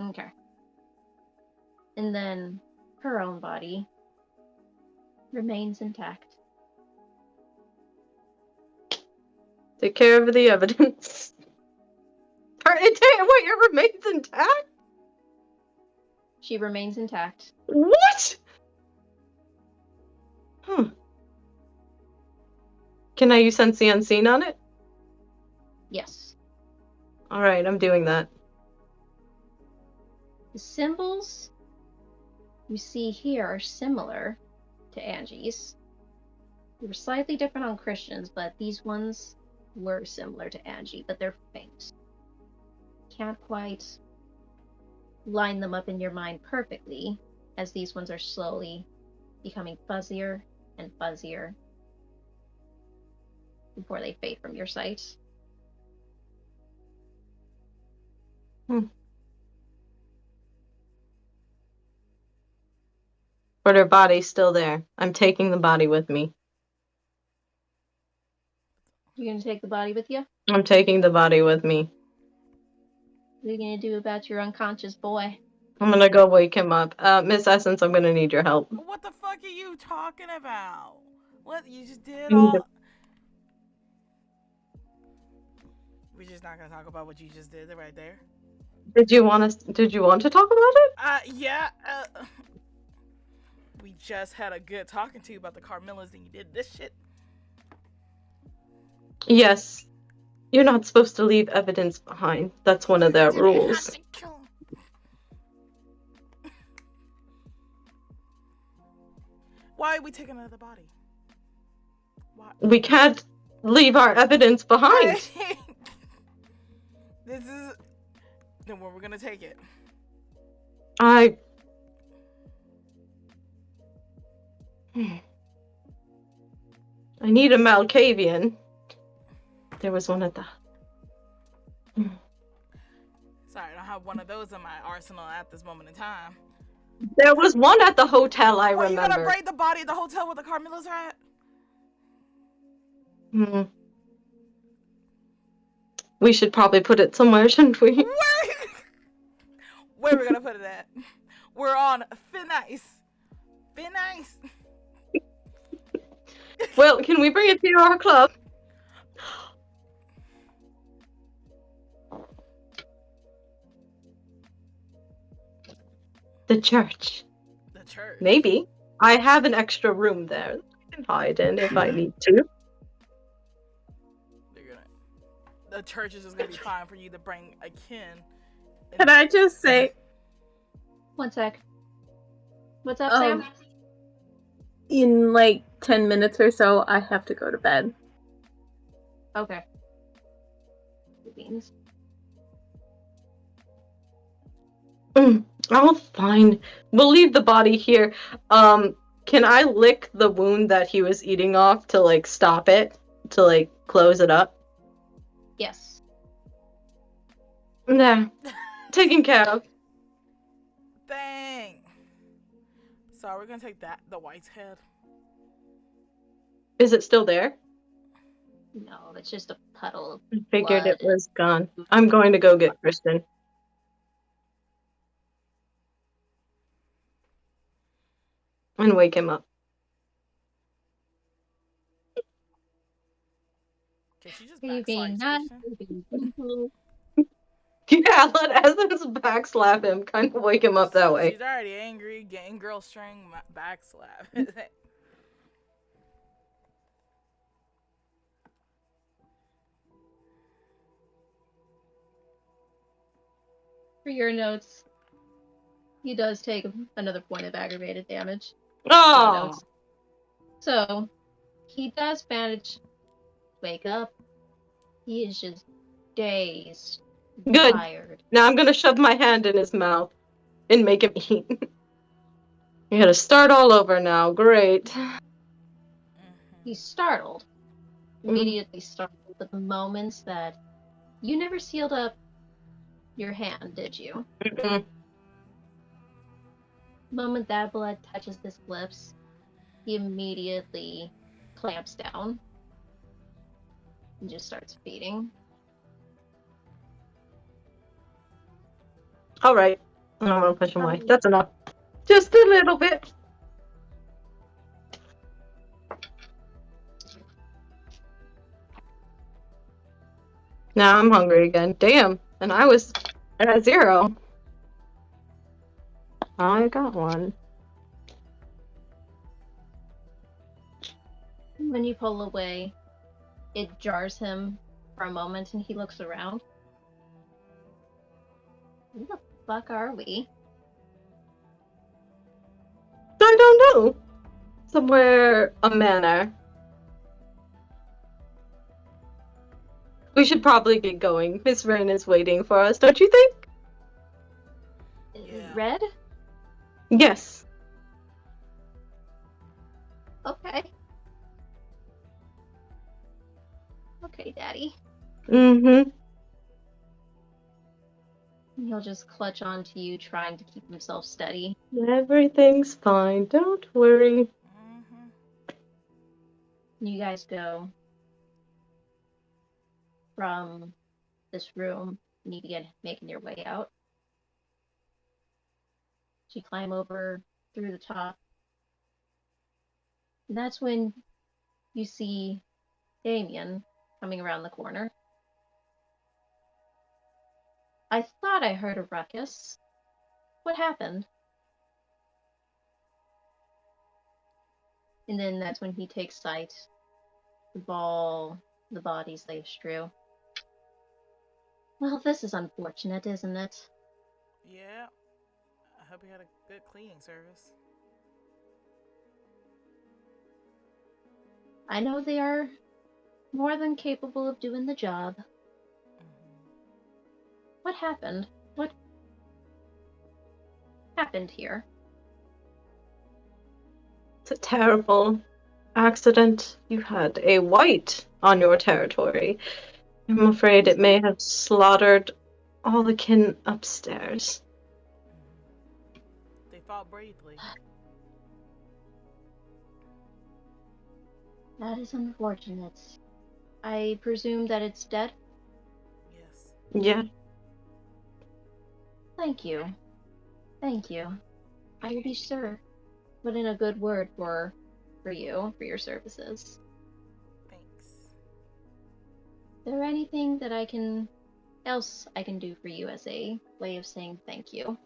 Okay. And then her own body remains intact. Take care of the evidence. Wait, it remains intact? She remains intact. What? Huh. Can I use Sense the Unseen on it? Yes. Alright, I'm doing that. The symbols you see here are similar to Angie's. They were slightly different on Christian's, but these ones were similar to Angie, but they're faint. Can't quite line them up in your mind perfectly, as these ones are slowly becoming fuzzier and fuzzier before they fade from your sight. But her body's still there. I'm taking the body with me. You're gonna take the body with you? I'm taking the body with me. What are you gonna do about your unconscious boy? I'm gonna go wake him up. Miss Essence, I'm gonna need your help. What the fuck are you talking about? What you just did I need all? to- We're just not gonna talk about what you just did right there. Did you want to talk about it? Yeah. We just had a good talking to you about the Carmillas, and you did this shit. Yes. You're not supposed to leave evidence behind. That's one of their rules. Why are we taking another body? Why? We can't leave our evidence behind. This is then where we're gonna take it. I need a Malkavian. There was one at the... Sorry, I don't have one of those in my arsenal at this moment in time. There was one at the hotel, I remember. You gonna braid the body at the hotel where the Carmillas are at? We should probably put it somewhere, shouldn't we? Where are we gonna put it at? We're on Thin Ice. Thin Ice. Well, can we bring it to our club? The church. The church. Maybe. I have an extra room there that I can hide in if I need to. the church is just gonna be fine for you to bring a kin. Can I just say, 1 sec. What's up, Sam? in like 10 minutes or so, I have to go to bed. Okay. Beans. Oh, fine. We'll leave the body here. Can I lick the wound that he was eating off to, like, stop it? To, like, close it up? Yes. Nah. Taken care of. Dang. So we're gonna take the white's head. Is it still there? No, it's just a puddle of I figured it blood. was gone. I'm going to go get Kristen. And wake him up. Can she just Are you being backslice nice? Christian? Are you being gentle? Yeah, let Essence backslap him. Kind of wake him up that way. She's already angry. Gang girl string backslap. For your notes, he does take another point of aggravated damage. Oh! Notes. So, he does manage to wake up. He is just dazed, Good. tired. Now I'm gonna shove my hand in his mouth and make him eat. You gotta start all over now. Great. He's startled. Immediately startled at the moments that you never sealed up your hand, did you? Mm-mm. The moment that blood touches his lips, he immediately clamps down and just starts feeding. Alright. I don't want to push him away. That's enough. Just a little bit. Now I'm hungry again. Damn. And I was at 0. I got 1. When you pull away, it jars him for a moment and he looks around. Where the fuck are we? I don't know. Somewhere a manor. We should probably get going. Miss Rain is waiting for us, don't you think? Yeah. Red? Yes. Okay. Okay, Daddy. Mm-hmm. He'll just clutch onto you, trying to keep himself steady. Everything's fine. Don't worry. You guys go from this room and you begin making your way out. So you climb over through the top. And that's when you see Damien coming around the corner. I thought I heard a ruckus. What happened? And then that's when he takes sight of all the bodies they've strewn. Well, this is unfortunate, isn't it? Yeah. I hope you had a good cleaning service. I know they are more than capable of doing the job. What happened? What happened here? It's a terrible accident. You had a white on your territory. I'm afraid it may have slaughtered all the kin upstairs. They fought bravely. That is unfortunate. I presume that it's dead? Yes. Yeah. Thank you. Thank you. I will be sure to put in a good word for you, for your services. Thanks. Is there anything that else I can do for you as a way of saying thank you?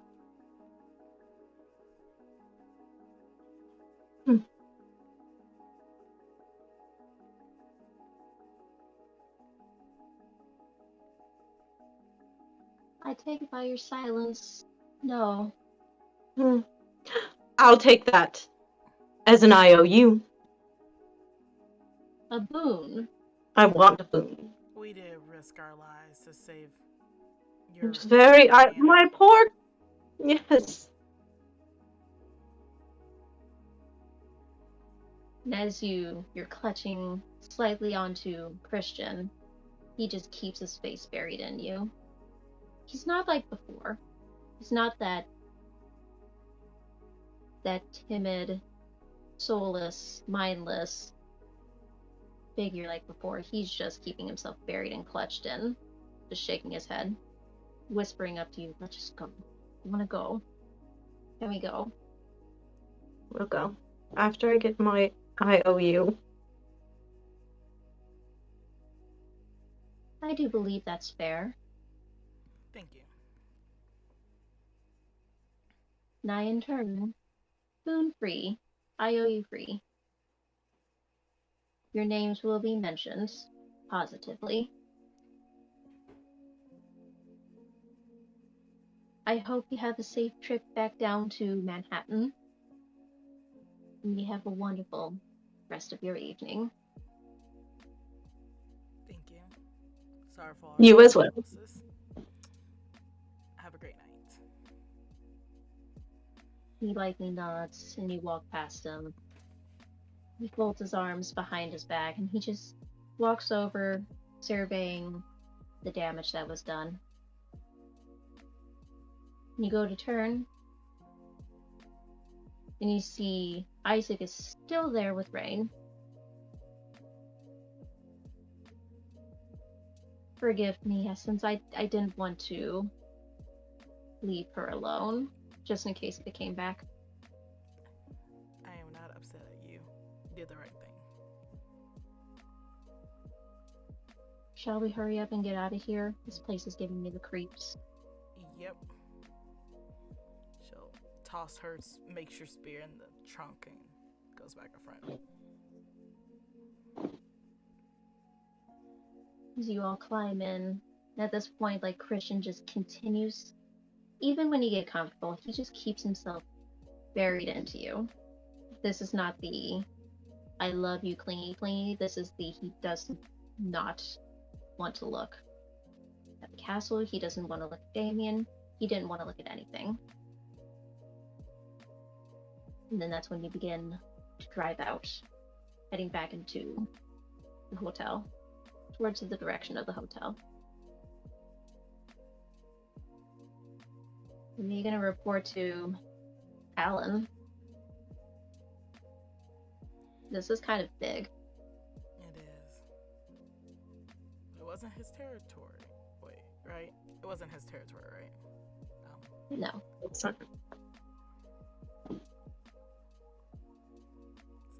take it by your silence. No. I'll take that as an IOU. A boon. I want a boon. We did risk our lives to save your It's very. manor. My poor. Yes. And as you're clutching slightly onto Christian, he just keeps his face buried in you. He's not like before. He's not that timid, soulless, mindless figure like before. He's just keeping himself buried and clutched in, just shaking his head, whispering up to you, "Let's just go. You want to go? Can we go?" We'll go. After I get my IOU. I do believe that's fair. Thank you. Now in turn, boon free, IOU free. Your names will be mentioned positively. I hope you have a safe trip back down to Manhattan. And you have a wonderful rest of your evening. Thank you. Sorry for all You the as well. losses. Have a great night. He lightly nods and you walk past him. He folds his arms behind his back and he just walks over, surveying the damage that was done. You go to turn, and you see Isaac is still there with Rain. Forgive me, since I didn't want to leave her alone, just in case they came back. I am not upset at you. You did the right thing. Shall we hurry up and get out of here? This place is giving me the creeps. Yep. She'll toss her makeshift spear in the trunk and goes back in front. As you all climb in, at this point, like, Christian just continues. Even when you get comfortable, he just keeps himself buried into you. This is not the I love you clingy clingy. This is the he does not want to look at the castle. He doesn't want to look at Damien. He didn't want to look at anything. And then that's when you begin to drive out, heading back into the hotel, towards the direction of the hotel. And you're gonna report to Alan. This is kind of big. It is. It wasn't his territory. Wait, right? It wasn't his territory, right? No.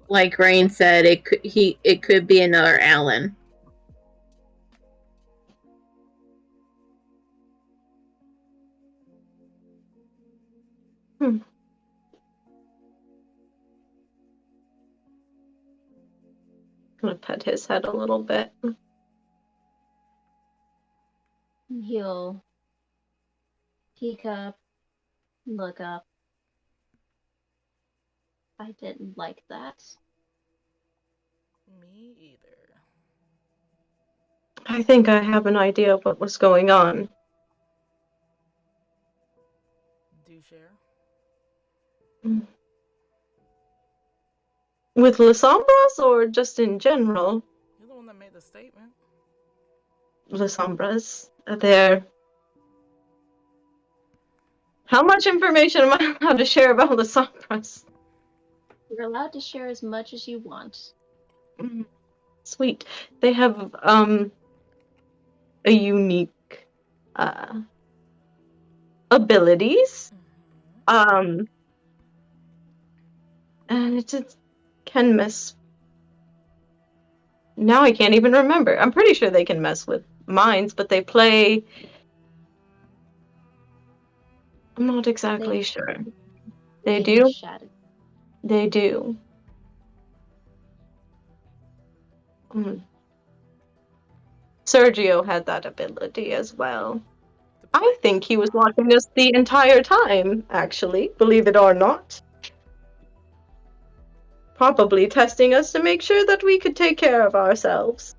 Like Rain said, it could be another Alan. I'm gonna pet his head a little bit. He'll peek up, look up. I didn't like that. Me either. I think I have an idea of what was going on. Do share? With Les Sombras or just in general? You're the one that made the statement. Les Sombras. They're... How much information am I allowed to share about Les Sombras? You're allowed to share as much as you want. Sweet. They have a unique abilities. And it just can mess. Now I can't even remember. I'm pretty sure they can mess with minds, but they play. I'm not exactly sure. They do? They do. Sergio had that ability as well. The I think he was watching us the entire time, actually, believe it or not. Probably testing us to make sure that we could take care of ourselves.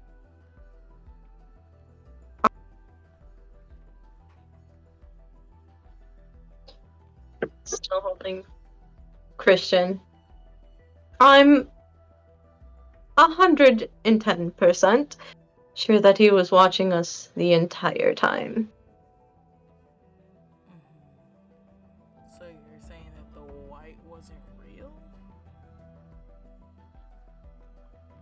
Still holding Christian. I'm 110% sure that he was watching us the entire time. So you're saying that the white wasn't real?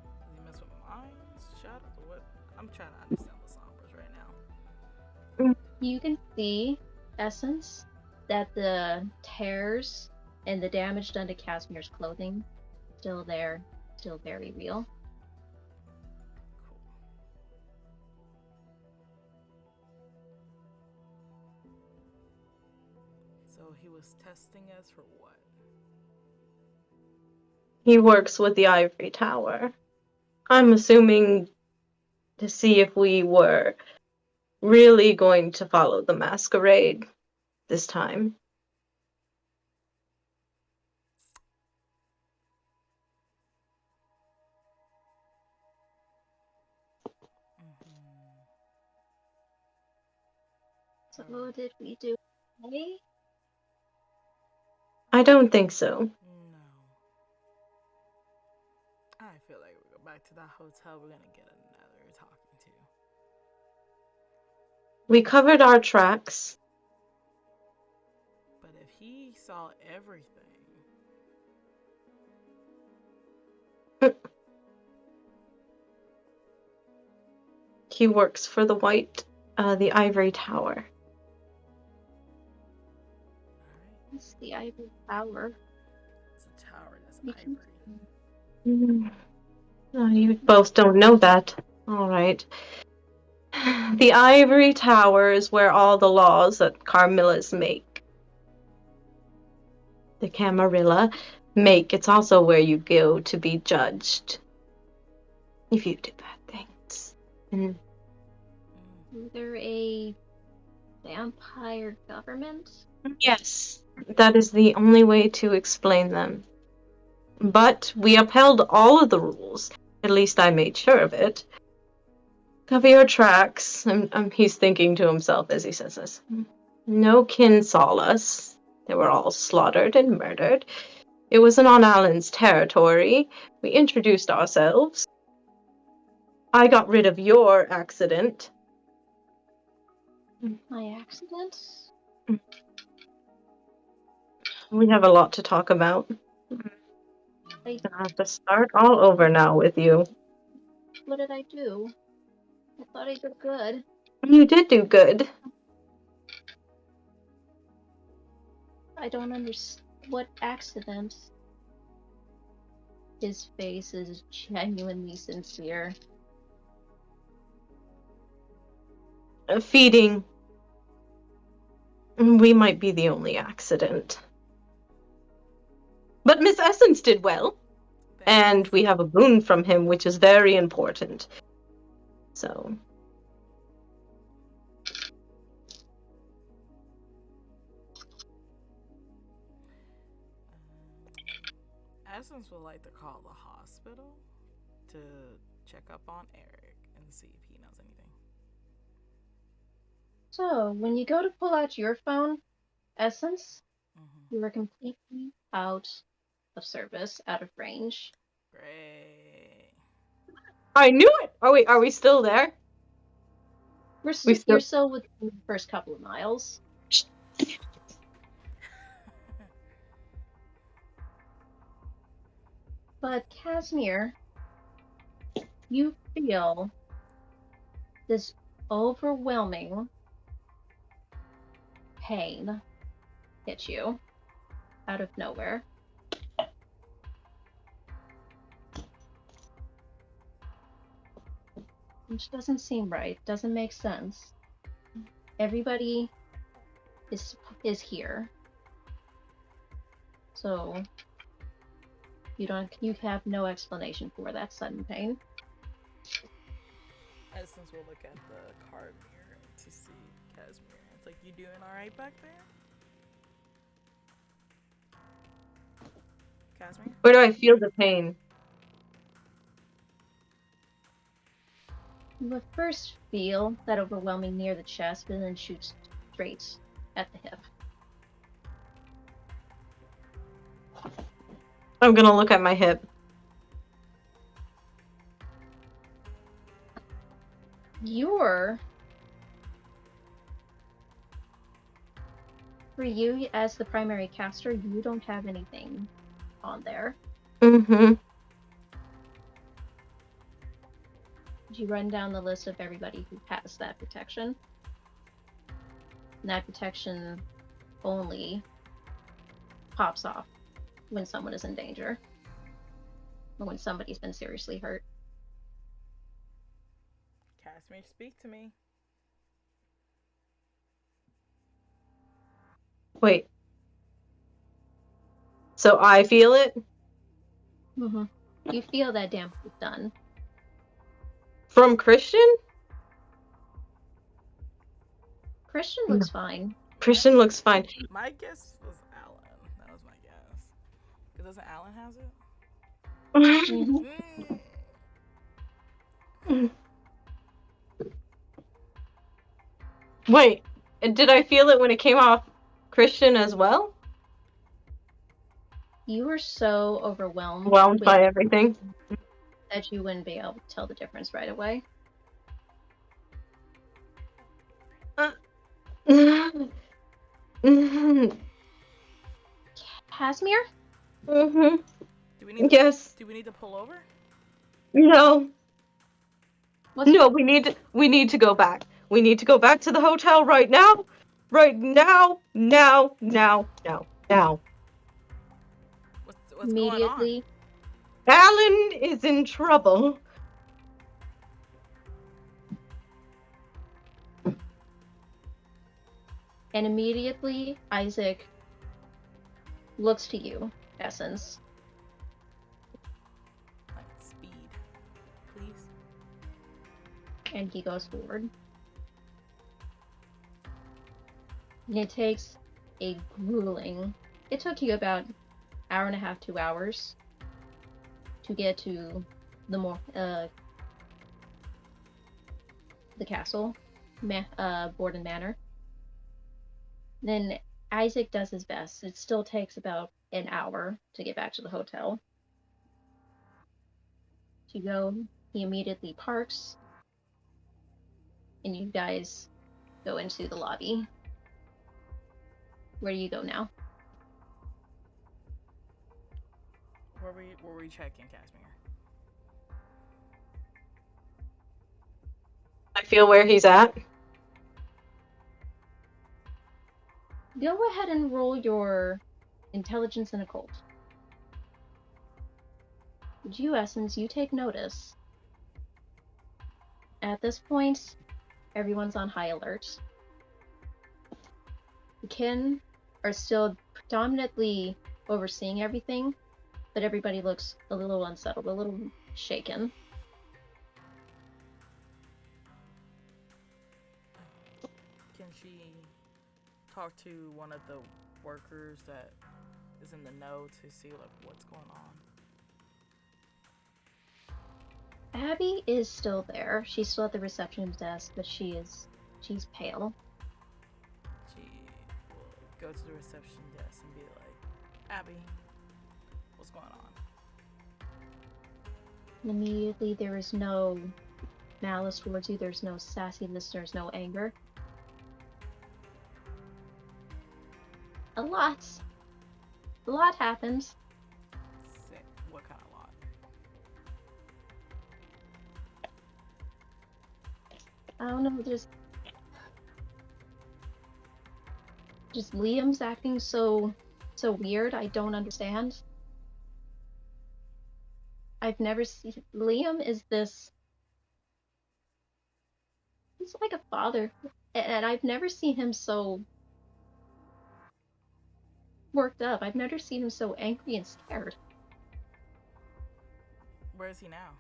Did he mess with minds? Shadows? What? I'm trying to understand the sombras right now. You can see, Essence, that the tears and the damage done to Casimir's clothing still there, still very real. So he was testing us for what? He works with the Ivory Tower. I'm assuming to see if we were really going to follow the masquerade this time. So did we do okay? I don't think so. No. I feel like we go back to that hotel, we're gonna get another talking to. We covered our tracks. But if he saw everything, He works for the the Ivory Tower. alright. It's the Ivory Tower. It's a tower that's You can- ivory. Oh, you both don't know that. All right. The Ivory Tower is where all the laws that Carmillas make. The Camarilla make. It's also where you go to be judged if you do bad things. And Is there a vampire government? yes, that is the only way to explain them. But we upheld all of the rules. At least I made sure of it. Cover your tracks. He's thinking to himself as he says this. No kin saw us. They were all slaughtered and murdered. It wasn't on Alan's territory. We introduced ourselves. I got rid of your accident. My accident? We have a lot to talk about. I'm gonna have to start all over now with you. What did I do? I thought I did good. You did do good. I don't understand. What accident? His face is genuinely sincere. Feeding. We might be the only accident. But Miss Essence did well. And we have a boon from him, which is very important. So. Essence would like to call the hospital to check up on Eric and see if he knows anything. So, when you go to pull out your phone, Essence, Mm-hmm. you are completely out of service, out of range. Great. I knew it! Are we still there? You're still within the first couple of miles. But Casimir, you feel this overwhelming pain hit you out of nowhere. Which doesn't seem right, doesn't make sense. Everybody is here. So you have no explanation for that sudden pain. Essence will look at the card mirror to see Casimir. like you doing alright back there? Casimir? Where do I feel the pain? You would first feel that overwhelming near the chest, but then shoots straight at the hip. I'm gonna look at my hip. For you, as the primary caster, you don't have anything on there. Mm-hmm. You run down the list of everybody who has that protection. And that protection only pops off when someone is in danger. Or when somebody's been seriously hurt. Casimir, speak to me. Wait. So I feel it? Mm-hmm. You feel that damage is done. From Christian? Christian looks fine. Christian looks fine. My guess was Alan. That was my guess. Because doesn't Alan has it? Mm-hmm. Wait, did I feel it when it came off Christian as well? You were so overwhelmed Whelmed by everything. that you wouldn't be able to tell the difference right away. Casimir? Mm-hmm. Do we need Yes. Do we need to pull over? No. What's No, we need to go back. We need to go back to the hotel right now. Right now. Now. What's immediately? going on? Alan is in trouble. And immediately, Isaac looks to you, Essence. Like speed, please. And he goes forward. And it takes a grueling... It took you about an hour and a half, 2 hours to get to the castle, Borden Manor. Then Isaac does his best. It still takes about an hour to get back to the hotel. To go, he immediately parks, and you guys go into the lobby. Where do you go now? Where we checking, Casimir? I feel where he's at. Go ahead and roll your intelligence and occult. Would you, Essence, you take notice. At this point, everyone's on high alert. The kin are still predominantly overseeing everything, but everybody looks a little unsettled, a little shaken. Can she talk to one of the workers that is in the know to see like what's going on? Abby is still there. She's still at the reception desk, but she's pale. She will go to the reception desk and be like, Abby, what's going on? And immediately there is no malice towards you, there's no sassiness, there's no anger. A lot happens. Sick. What kind of lot? I don't know, just Liam's acting so weird. I don't understand. I've never seen Liam is this. He's like a father, and I've never seen him so worked up. I've never seen him so angry and scared. Where is he now?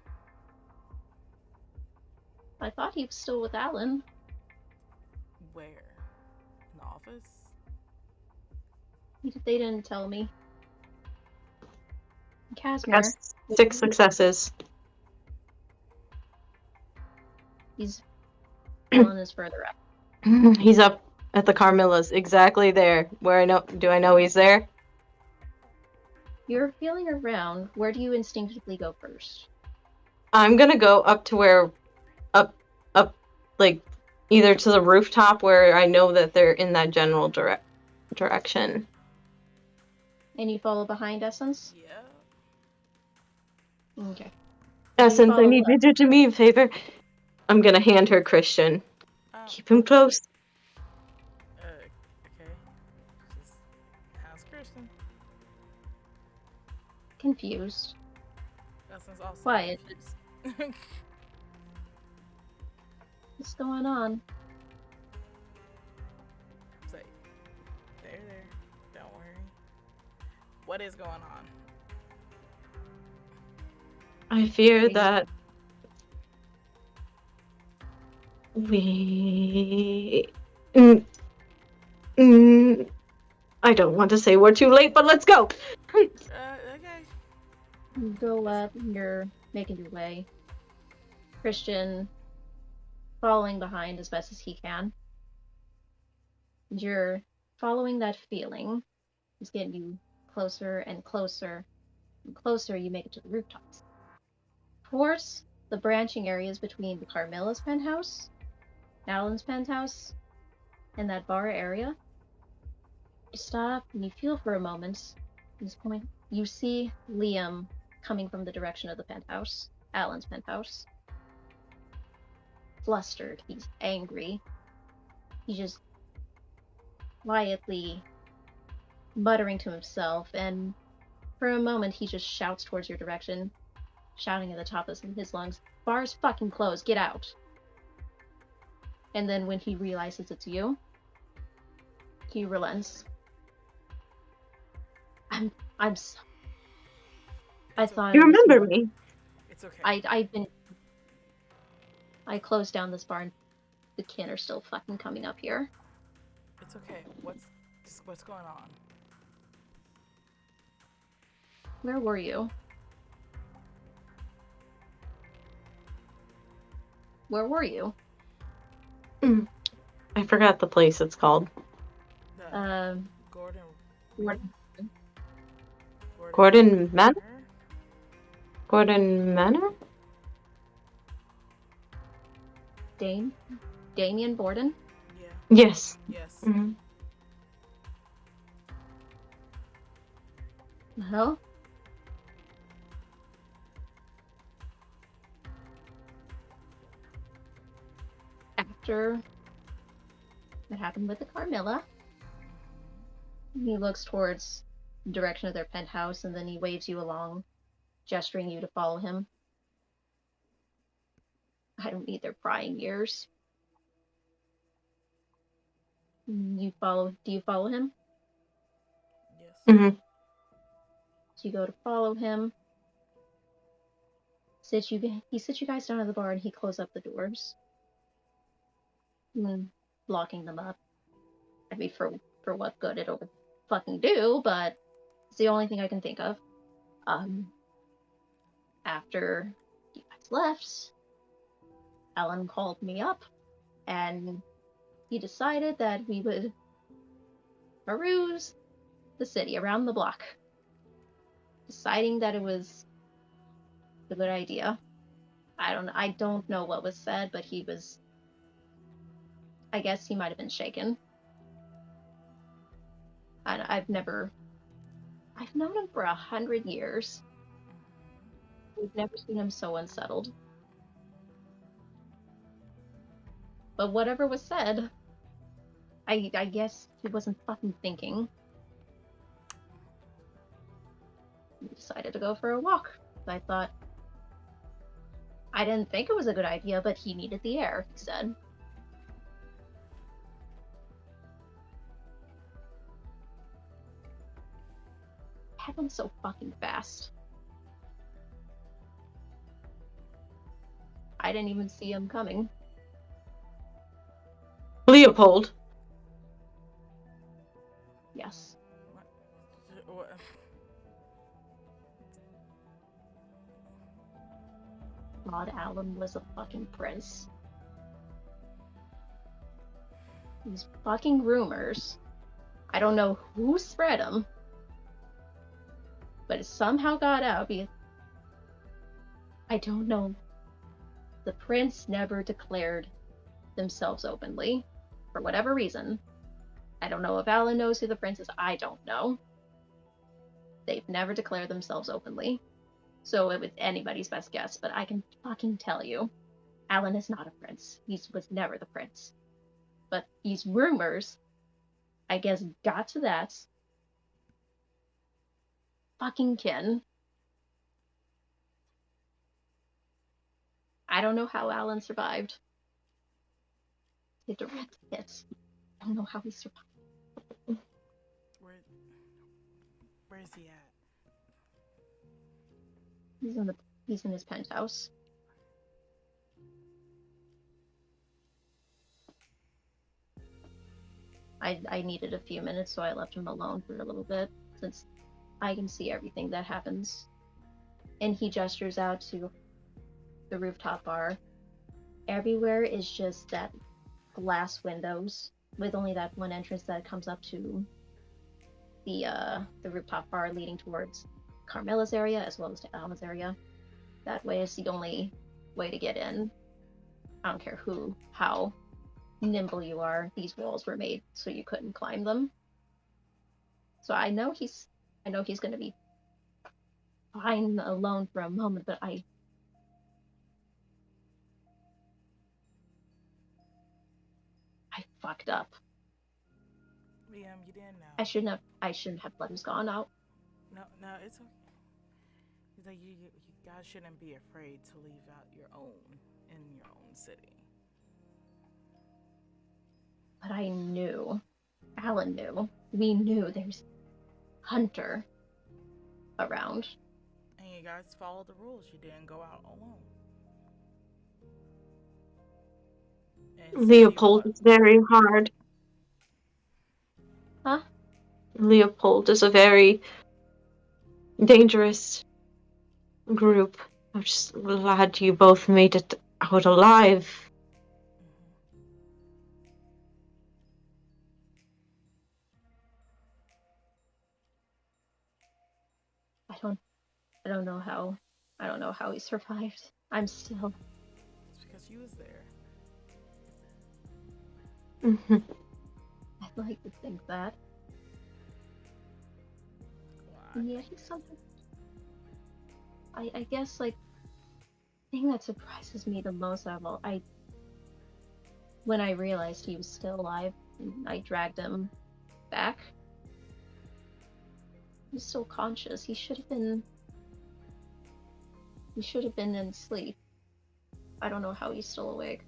I thought he was still with Alan. Where? office? They didn't tell me. Casimir, That's 6 successes. he's Alan is further up. He's up at the Carmilla's, exactly there. Where I know? Do I know he's there? You're feeling around. Where do you instinctively go first? I'm gonna go up to where, up, like either to the rooftop where I know that they're in that general direction. And you follow behind Essence? Yeah. Okay. Essence, I follow need you to do me a favor. I'm gonna hand her Christian. Oh, Keep him close. okay. Just, how's Kristen? Confused. Essence also Quiet. confused. What's going on? It's like, there. Don't worry. What is going on? I fear that we. I don't want to say we're too late, but let's go. Okay. You go up, you're making your way. Christian following behind as best as he can. You're following that feeling. It's getting you closer and closer and closer. You make it to the rooftops. Towards the branching areas between the Carmilla's penthouse, Alan's penthouse, and that bar area. You stop and you feel for a moment. At this point, you see Liam coming from the direction of the penthouse, Alan's penthouse. Flustered, he's angry. He's just quietly muttering to himself, and for a moment he just shouts towards your direction, shouting at the top of his lungs, "Bar's fucking closed, get out!" And then when he realizes it's you, he relents. I thought You it was remember more. me? It's okay. I closed down this bar and the kin are still fucking coming up here. It's okay. What's going on? Where were you? Where were you? I forgot the place it's called. Gordon. What? Gordon Manor? Gordon Manor? Damien Borden? Yeah. Yes. Yes. Mm-hmm. Well, after what happened with the Carmilla, he looks towards the direction of their penthouse and then he waves you along, gesturing you to follow him. I don't need their prying ears. Do you follow him? Yes. Mm-hmm. So you go to follow him. He sits you guys down at the bar and he closes up the doors. Locking them up. I mean, for what good it'll fucking do, but it's the only thing I can think of. After you guys left, Alan called me up, and he decided that we would peruse the city around the block, deciding that it was a good idea. I don't know what was said, but he was. I guess he might have been shaken. I've known him for 100 years. We've never seen him so unsettled. But whatever was said, I guess he wasn't fucking thinking. We decided to go for a walk. I thought. I didn't think it was a good idea, but he needed the air, he said. Happened so fucking fast. I didn't even see him coming. Leopold. Yes. What? God, Alan was a fucking prince. These fucking rumors. I don't know who spread them, but it somehow got out. I don't know. The prince never declared themselves openly, for whatever reason. I don't know if Alan knows who the prince is. I don't know. They've never declared themselves openly. So it was anybody's best guess, but I can fucking tell you, Alan is not a prince. He was never the prince. But these rumors, I guess, got to that fucking kin. I don't know how Alan survived. The direct hit. I don't know how he survived. Where's he at? He's in his penthouse. I needed a few minutes, so I left him alone for a little bit, since I can see everything that happens. And he gestures out to the rooftop bar. Everywhere is just that glass windows, with only that one entrance that comes up to the rooftop bar leading towards Carmela's area as well as to Alma's area. That way is the only way to get in. I don't care how nimble you are, these walls were made so you couldn't climb them. So I know he's gonna be fine alone for a moment, but I fucked up. Liam, you didn't know. I shouldn't have let him gone out. No, it's okay. He's like, you guys shouldn't be afraid to leave out your own in your own city. But I knew. Alan knew. We knew there's Hunter around. And you guys followed the rules. You didn't go out alone. And Leopold is very hard. Huh? Leopold is a very dangerous group. I'm just glad you both made it out alive. I don't know how he survived. I'm still. It's because you was there. I'd like to think that. And yet he's something. I guess, like, the thing that surprises me the most of all, when I realized he was still alive, and I dragged him back, he was still conscious. He should have been in sleep. I don't know how he's still awake.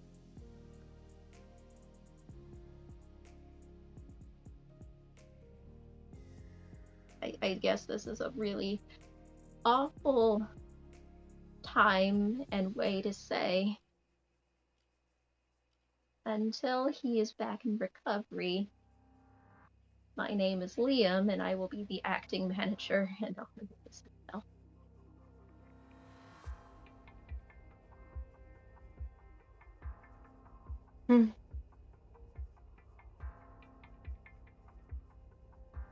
I guess this is a really awful time and way to say, until he is back in recovery, my name is Liam and I will be the acting manager and owner of this hotel.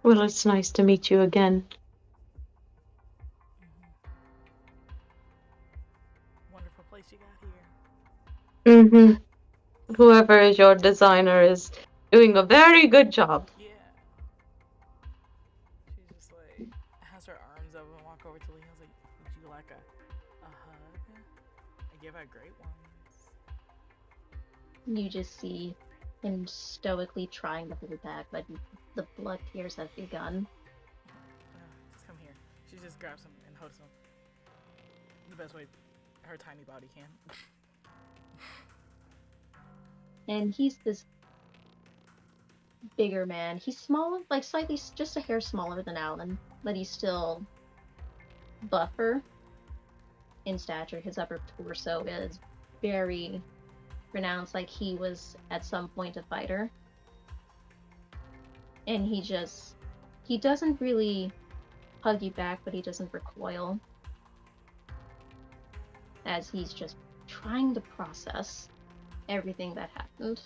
Well, it's nice to meet you again. Wonderful place you got here. Whoever is your designer is doing a very good job. Yeah. She's just like, has her arms over and walk over to Liam. Like, would you like a hug? I give her great ones. You just see him stoically trying to hold back, but the blood tears have begun. Just come here. She just grabs him and hugs him. The best way her tiny body can. And he's this bigger man. He's small, like slightly, just a hair smaller than Alan, but he's still buffer in stature. His upper torso is very pronounced, like he was at some point a fighter. And he just He doesn't really hug you back, but he doesn't recoil. As he's just trying to process everything that happened.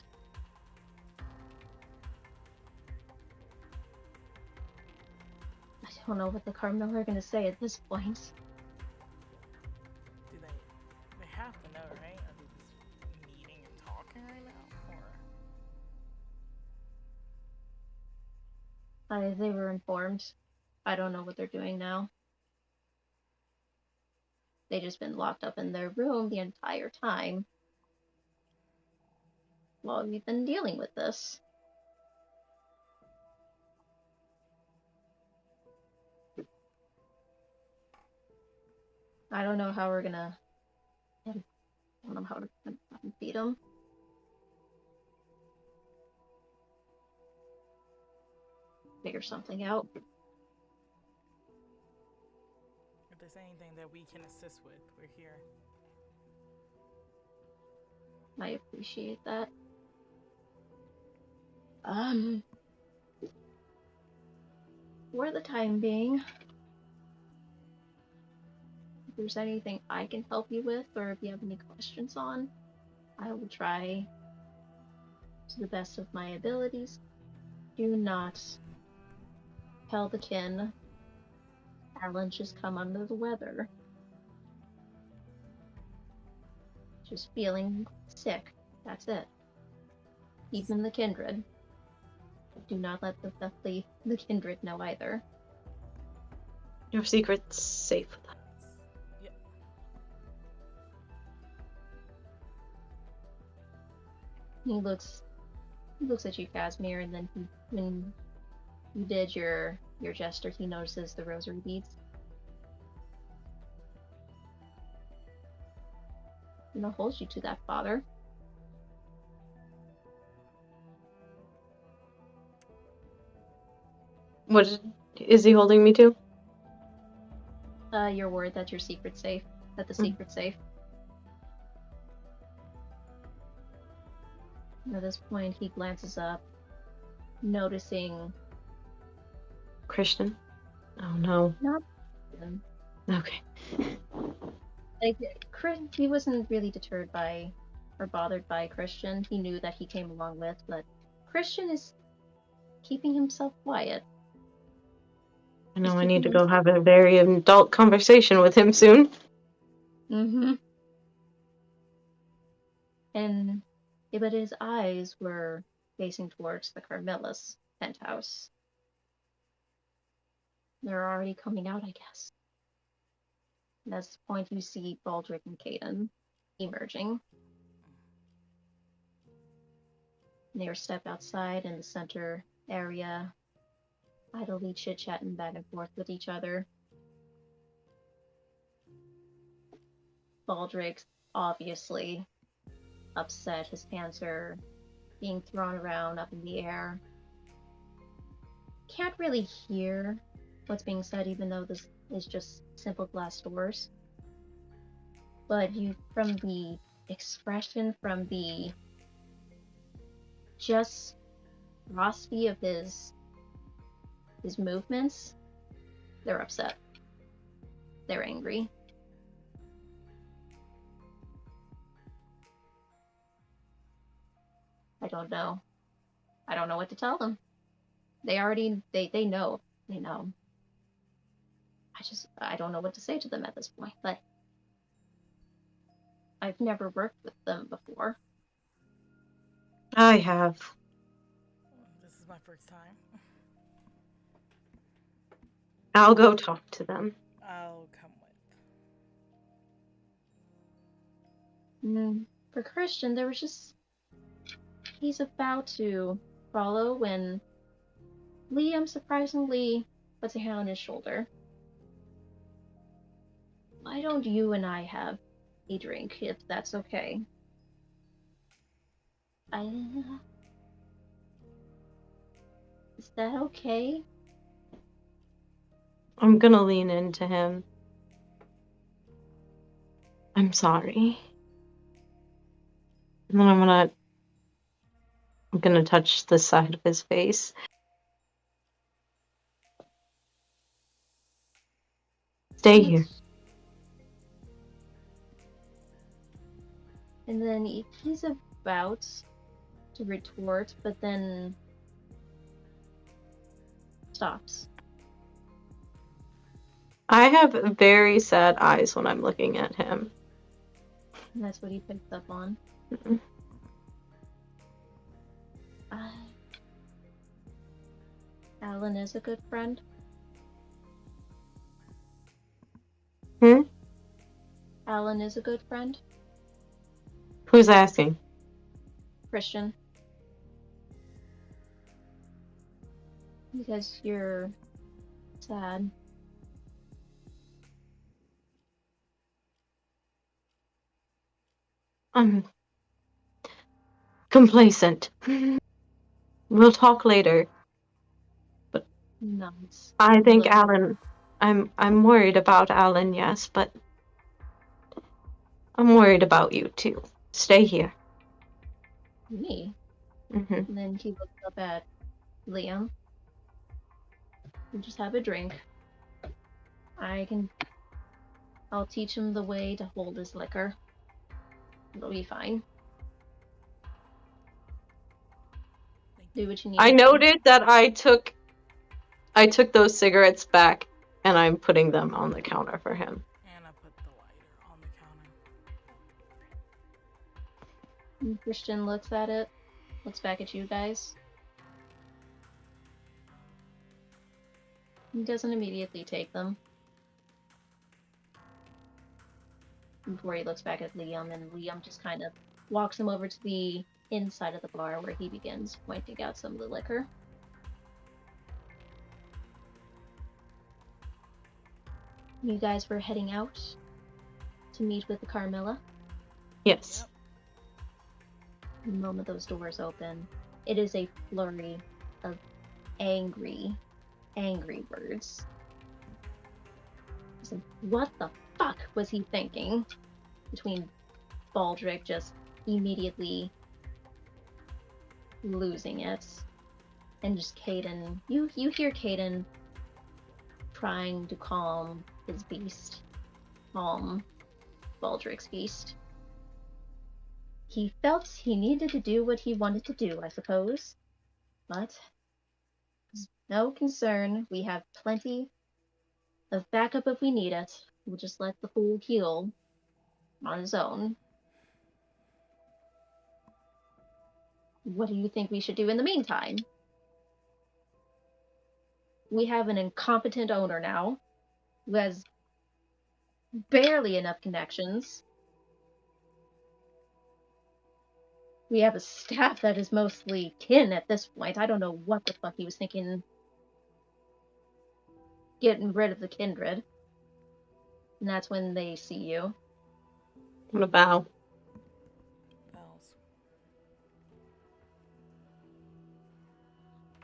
I don't know what the Carmel are gonna say at this point. Do they have to know, right? Are they just meeting and talking right now? Or They were informed. I don't know what they're doing now. They just been locked up in their room the entire time while we've been dealing with this. I don't know how we're gonna. I don't know how to beat them. Figure something out. if there's anything that we can assist with, we're here. I appreciate that. For the time being, if there's anything I can help you with, or if you have any questions on, I will try to the best of my abilities. Do not tell the kin Alan just come under the weather. Just feeling sick. That's it. Even the kindred. Do not let the kindred know either. Your secret's safe with us. Yep. He looks at you, Casimir, and then when you did your gesture, he notices the rosary beads. And I'll hold you to that, Father. What is he holding me to? Your word that your secret's safe. That the secret's safe. And at this point, he glances up, noticing Christian? Oh no. not him. Okay. Like, he wasn't really deterred by or bothered by Christian. He knew that he came along with, but Christian is keeping himself quiet. I know He's I need to keeping go have a very adult conversation with him soon. Mm-hmm. But his eyes were facing towards the Carmelis penthouse. They're already coming out, I guess. And at this point, you see Baldric and Caden emerging. They are stepped outside in the center area, idly chit-chatting back and forth with each other. Baldric's obviously upset. His hands are being thrown around up in the air. Can't really hear what's being said, even though this is just simple glass doors. But from the expression, from the just ferocity of his movements, they're upset. They're angry. I don't know. I don't know what to tell them. They know. They know. I don't know what to say to them at this point, but I've never worked with them before. I have. This is my first time. I'll go talk to them. I'll come with. For Christian, there was just... He's about to follow when Liam surprisingly puts a hand on his shoulder. Why don't you and I have a drink, if that's okay? Is that okay? I'm gonna lean into him. I'm sorry. And then I'm gonna touch the side of his face. Stay here. And then he's about to retort, but then stops. I have very sad eyes when I'm looking at him. And that's what he picks up on. Mhm. Alan is a good friend. Hmm? Alan is a good friend. Who's asking? Christian. Because you're sad. I'm complacent. We'll talk later. Nods. I think Looks at Alan. I'm worried about Alan, yes, but I'm worried about you too. Stay here. me. Hmm. And then he looks up at Liam. And just have a drink. I'll teach him the way to hold his liquor. It'll be fine. Do what you need I to do. noted that I took those cigarettes back, and I'm putting them on the counter for him. And I put the lighter on the counter. And Christian looks at it, looks back at you guys. He doesn't immediately take them. Before he looks back at Liam, and Liam just kind of walks him over to the inside of the bar where he begins pointing out some of the liquor. You guys were heading out to meet with the Carmilla. Yes. The moment those doors open, it is a flurry of angry words. What the fuck was he thinking? Between Baldric just immediately losing it, and just Caden. You hear Caden trying to calm his beast, calm Baldric's beast. He felt he needed to do what he wanted to do, I suppose, but no concern. We have plenty of backup if we need it. We'll just let the fool heal on his own. What do you think we should do in the meantime? We have an incompetent owner now who has barely enough connections. We have a staff that is mostly kin at this point. I don't know what the fuck he was thinking getting rid of the kindred. And that's when they see you. I'm gonna bow. Bells.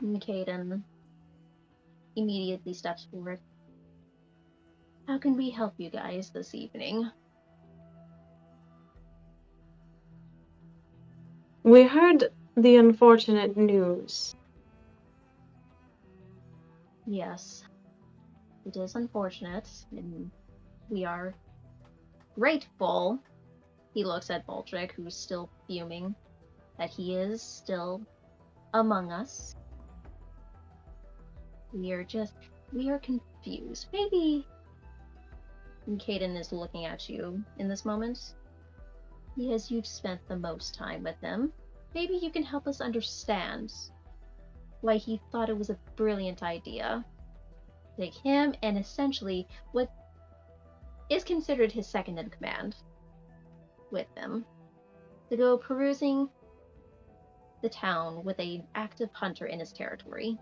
And Caden immediately steps forward. How can we help you guys this evening? We heard the unfortunate news. Yes, it is unfortunate, and we are grateful. He looks at Baldric, who's still fuming, that he is still among us. We are confused. Maybe. And Caden is looking at you in this moment. Yes, you've spent the most time with him. Maybe you can help us understand why he thought it was a brilliant idea. Take him and essentially what is considered his second in command with him to go perusing the town with an active hunter in his territory.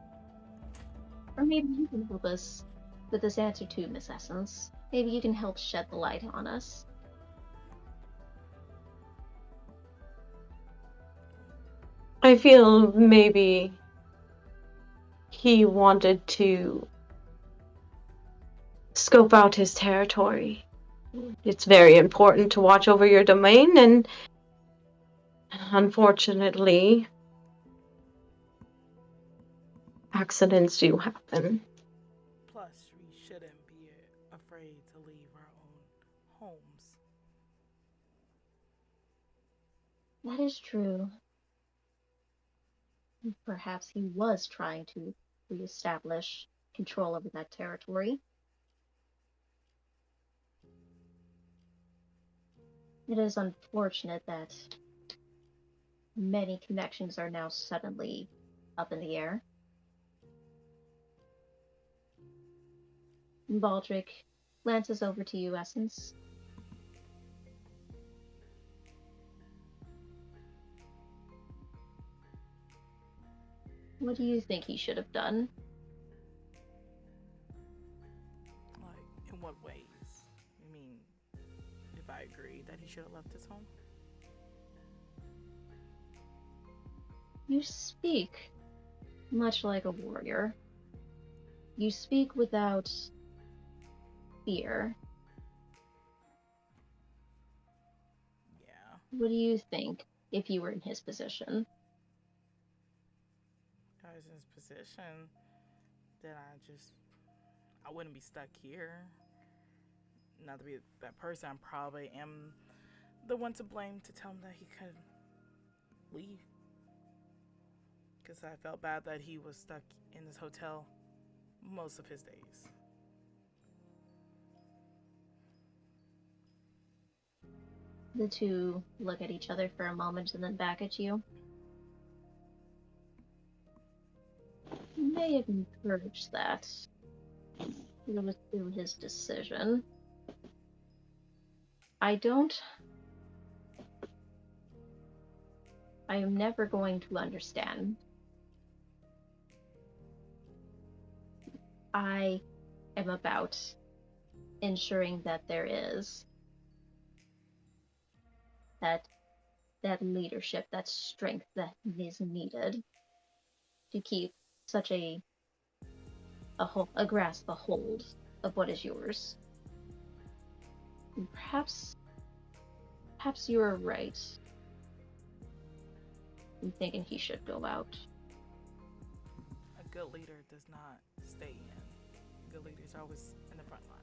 Or maybe you can help us with this answer too, Miss Essence. Maybe you can help shed the light on us. I feel maybe he wanted to scope out his territory. It's very important to watch over your domain, and unfortunately, accidents do happen. Plus, we shouldn't be afraid to That is true. Perhaps he was trying to reestablish control over that territory. It is unfortunate that many connections are now suddenly up in the air. Baldric glances over to you, Essence. What do you think he should have done? Like, in what ways? You mean, if I agree that he should have left his home? You speak much like a warrior. You speak without fear. Yeah. What do you think if you were in his position? If I was in his position, then I wouldn't be stuck here. Not to be that person, I probably am the one to blame to tell him that he could leave. Because I felt bad that he was stuck in this hotel most of his days. The two look at each other for a moment and then back at you. You may have encouraged that. It was through his decision. I am never going to understand. I am about ensuring that there is that leadership, that strength that is needed to keep such a grasp, a hold of what is yours. And perhaps you are right in thinking he should go out. A good leader does not stay in. Good leaders are always in the front lines.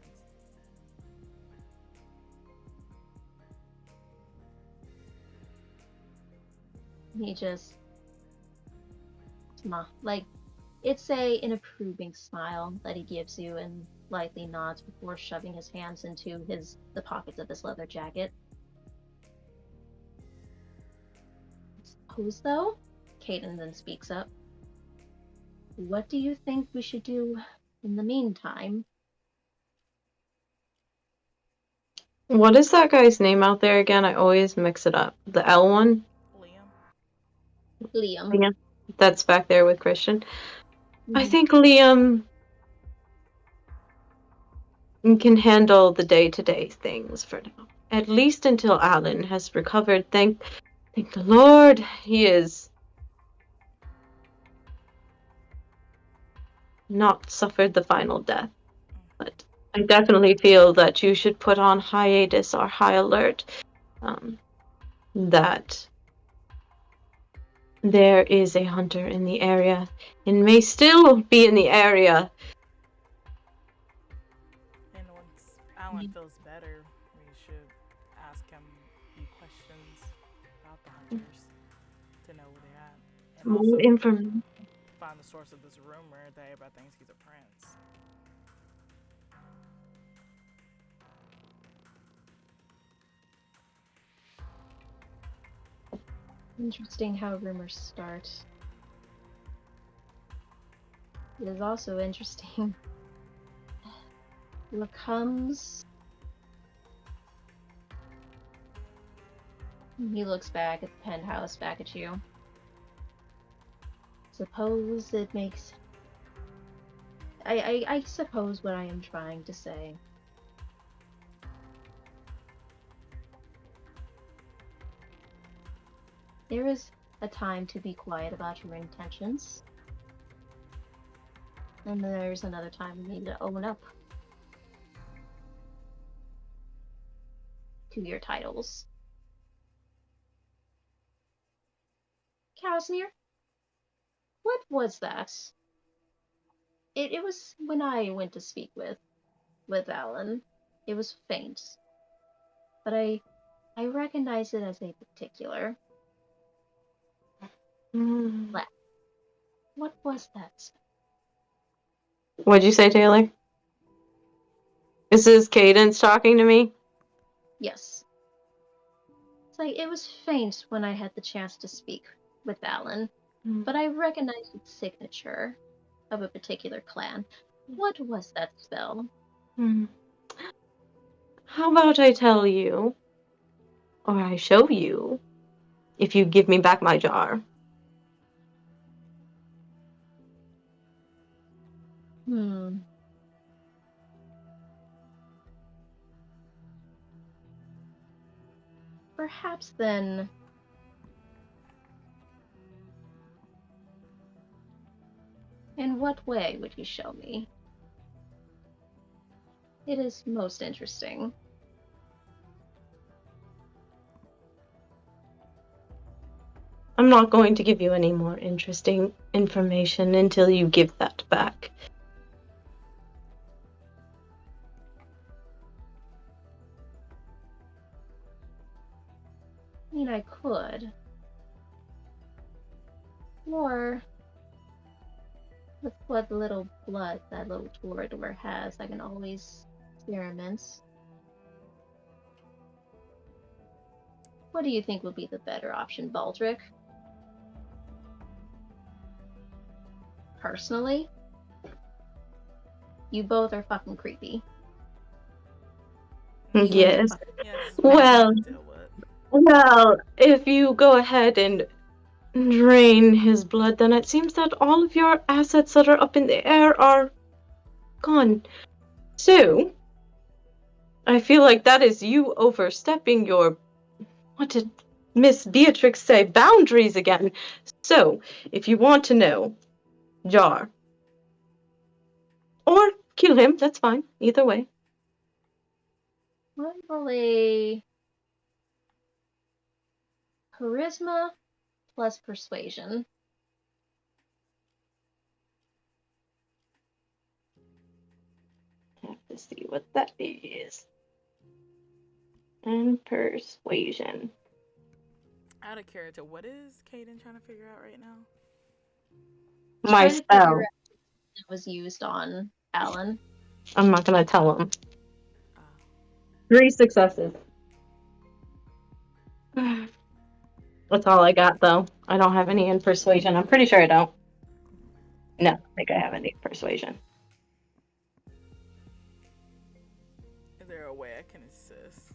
He just like it's an approving smile that he gives you and lightly nods before shoving his hands into the pockets of his leather jacket. Suppose though, Caden then speaks up. What do you think we should do in the meantime? What is that guy's name out there again? I always mix it up. The L one? Liam. Yeah. That's back there with Christian. I Mhm. think Liam can handle the day-to-day things for now. At least until Alan has recovered. Thank the Lord he is not suffered the final death. But I definitely feel that you should put on hiatus or high alert. That there is a hunter in the area and may still be in the area. And once Alan feels better, we should ask him a few questions about the hunters to know where they're at. And More also information. find the source of this rumor that everybody thinks he's a prince. Interesting how rumors start. It is also interesting what comes. He looks back at the penthouse, back at you. Suppose it makes. I suppose what I am trying to say. There is a time to be quiet about your intentions. And there's another time you need to own up to your titles. Casimir, what was that? It was when I went to speak with Alan. It was faint. But I recognize it as a particular. Mm. What was that? What'd you say, Taylor? This is Cadence talking to me? Yes. It's like it was faint when I had the chance to speak with Alan, but I recognized its signature of a particular clan. What was that spell? Hmm. How about I tell you, or I show you, if you give me back my jar? Perhaps then. In what way would you show me? It is most interesting. I'm not going to give you any more interesting information until you give that back. I mean, I could. Or, with what little blood that little Torador has, I can always experiment. What do you think would be the better option, Baldric? Personally, you both are fucking creepy. You and your Yes. fucking- Yeah, this is what Well, I deal with. well, if you go ahead and drain his blood, then it seems that all of your assets that are up in the air are gone. So, I feel like that is you overstepping your, what did Miss Beatrix say, boundaries again. So, if you want to know, jar. Or kill him, that's fine, either way. What will a charisma plus persuasion? Have to see what that is. And persuasion. Out of character, what is Caden trying to figure out right now? My Trying to figure spell. out if it was used on Alan. I'm not gonna tell him. Uh, 3 successes. That's all I got, though. I don't have any in persuasion. I'm pretty sure I don't. No, I think I have any in persuasion. is there a way I can assist?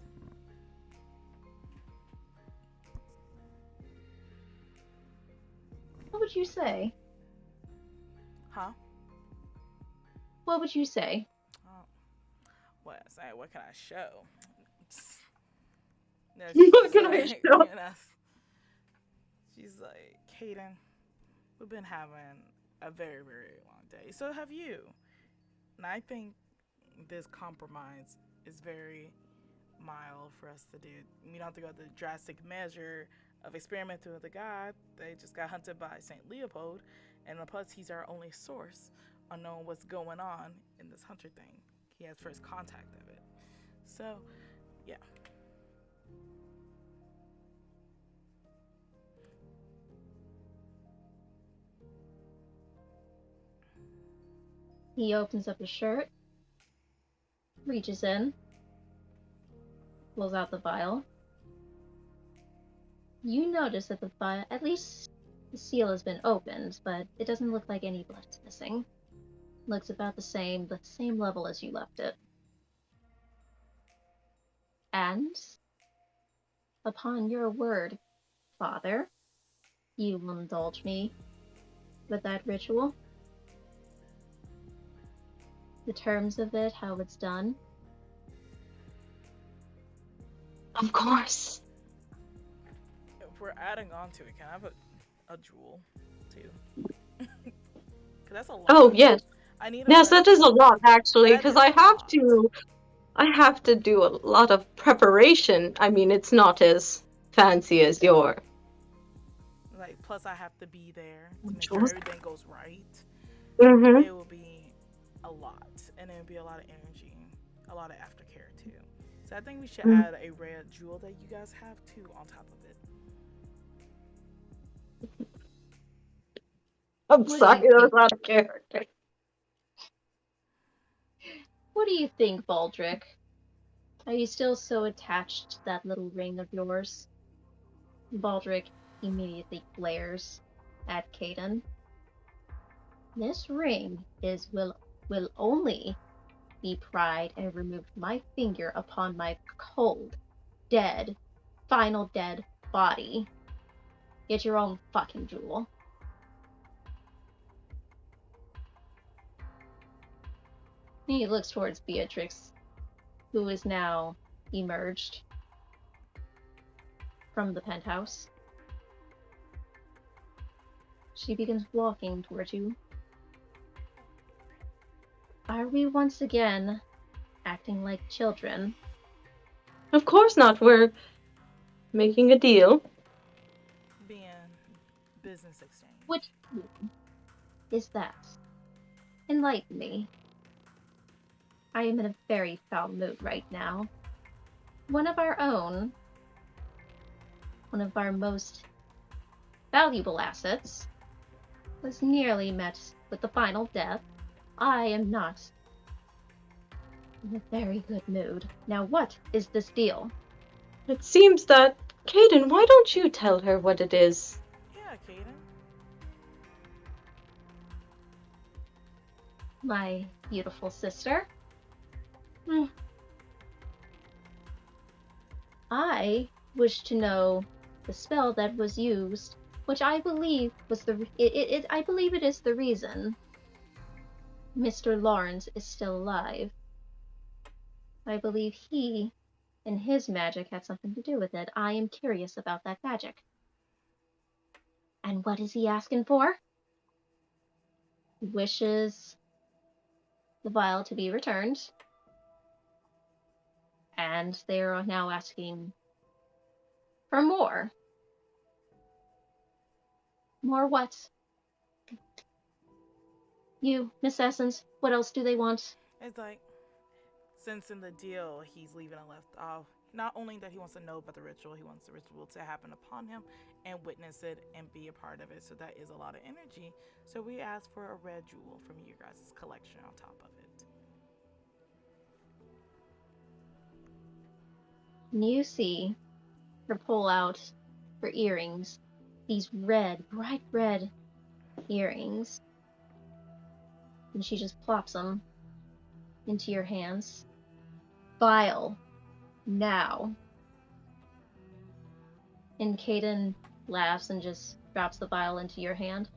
What would you say? Huh? What would you say? Oh, what can I show? No, What can I show? She's like, Caden, we've been having a very, very long day. So have you. And I think this compromise is very mild for us to do. We don't have to go to the drastic measure of experimenting with a god. They just got hunted by St. Leopold, and plus he's our only source on knowing what's going on in this hunter thing. He has first contact of it. So, yeah. He opens up his shirt, reaches in, pulls out the vial. You notice that the vial, at least the seal has been opened, but it doesn't look like any blood's missing. Looks about the same level as you left it. And, upon your word, Father, you will indulge me with that ritual? The terms of it, how it's done? Of course. If we're adding on to it, can I have a jewel too? Because that's a lot. Oh, yes. I need Yes, that is a lot, actually, That because is I a have lot. to... I have to do a lot of preparation. I mean, it's not as fancy as your... Like, plus I have to be there to make sure Jewels? everything goes right. Mm-hmm. It will be a lot, and it will be a lot of energy, a lot of aftercare too. So I think we should add a rare jewel that you guys have too on top of it. I'm What do sorry, you that was think? out of character. What do you think, Baldric? Are you still so attached to that little ring of yours? Baldric immediately glares at Caden. This ring will only be pried and removed my finger upon my cold, dead, final dead body. Get your own fucking jewel. He looks towards Beatrix, who is now emerged from the penthouse. She begins walking towards you. Are we once again acting like children? Of course not. We're making a deal. Being business exchange. Which is that? Enlighten me. I am in a very foul mood right now. One of our own, one of our most valuable assets, was nearly met with the final death. I am not in a very good mood. Now, what is this deal? It seems that... Caden, why don't you tell her what it is? Yeah, Caden. My beautiful sister. I wish to know the spell that was used, which I believe was I believe it is the reason Mr. Lawrence is still alive. I believe he and his magic had something to do with it. I am curious about that magic. And what is he asking for? He wishes the vial to be returned. And they are now asking for more. More what? You, Miss Essence, what else do they want? It's like, since in the deal he's leaving it left off, not only that he wants to know about the ritual, he wants the ritual to happen upon him and witness it and be a part of it. So that is a lot of energy. So we asked for a red jewel from you guys' collection on top of it. And you see her pull out her earrings, these red, bright red earrings. And she just plops them into your hands. Vial. Now. And Caden laughs and just drops the vial into your hand.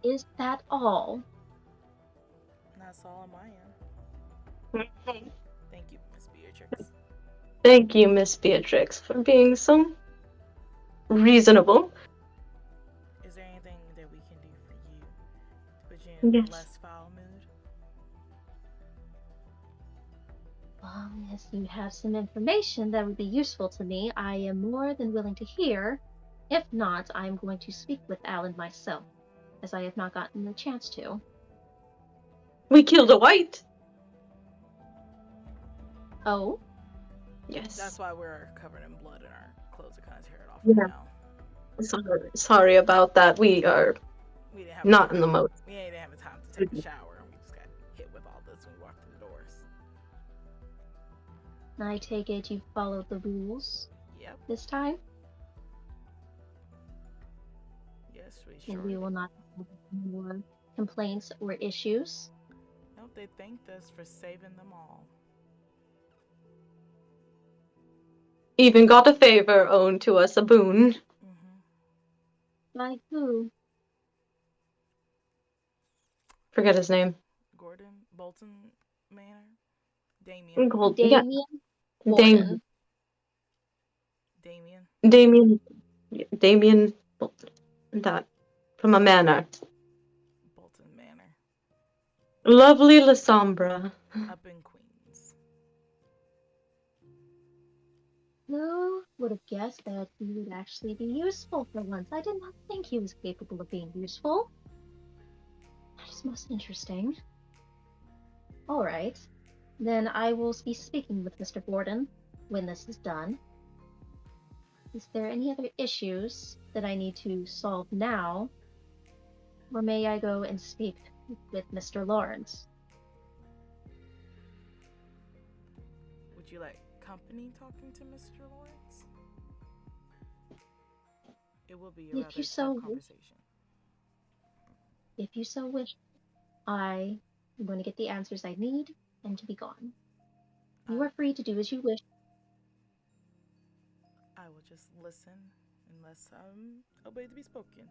Is that all? That's all on my end. Thank you, Miss Beatrix. Thank you, Miss Beatrix, for being so reasonable. Is there anything that we can do for you to put you in Yes. a less foul mood? As long as you have some information that would be useful to me, I am more than willing to hear. If not, I'm going to speak with Alan myself, as I have not gotten the chance to. We killed a white. Oh? Yes. That's why we're covered in blood and our clothes are kind of teared off Yeah. right now. Sorry about that. We are We didn't have not time. in the mode. We didn't have time to take a shower, and we just got hit with all this when we walked through the doors. I take it you followed the rules Yep. this time, Yes, we sure and we will did. not have any more complaints or issues. Nope, they thanked us for saving them all. Even got a favor owed to us, a boon. Like who? Forget his name. Gordon, Bolton Manor, Damien, Yeah, Damien? Damien. Damien. Damien. Damien. That. From a manor. Bolton Manor, Lovely La Sombra. up in Queens. Who would have guessed that he would actually be useful for once? I did not think he was capable of being useful. That is most interesting. Alright. Then I will be speaking with Mr. Borden when this is done. Is there any other issues that I need to solve now? Or may I go and speak with Mr. Lawrence? Would you like company talking to Mr. Lawrence? It will be a If rather you so tough wish. conversation. If you so wish, I am going to get the answers I need and to be gone. You are free to do as you wish. I will just listen unless I'm obeyed to be spoken.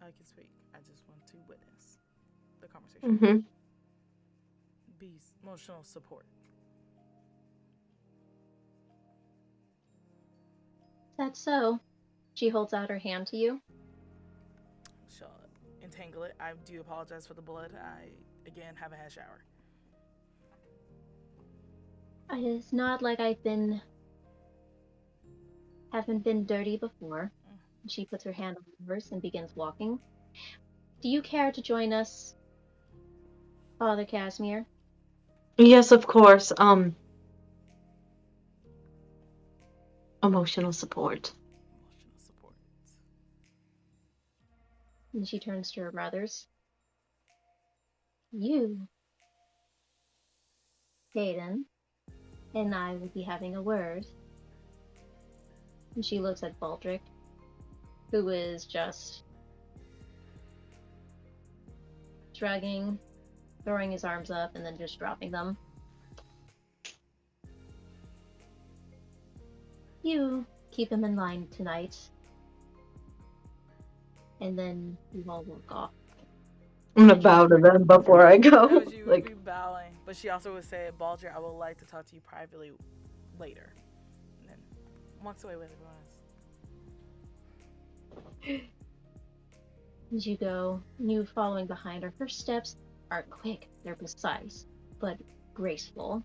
I can speak. I just want to witness the conversation. Mm-hmm. Be emotional support. That's so. She holds out her hand to you. She'll entangle it. I do apologize for the blood. I, again, haven't had a shower. It's not like haven't been dirty before. She puts her hand on yours and begins walking. Do you care to join us, Father Casimir? Yes, of course. Emotional support. Emotional support. And she turns to her brothers. You, Hayden, and I will be having a word. And she looks at Baldric, who is just shrugging, throwing his arms up, and then just dropping them. You keep him in line tonight. And then you all walk off. I'm gonna bow to them before I go. No, she would Like, be bowing, but she also would say, Balger, I would like to talk to you privately later. And then walks away with everyone else. As you go, you following behind her. Her steps are quick, they're precise, but graceful.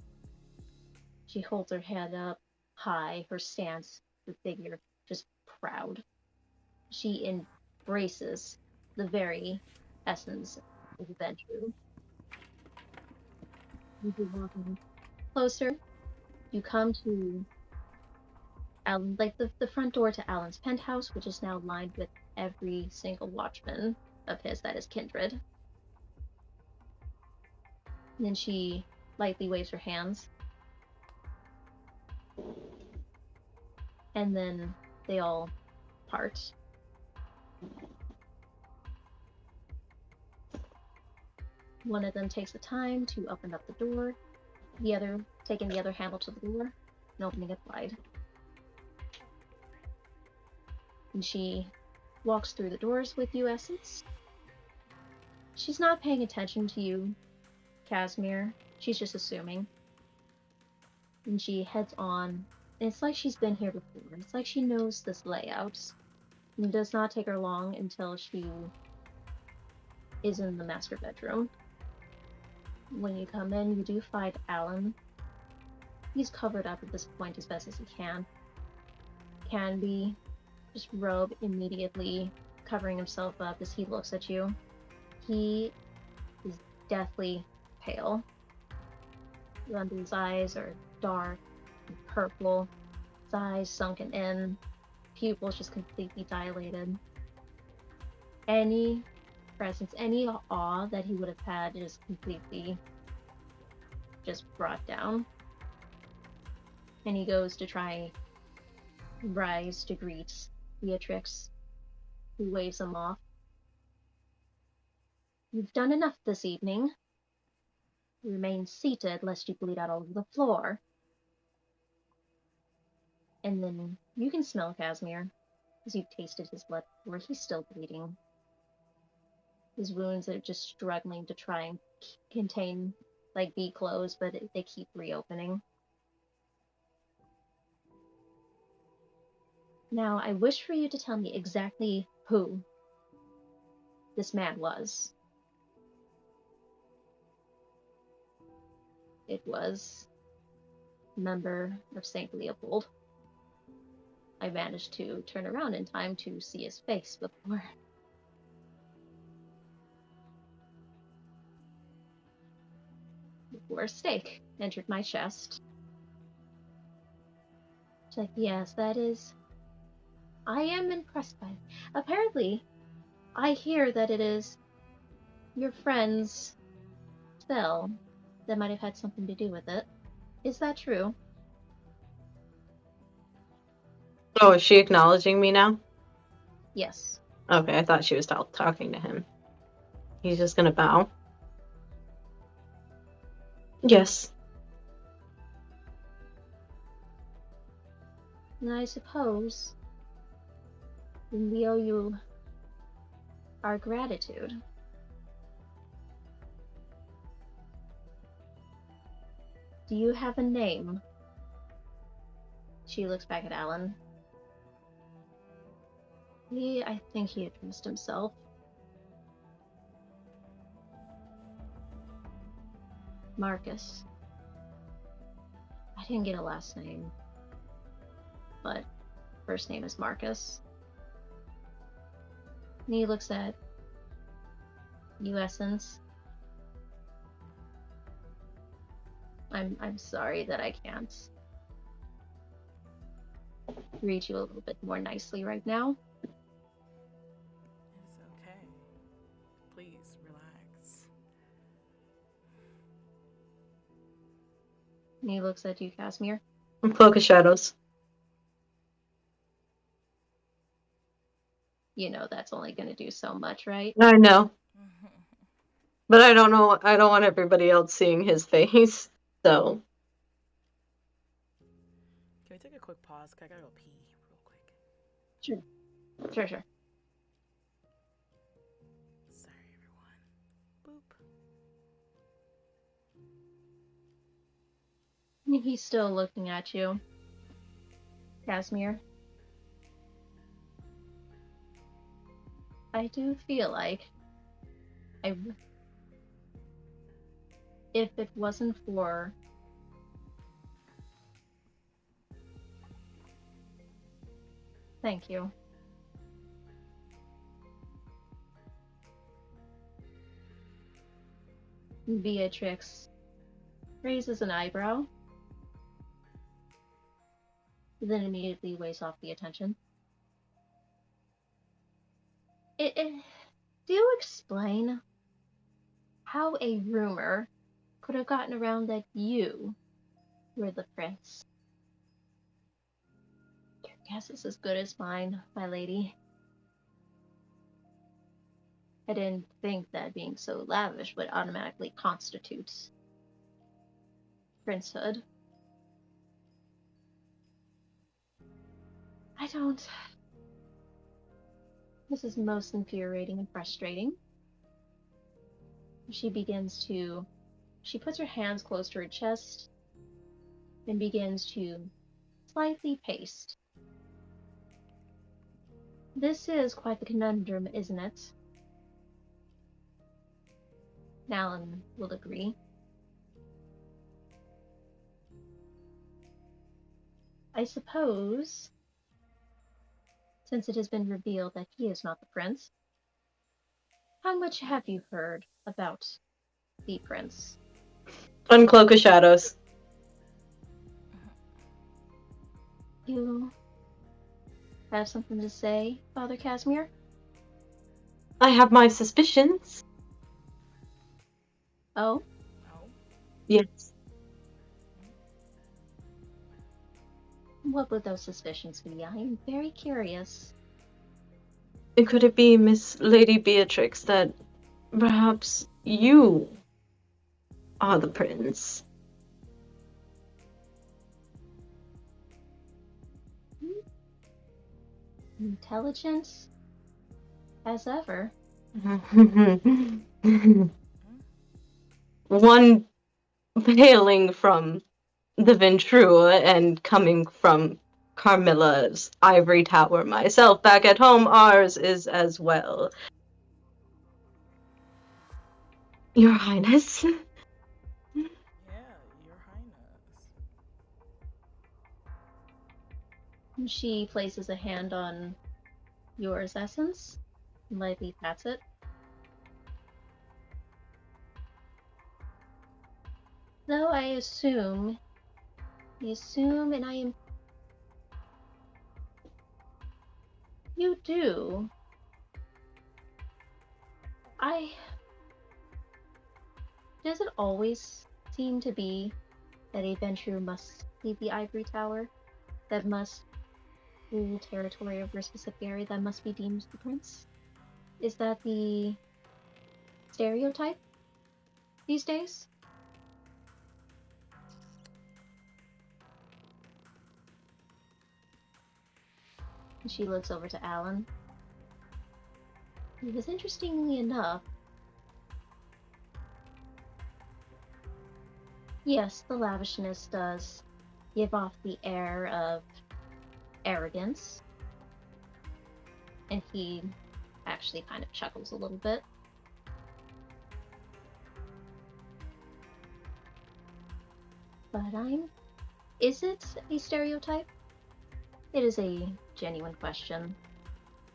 She holds her head up high, her stance, her figure just proud. She embraces the very essence of adventure. As you're walking closer, you come to Alan, like the front door to Alan's penthouse, which is now lined with every single watchman of his that is kindred. And then she lightly waves her hands. And then they all part. One of them takes the time to open up the door, the other taking the other handle to the door and opening it wide. And she walks through the doors with you, Essence. She's not paying attention to you, Casimir. She's just assuming. And she heads on. And it's like she's been here before. It's like she knows this layout. And it does not take her long until she is in the master bedroom. When you come in, you do find Alan. He's covered up at this point as best as he can. Can be just robe immediately covering himself up as he looks at you. He is deathly pale. Under his eyes are dark and purple. His eyes sunken in. Pupils just completely dilated. Any presence, any awe that he would have had is completely just brought down. And he goes to try rise to greet Beatrix, who waves him off. You've done enough this evening. Remain seated lest you bleed out all over the floor. And then you can smell Casimir, as you've tasted his blood before. He's still bleeding. His wounds are just struggling to try and contain, be closed, but they keep reopening. Now, I wish for you to tell me exactly who this man was. It was a member of St. Leopold. I managed to turn around in time to see his face before a stake entered my chest. It's like, yes, that is I am impressed by it. Apparently, I hear that it is your friend's spell that might have had something to do with it. Is that true? Oh, is she acknowledging me now? Yes. Okay, I thought she was talking to him. He's just gonna bow. Yes. And I suppose we owe you our gratitude. Do you have a name? She looks back at Alan. I think he addressed himself. Marcus. I didn't get a last name, but first name is Marcus. And he looks at you, Essence. I'm sorry that I can't read you a little bit more nicely right now. It's okay. Please relax. And he looks at you, Casimir. Cloak of Shadows. You know that's only going to do so much, right? I know. But I don't know. I don't want everybody else seeing his face. So. Can we take a quick pause? 'Cause I gotta go pee real quick. Sure. Sorry, everyone. Boop. And he's still looking at you, Casimir. I do feel like if it wasn't for thank you. Beatrix raises an eyebrow, then immediately waves off the attention. Do explain how a rumor could have gotten around that you were the prince. Your guess is as good as mine, my lady. I didn't think that being so lavish would automatically constitute princehood. I don't. This is most infuriating and frustrating. She puts her hands close to her chest and begins to slightly pace. This is quite the conundrum, isn't it? Alan will agree. I suppose, since it has been revealed that he is not the prince, how much have you heard about the prince? Uncloak of Shadows. You have something to say, Father Casimir? I have my suspicions. Oh? Oh. Yes. What would those suspicions be? I am very curious. Could it be Miss Lady Beatrix that perhaps you are the prince? Intelligent as ever. One hailing from the Ventrue and coming from Carmilla's ivory tower myself back at home, ours is as well. Your Highness. Yeah, Your Highness. She places a hand on yours, Essence, and lightly pats it. Though I assume, and I am You do. Does it always seem to be that a Ventrue must leave the ivory tower? That must rule territory over a specific area that must be deemed the prince? Is that the stereotype these days? And she looks over to Alan. Because interestingly enough, yes, the lavishness does give off the air of arrogance. And he actually kind of chuckles a little bit. But is it a stereotype? It is a genuine question.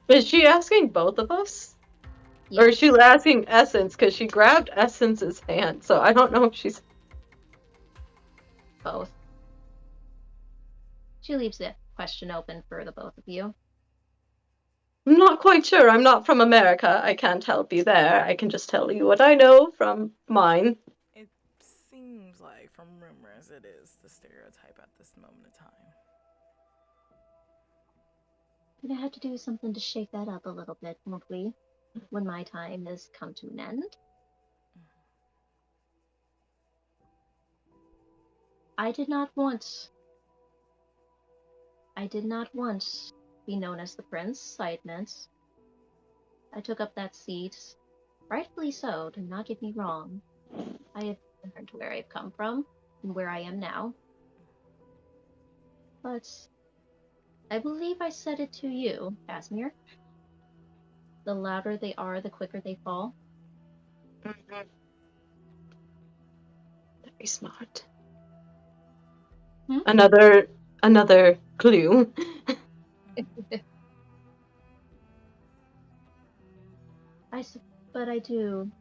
Is she asking both of us? Yes. Or is she asking Essence? Because she grabbed Essence's hand, so I don't know if she's... Both. She leaves the question open for the both of you. I'm not quite sure. I'm not from America. I can't help you there. I can just tell you what I know from mine. It seems like, from rumors, it is the stereotype at this moment in time. We're gonna have to do something to shake that up a little bit, won't we? When my time has come to an end. I did not want to be known as the prince, I admit. I took up that seat, rightfully so, do not get me wrong. I have learned where I've come from and where I am now. But I believe I said it to you, Casimir. The louder they are, the quicker they fall. Mm-hmm. Very smart. Hmm? Another clue. But I do.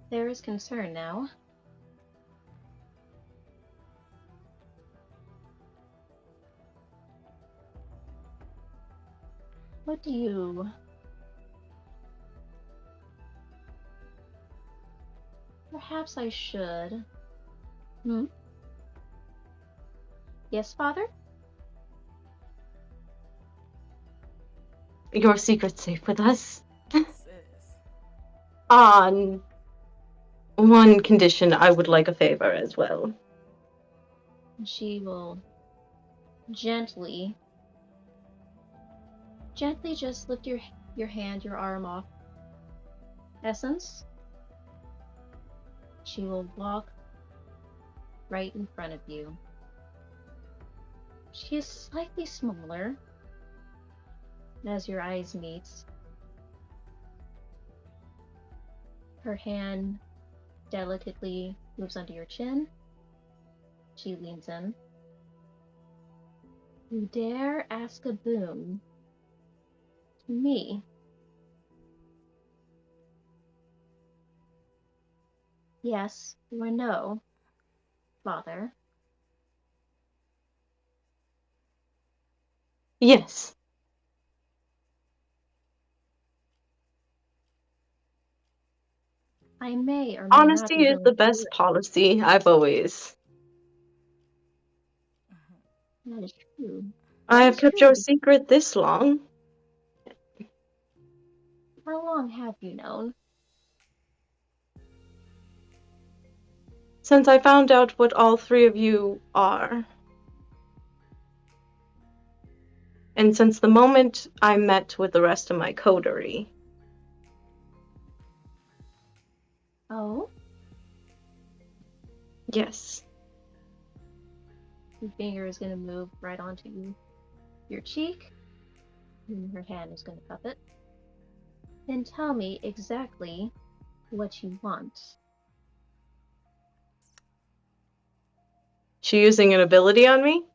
There is concern now. What do you... Perhaps I should. Hmm? Yes, father? Your secret's safe with us. Yes, it is. On one condition, I would like a favor as well. She will gently just lift your hand, your arm off. Essence. She will walk right in front of you. She is slightly smaller. As your eyes meet, her hand delicately moves under your chin. She leans in. You dare ask a boon to me? Yes or no, father? Yes. I may or may not Honesty be is willing the to do best it. policy. I've always. That is true. I That have is kept true. your secret this long. How long have you known? Since I found out what all three of you are. And since the moment I met with the rest of my coterie. Oh? Yes. Your finger is going to move right onto your cheek, and her hand is going to cup it. Then tell me exactly what you want. She using an ability on me?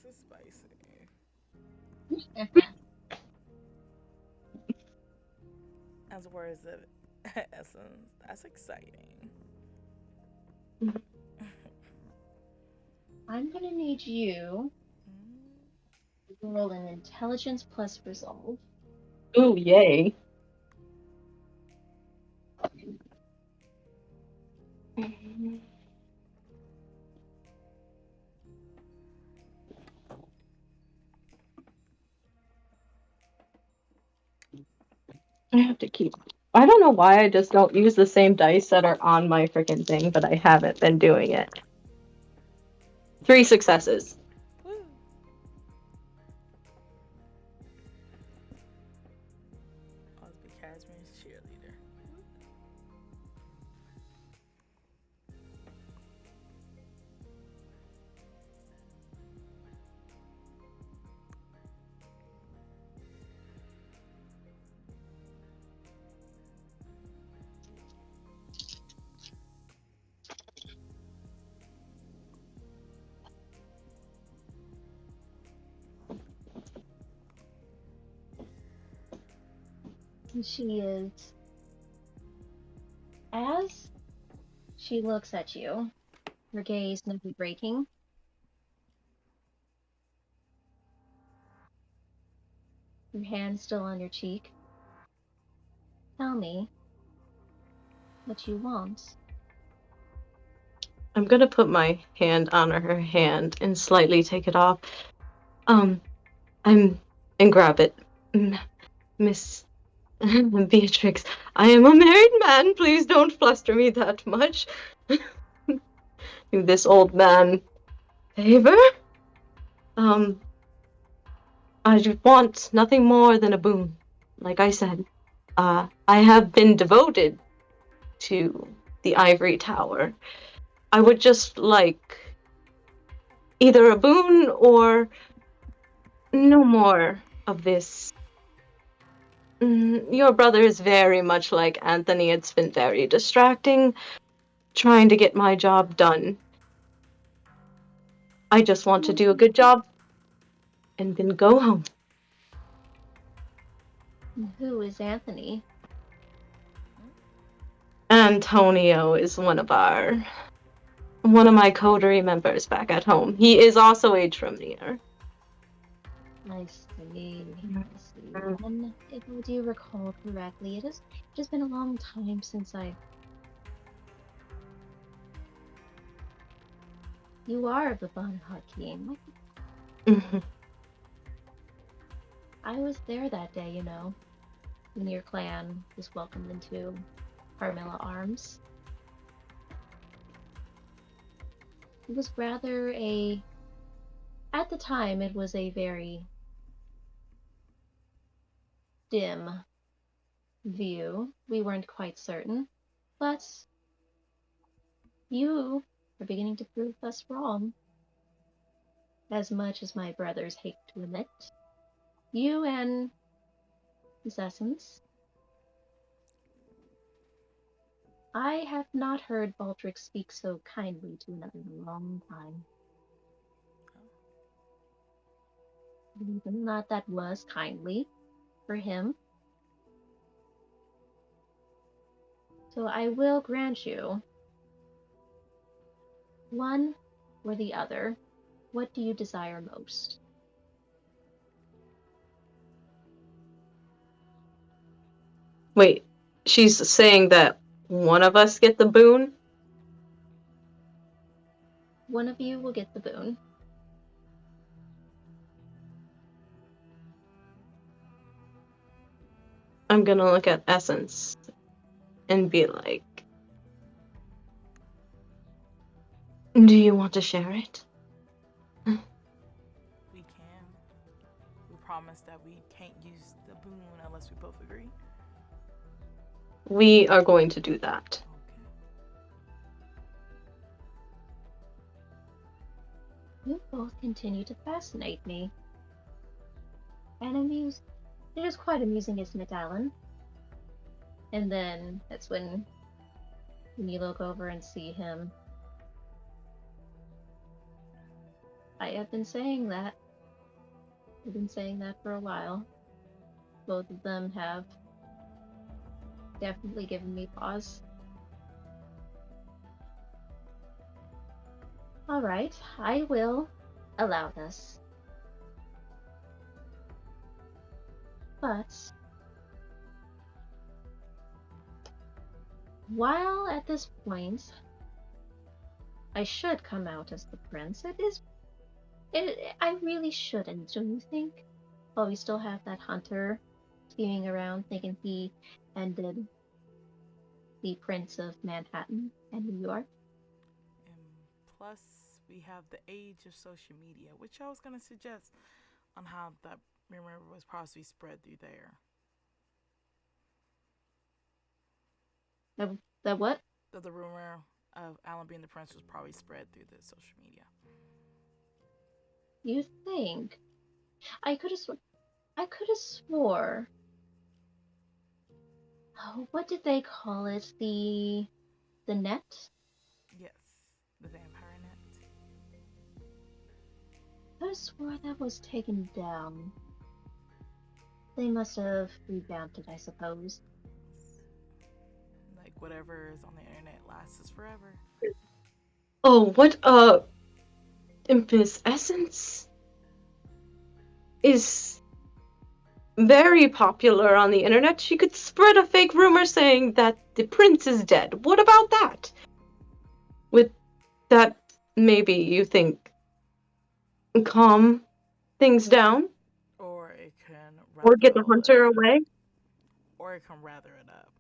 this is spicy. As words of essence, that's exciting. I'm gonna need you to roll an intelligence plus resolve. Ooh, yay. I have to keep. I don't know why I just don't use the same dice that are on my freaking thing, but I haven't been doing it. 3 successes. Woo. Osby Casmine's cheerleader. And she is. As she looks at you, her gaze never breaking, her hand still on your cheek. Tell me what you want. I'm gonna put my hand on her hand and slightly take it off. And grab it. Miss Beatrix, I am a married man. Please don't fluster me that much. Do this old man favor. I just want nothing more than a boon. Like I said, I have been devoted to the ivory tower. I would just like either a boon or no more of this. Your brother is very much like Anthony. It's been very distracting trying to get my job done. I just want to do a good job and then go home. Who is Anthony? Antonio is one of my coterie members back at home. He is also a Tremere. I see. I see. And if I do recall correctly, it has been a long time since I. You are the Bon Hakim. I was there that day, you know, when your clan was welcomed into Carmilla Arms. It was rather a. At the time, it was a very dim view. We weren't quite certain, but you are beginning to prove us wrong. As much as my brothers hate to admit, you and Miss Essence, I have not heard Baldric speak so kindly to another in a long time. Believe it or not, that was kindly for him. So I will grant you one or the other. What do you desire most? Wait, she's saying that one of us get the boon? One of you will get the boon. I'm gonna look at Essence and be like, do you want to share it? We can. We promise that we can't use the boon unless we both agree. We are going to do that. Okay. You both continue to fascinate me. And amused. It is quite amusing, isn't it, Alan? And then that's when you look over and see him. I have been saying that. I've been saying that for a while. Both of them have definitely given me pause. Alright, I will allow this. But while at this point I should come out as the prince, I really shouldn't, don't you think? While we still have that hunter scheming around thinking he ended the Prince of Manhattan and New York. And plus, we have the age of social media, which I was going to suggest on how that rumor was possibly spread through there. That what? The rumor of Alan being the prince was probably spread through the social media. You think? I could have swore. Oh, what did they call it? The net? Yes, the vampire net. I could have swore that was taken down. They must have revamped it, I suppose. Like whatever is on the internet lasts forever. Oh, what Miss Essence is very popular on the internet. She could spread a fake rumor saying that the prince is dead. What about that? With that, maybe you think calm things down? Or it can Or get the ravel hunter it, away? or it can rather it up.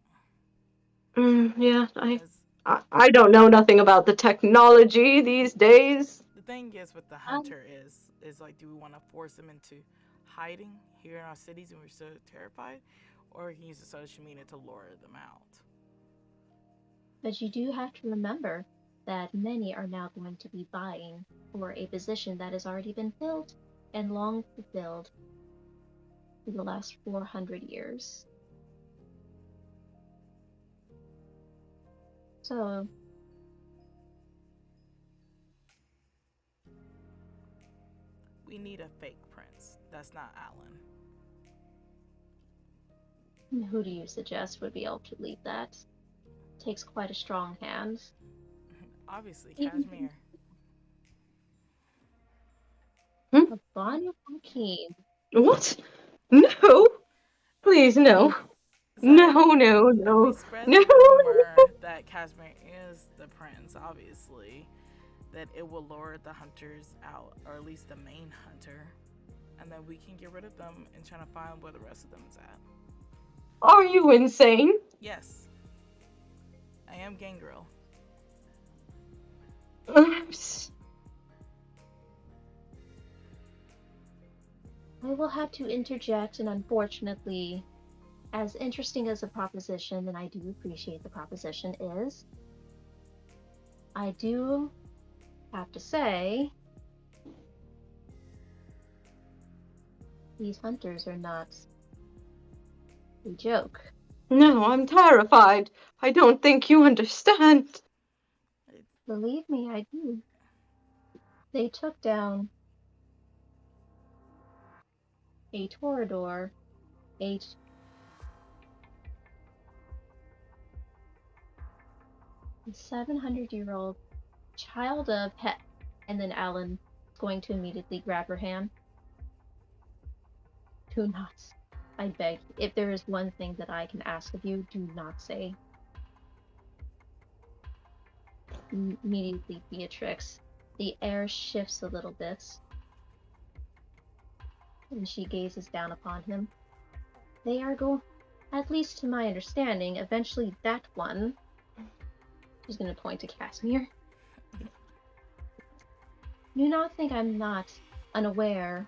Yeah, Because I don't know nothing about the technology these days. the thing is with the hunter is like, do we want to force them into hiding here in our cities and we're so terrified, or we can use the social media to lure them out? But you do have to remember that many are now going to be vying for a position that has already been filled and long fulfilled for the last 400 years. So, We need a fake prince. That's not Alan. who do you suggest would be able to lead that? Takes quite a strong hand. Obviously, Even Kashmir. a Bonnie Joaquin. What? No! Please, no. It's like, No, no, if we no. spread No! the rumor that Kashmir is the prince, obviously, that it will lure the hunters out, or at least the main hunter, and then we can get rid of them and try to find where the rest of them is at. Are you insane? Yes, I am Gangrel. I will have to interject, and unfortunately, as interesting as the proposition, and I do appreciate the proposition is, I do have to say, these hunters are not a joke. No, I'm terrified. I don't think you understand. Believe me, I do. They took down a Toreador, a 700-year-old child of Het, and then Alan is going to immediately grab her hand. Do not, I beg, if there is one thing that I can ask of you, do not say. Immediately, Beatrix. The air shifts a little bit, and she gazes down upon him. They are at least to my understanding, eventually that one, she's going to point to Casimir. Do not think I'm not unaware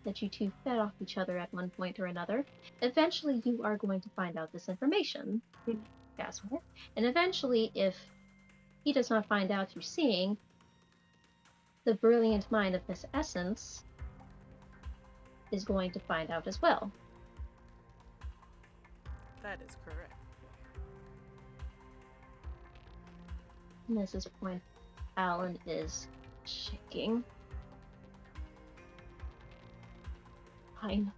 that you two fed off each other at one point or another. Eventually, you are going to find out this information, Casimir. And eventually, if he does not find out through seeing, the brilliant mind of Miss Essence is going to find out as well. That is correct. And at this point, Alan is shaking. fine.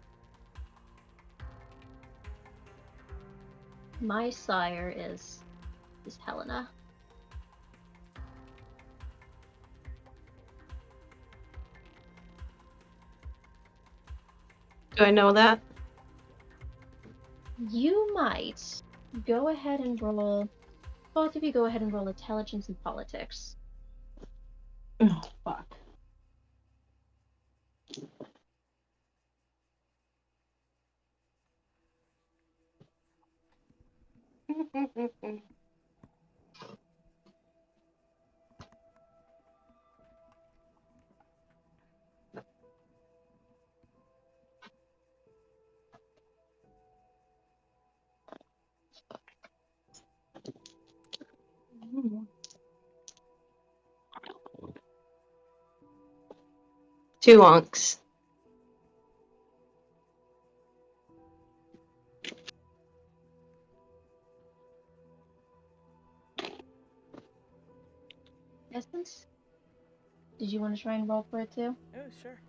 My sire is Helena. Do I know that? You might go ahead and roll. Both of you go ahead and roll intelligence and politics. Oh, fuck. Two onks. Essence? Did you want to try and roll for it too? Oh, sure.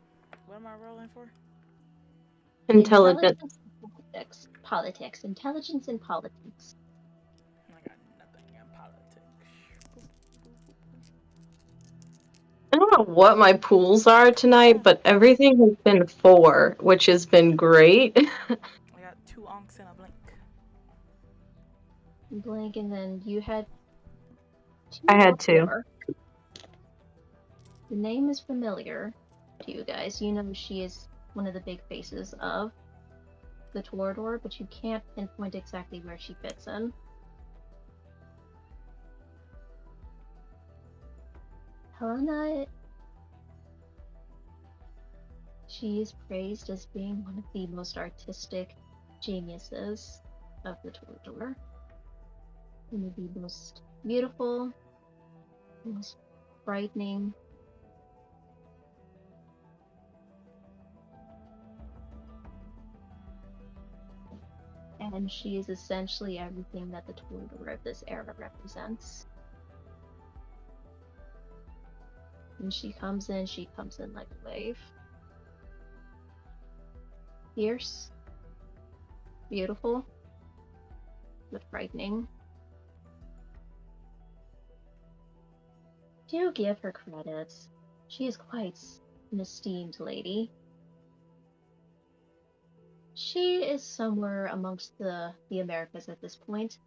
What am I rolling for? Intelligent. And politics. Politics. Intelligence and politics. I got nothing in politics. I don't know what my pools are tonight, but everything has been 4, which has been great. I got 2 onks and a blink. Blink, and then you had two I had or 2. 4. The name is familiar to you guys. You know she is one of the big faces of the Torador, but you can't pinpoint exactly where she fits in. Helena, she is praised as being one of the most artistic geniuses of the Torador. One of the most beautiful, most frightening. And she is essentially everything that the Torador of this era represents. When she comes in like a wave. Fierce, beautiful, but frightening. Do give her credit. She is quite an esteemed lady. She is somewhere amongst the Americas at this point.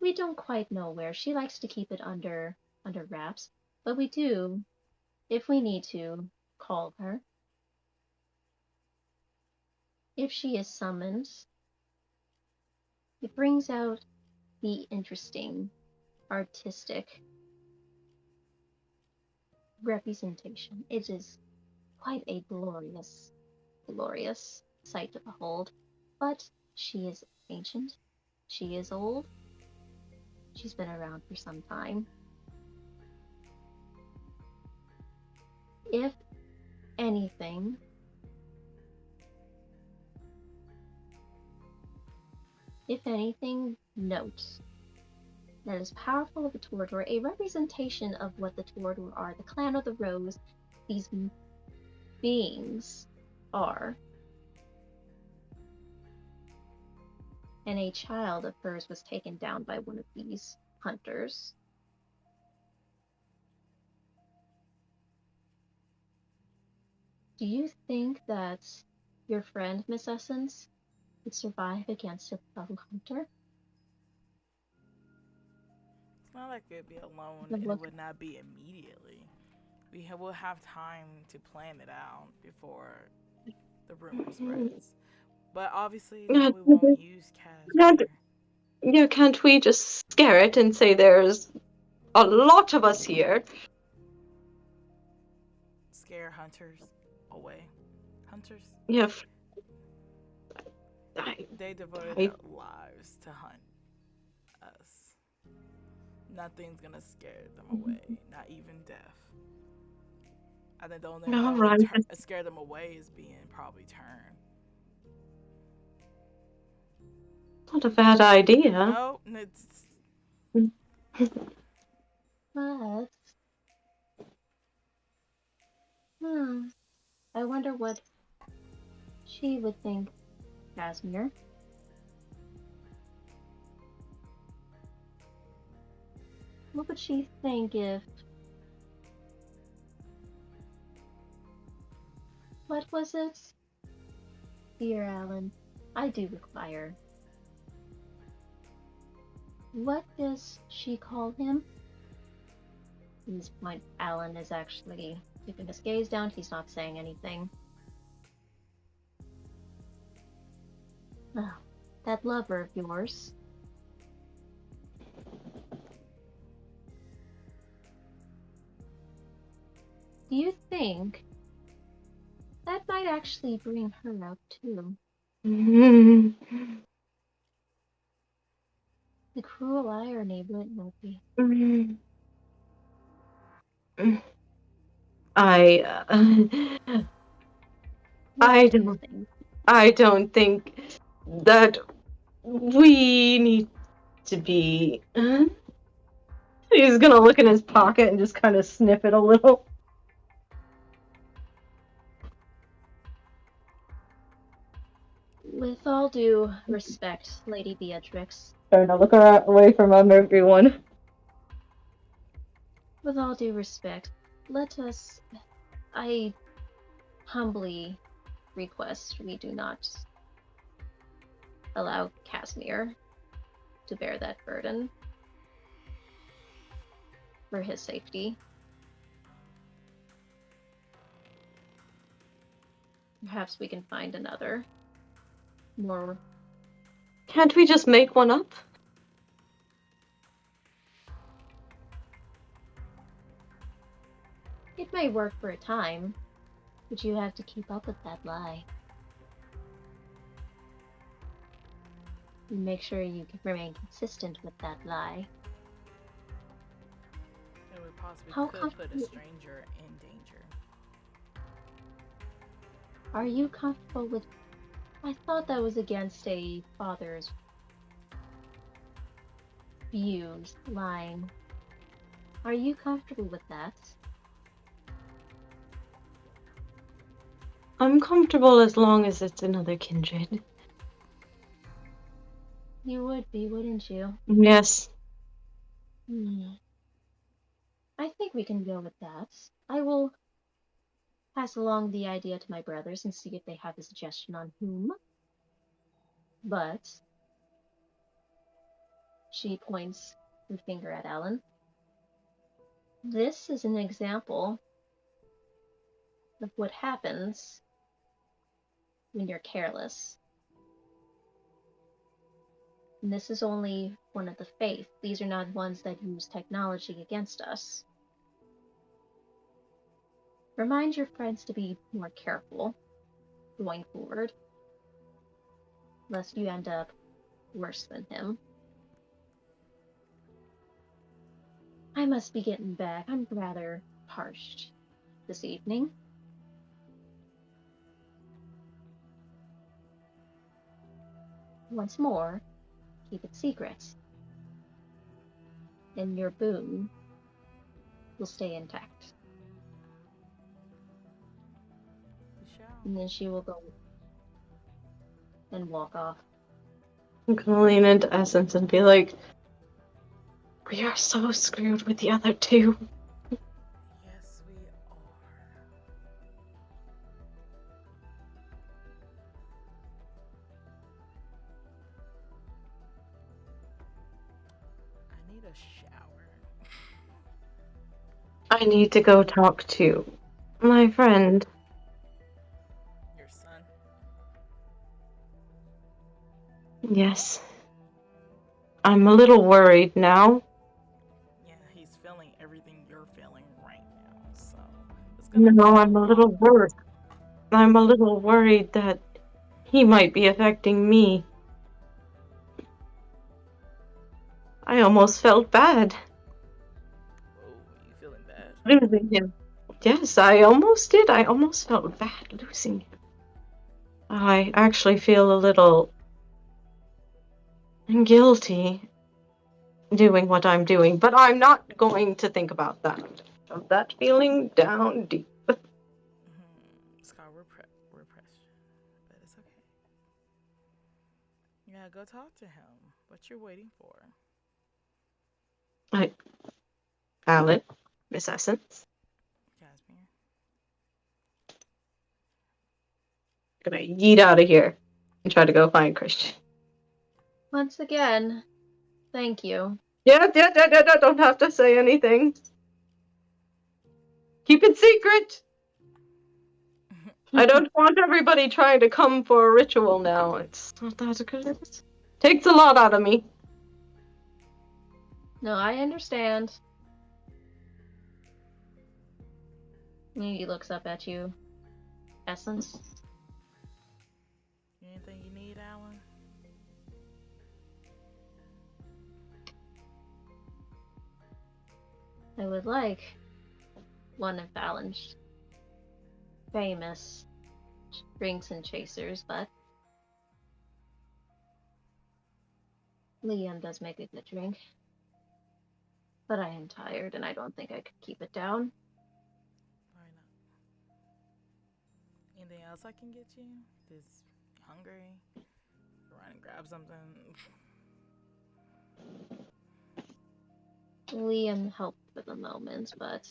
We don't quite know where. She likes to keep it under wraps, but we do, if we need to, call her. If she is summoned, it brings out the interesting, artistic representation. It is quite a glorious sight to behold. But she is ancient. She is old. She's been around for some time. If anything, note that is powerful of the Torador, a representation of what the Torador are, the clan of the Rose, these beings are. And a child of hers was taken down by one of these hunters. Do you think that your friend, Miss Essence, would survive against a fellow hunter? It's not like it'd be alone, The and it look, would not be immediately. Will have time to plan it out before the rumor spreads. But obviously now we won't use Can't, Casimir. yeah, can't we just scare it and say there's a lot of us here? Scare hunters away. Hunters, Yeah. they devoted their lives to hunt us. Nothing's gonna scare them away, not even death. I think the only thing All that right. would scare them away is being probably turned. Not a bad idea. No, it's but I wonder what she would think Casimir. What would she think if... What was it? Dear Alan, I do require. What does she call him? At this point, Alan is actually keeping his gaze down. He's not saying anything. Oh, that lover of yours. Do you think that might actually bring her out too? The cruel irony, wouldn't it be? I don't think that we need to be. He's gonna look in his pocket and just kind of sniff it a little. With all due respect, Lady Beatrix. Trying to look away from everyone. With all due respect, let us... I humbly request we do not allow Casimir to bear that burden for his safety. Perhaps we can find another more... Can't we just make one up? It may work for a time, but you have to keep up with that lie. And make sure you can remain consistent with that lie. It would possibly How could put a comfortable- stranger in danger. Are you comfortable with... I thought that was against a father's views, lying. Are you comfortable with that? I'm comfortable as long as it's another kindred. You would be, wouldn't you? Yes. I think we can go with that. I will pass along the idea to my brothers and see if they have a suggestion on whom. But she points her finger at Alan. This is an example of what happens when you're careless. And this is only one of the faith. These are not ones that use technology against us. Remind your friends to be more careful going forward, lest you end up worse than him. I must be getting back. I'm rather parched this evening. Once more, keep it secret, and your boon will stay intact. We shall. And then she will go and walk off. I'm gonna lean into Essence and be like, we are so screwed with the other two. Yes, we are. I need a shower. I need to go talk to my friend. Your son. Yes. I'm a little worried now. Yeah, he's feeling everything you're feeling right now. So it's gonna No, be I'm a little worried. I'm a little worried that he might be affecting me. I almost felt bad Oh, you feeling bad? losing him. Yes, I almost did. I almost felt bad losing him. I actually feel a little guilty doing what I'm doing, but I'm not going to think about that. Shove that feeling down deep. Scar, repression. That is Yeah, go talk to him. What you're waiting for? Alan, Miss Essence, Casimir. gonna yeet out of here and try to go find Christian. Once again, thank you. Yeah, don't have to say anything. Keep it secret. I don't want everybody trying to come for a ritual now. It's not that good. Takes a lot out of me. No, I understand. He looks up at you. Essence? Anything you need, Alan? I would like one of Fallon's famous drinks and chasers, but Liam does make a good drink. But I am tired and I don't think I could keep it down. Why not? Anything else I can get you? This hungry? Run and grab something. Liam helped for the moment, but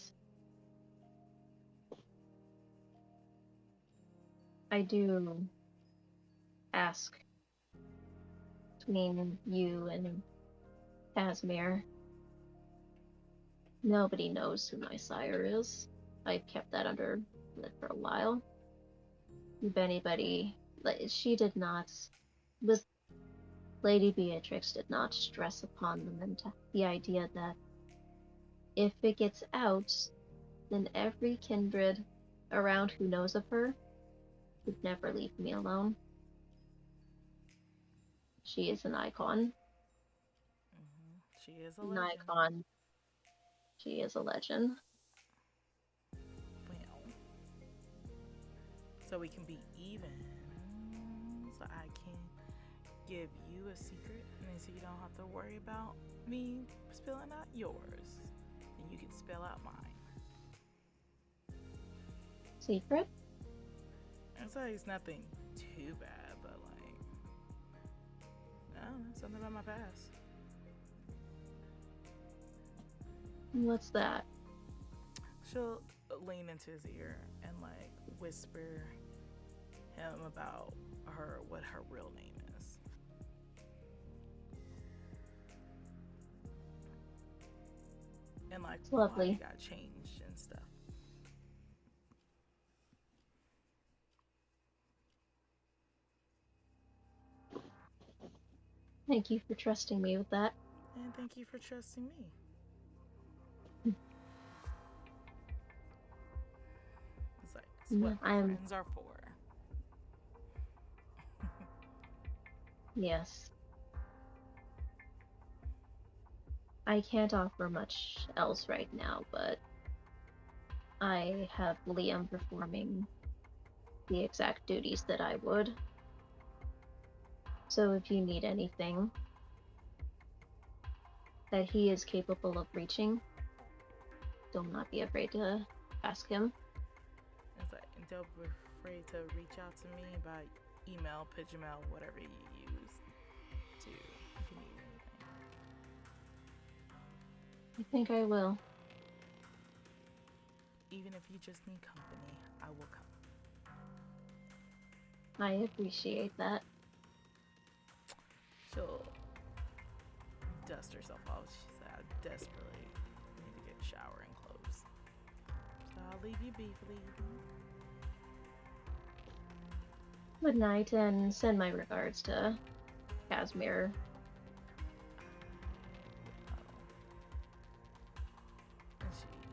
I do ask between you and Casimir. Nobody knows who my sire is. I've kept that under lid for a while. If anybody, she did not, with Lady Beatrix did not stress upon them the idea that if it gets out, then every kindred around who knows of her would never leave me alone. She is an icon. She is a An legend. icon. She is a legend. Well, so we can be even. So I can give you a secret, and then so you don't have to worry about me spilling out yours. And you can spill out mine. Secret? I'd say it's nothing too bad, but like, I don't know, something about my past. What's that? She'll lean into his ear and like whisper him about what her real name is. And like It's lovely. why he got changed and stuff. Thank you for trusting me with that. And thank you for trusting me. It's like, it's what friends are for. Yes. I can't offer much else right now, but I have Liam performing the exact duties that I would. So if you need anything that he is capable of reaching, do not be afraid to ask him. It's like, don't be afraid to reach out to me by email, pigeon mail, whatever you use to if you need anything. I think I will. Even if you just need company, I will come. I appreciate that. She'll dust herself off. She said, I desperately need to get a shower and clothes. So I'll leave you be, lady. Good night, and send my regards to Casimir.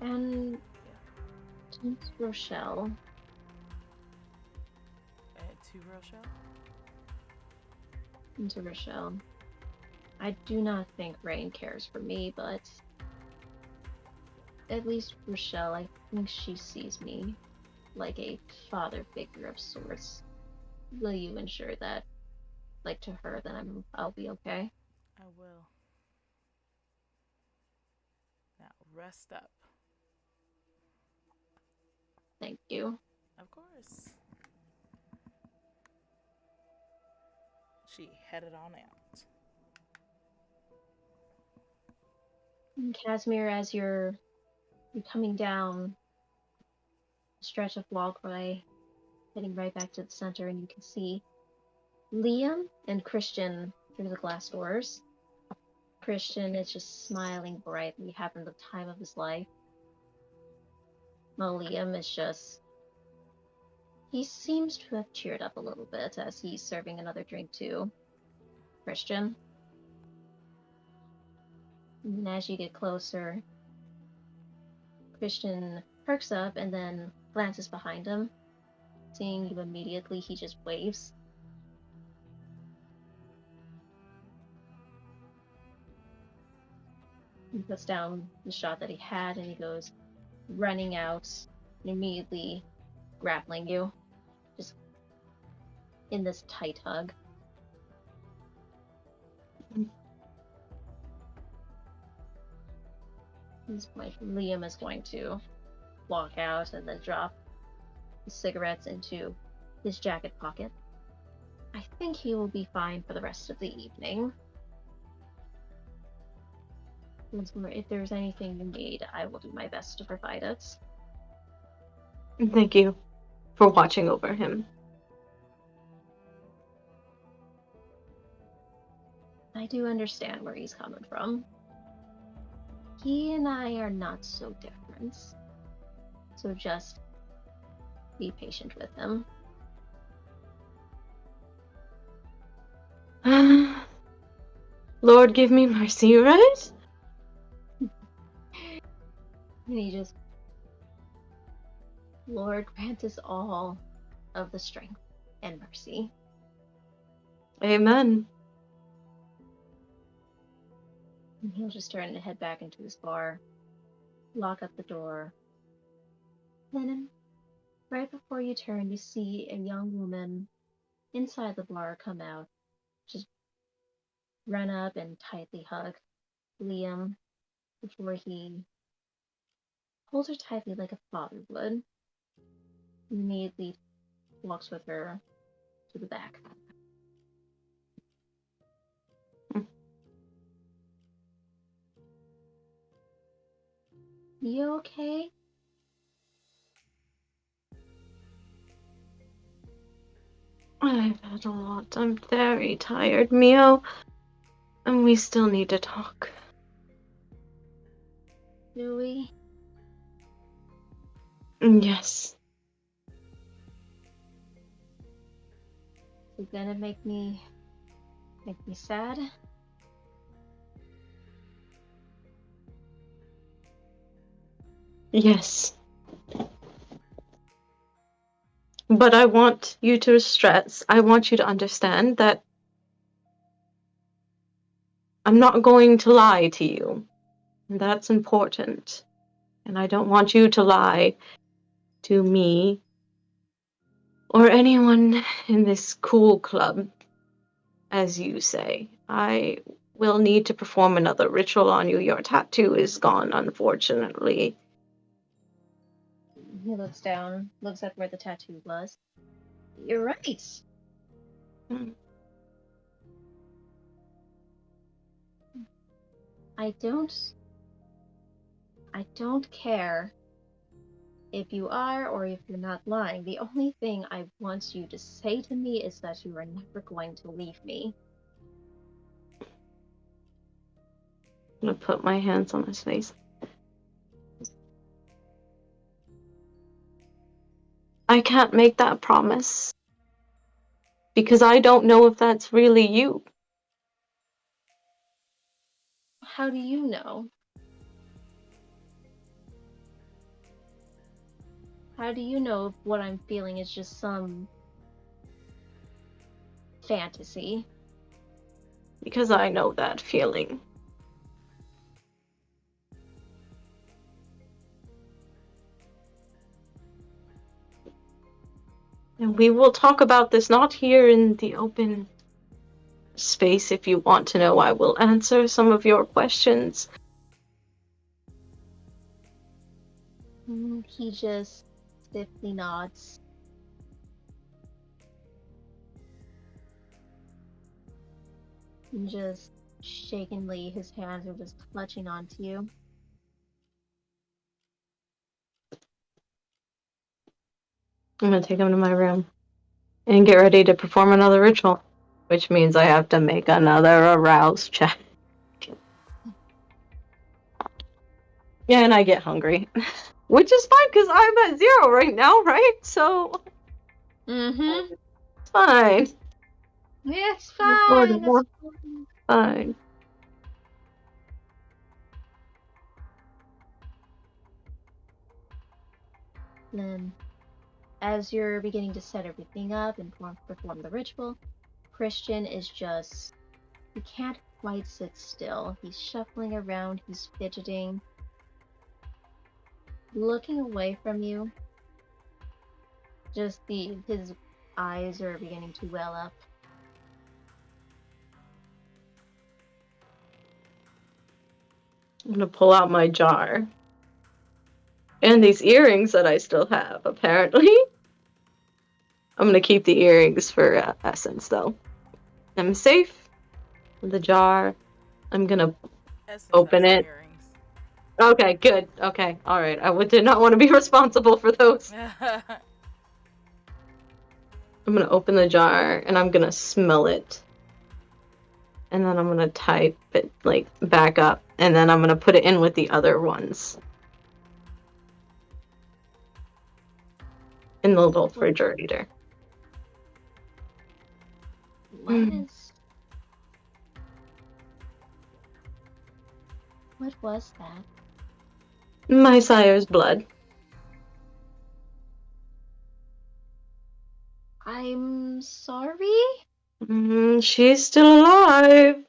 And to Rochelle. To Rochelle? And to Rochelle. I do not think Rain cares for me, but at least Rochelle, I think she sees me like a father figure of sorts. Will you ensure that, like to her, that I'll be okay? I will. Now rest up. Thank you. Of course. she headed on out. And Casimir, as you're coming down the stretch of walkway, heading right back to the center, and you can see Liam and Christian through the glass doors. Christian is just smiling brightly, having the time of his life. While Liam is just... He seems to have cheered up a little bit as he's serving another drink to Christian. And as you get closer, Christian perks up and then glances behind him. Seeing you immediately, he just waves. He puts down the shot that he had and he goes running out and immediately grappling you. Just in this tight hug. At this point, Liam is going to walk out and then drop the cigarettes into his jacket pocket. I think he will be fine for the rest of the evening. Once more, if there's anything you need, I will do my best to provide it. Thank you for watching over him. I do understand where he's coming from. He and I are not so different. So just be patient with him. Lord, give me mercy, right? And he just... Lord, grant us all of the strength and mercy. Amen. And he'll just turn and head back into his bar, lock up the door. Then, right before you turn, you see a young woman inside the bar come out, just run up and tightly hug Liam before he holds her tightly like a father would. Immediately walks with her to the back. You okay? I've had a lot. I'm very tired, Mio. And we still need to talk. Do we? Yes. Is it gonna make me sad? Yes. But I want you to I want you to understand that I'm not going to lie to you. That's important. And I don't want you to lie to me or anyone in this cool club, as you say. I will need to perform another ritual on you. Your tattoo is gone, unfortunately. He looks down, looks at where the tattoo was. You're right. Hmm. I don't care if you are or if you're not lying. The only thing I want you to say to me is that you are never going to leave me. I'm gonna put my hands on his face. I can't make that promise. Because I don't know if that's really you. How do you know? How do you know if what I'm feeling is just some fantasy? Because I know that feeling. And we will talk about this not here in the open space. If you want to know, I will answer some of your questions. He just stiffly nods. And just shakenly, his hands are just clutching onto you. I'm gonna take him to my room and get ready to perform another ritual, which means I have to make another arouse check. Yeah, and I get hungry, which is fine because I'm at 0 right now, right? So Mm-hmm. it's fine. Yeah, it's More fine. than It's more fine. fine. Then, as you're beginning to set everything up and perform the ritual, Christian is just. He can't quite sit still. He's shuffling around, he's fidgeting, looking away from you. Just his eyes are beginning to well up. I'm gonna pull out my jar. And these earrings that I still have, apparently. I'm gonna keep the earrings for Essence, though. I'm safe. The jar. I'm gonna Essence open has the it. earrings. Okay, good. Okay, alright. Did not want to be responsible for those. I'm gonna open the jar, and I'm gonna smell it. And then I'm gonna type it, like, back up. And then I'm gonna put it in with the other ones. In the little refrigerator. What was that? My sire's blood. I'm sorry? She's still alive.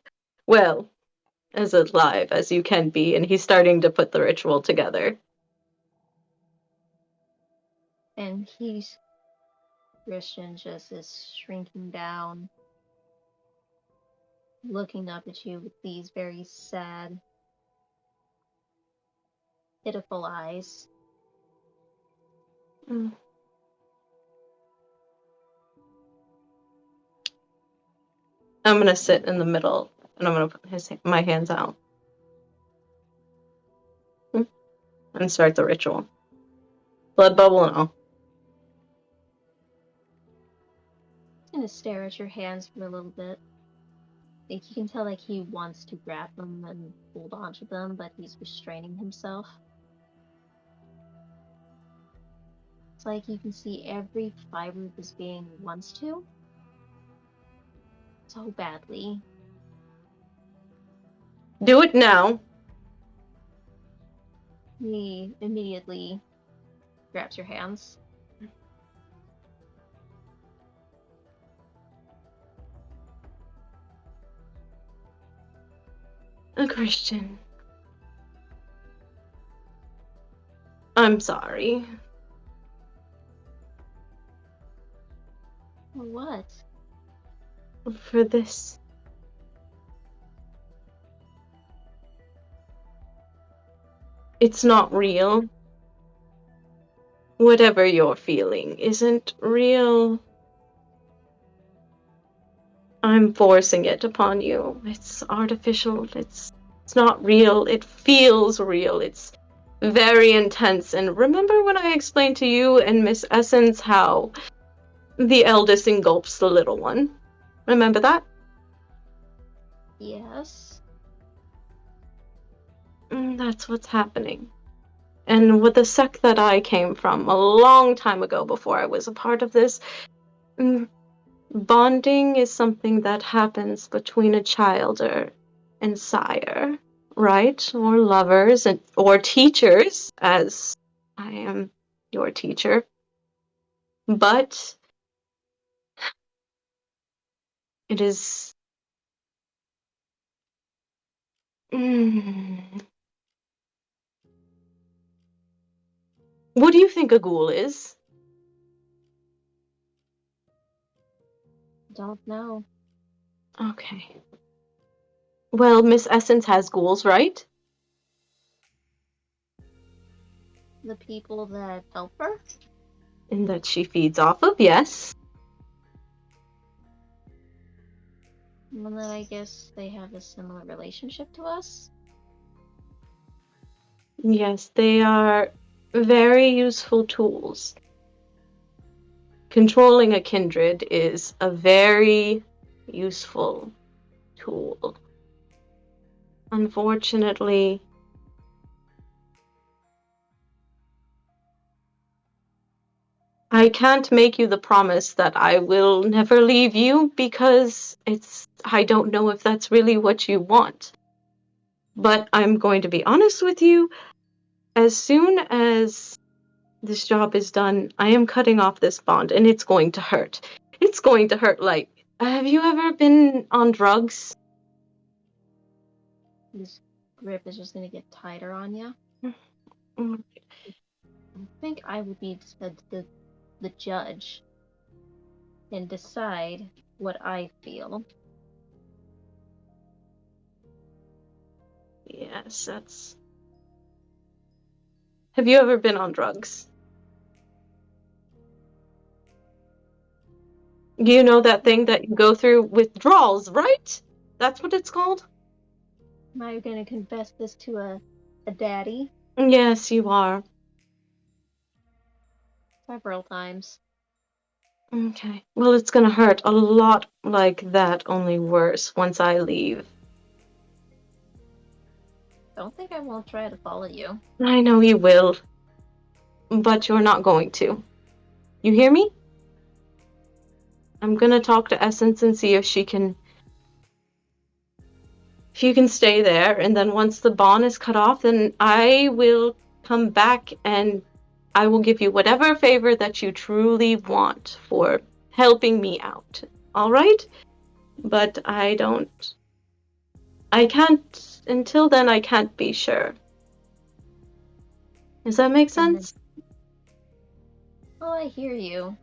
Well, as alive as you can be, and he's starting to put the ritual together. And Christian just is shrinking down, looking up at you with these very sad, pitiful eyes. Mm. I'm gonna sit in the middle, and I'm gonna put my hands out. And start the ritual. Blood bubble and all. He's gonna stare at your hands for a little bit. Like, you can tell like he wants to grab them and hold onto them, but he's restraining himself. It's like you can see every fiber of his being wants to. So badly. Do it now. He immediately grabs your hands. A Christian. I'm sorry. For what? For this. It's not real. Whatever you're feeling isn't real. I'm forcing it upon you. It's artificial. It's not real. It feels real. It's very intense. And remember when I explained to you and Miss Essence how the eldest engulfs the little one? Remember that? Yes. That's what's happening. And with the sect that I came from a long time ago before I was a part of this, bonding is something that happens between a child and sire, right? Or lovers or teachers, as I am your teacher. But it is. What do you think a ghoul is? Don't know. Okay. Well, Miss Essence has ghouls, right? The people that help her? And that she feeds off of, yes. Well, then I guess they have a similar relationship to us. Yes, they are very useful tools. Controlling a kindred is a very useful tool. Unfortunately, I can't make you the promise that I will never leave you because I don't know if that's really what you want. But I'm going to be honest with you. As soon as this job is done, I am cutting off this bond, and it's going to hurt. It's going to hurt like, have you ever been on drugs? This grip is just gonna get tighter on you. Mm, I think I would be the judge and decide what I feel. yes, that's... Have you ever been on drugs? You know that thing that you go through withdrawals, right? That's what it's called? Am I gonna confess this to a daddy? Yes, you are. Several times. Okay. Well, it's gonna hurt a lot like that, only worse, once I leave. Don't think I won't try to follow you. I know you will, but you're not going to. You hear me? I'm gonna talk to Essence and see if she can... If you can stay there, and then once the bond is cut off, then I will come back and I will give you whatever favor that you truly want for helping me out. All right? But I can't, until then, I can't be sure. Does that make sense? Oh, I hear you.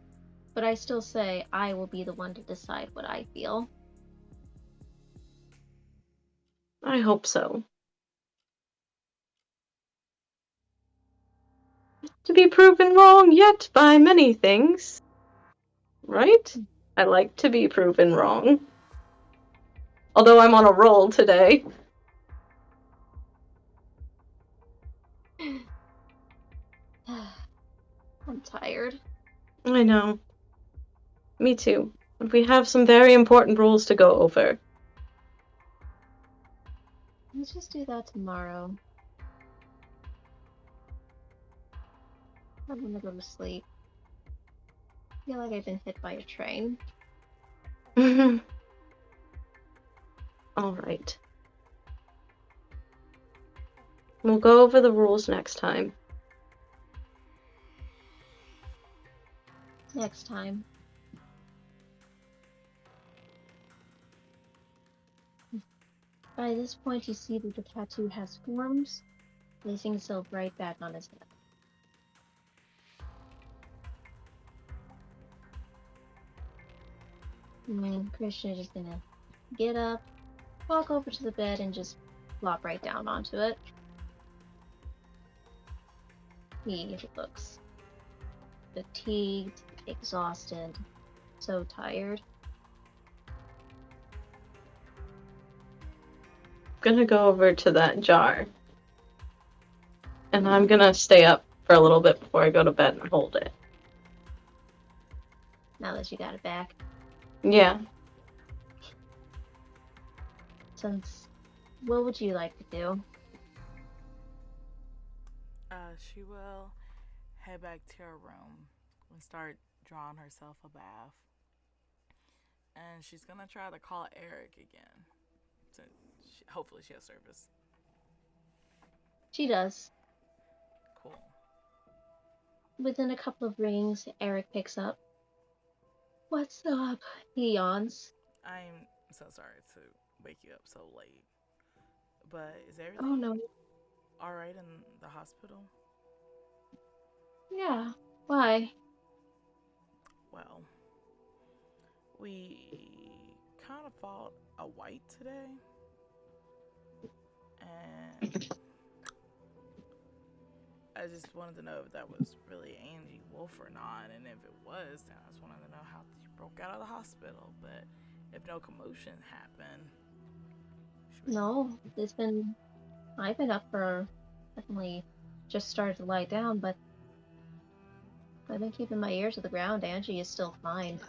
But I still say I will be the one to decide what I feel. I hope so. To be proven wrong yet by many things. Right? I like to be proven wrong. Although I'm on a roll today. I'm tired. I know. Me too. We have some very important rules to go over. Let's just do that tomorrow. I'm gonna go to sleep. I feel like I've been hit by a train. All right. We'll go over the rules next time. Next time. By this point, you see that the tattoo has formed, placing itself right back on his head. And Christian is just gonna get up, walk over to the bed, and just flop right down onto it. He looks fatigued, exhausted, so tired. Gonna go over to that jar. And I'm gonna stay up for a little bit before I go to bed and hold it. Now that you got it back. Yeah. Since, what would you like to do? She will head back to her room and start drawing herself a bath. And she's gonna try to call Eric again. So hopefully she has service. She does. Cool. Within a couple of rings, Eric picks up. What's up? He yawns. I'm so sorry to wake you up so late. But is everything Oh no. alright in the hospital? Yeah. Why? Well, we kind of fought a white today. And I just wanted to know if that was really Angie Wolf or not. And if it was, then I just wanted to know how she broke out of the hospital. But if no commotion happened. No, I've been up for definitely just started to lie down, but I've been keeping my ear to the ground. Angie is still fine.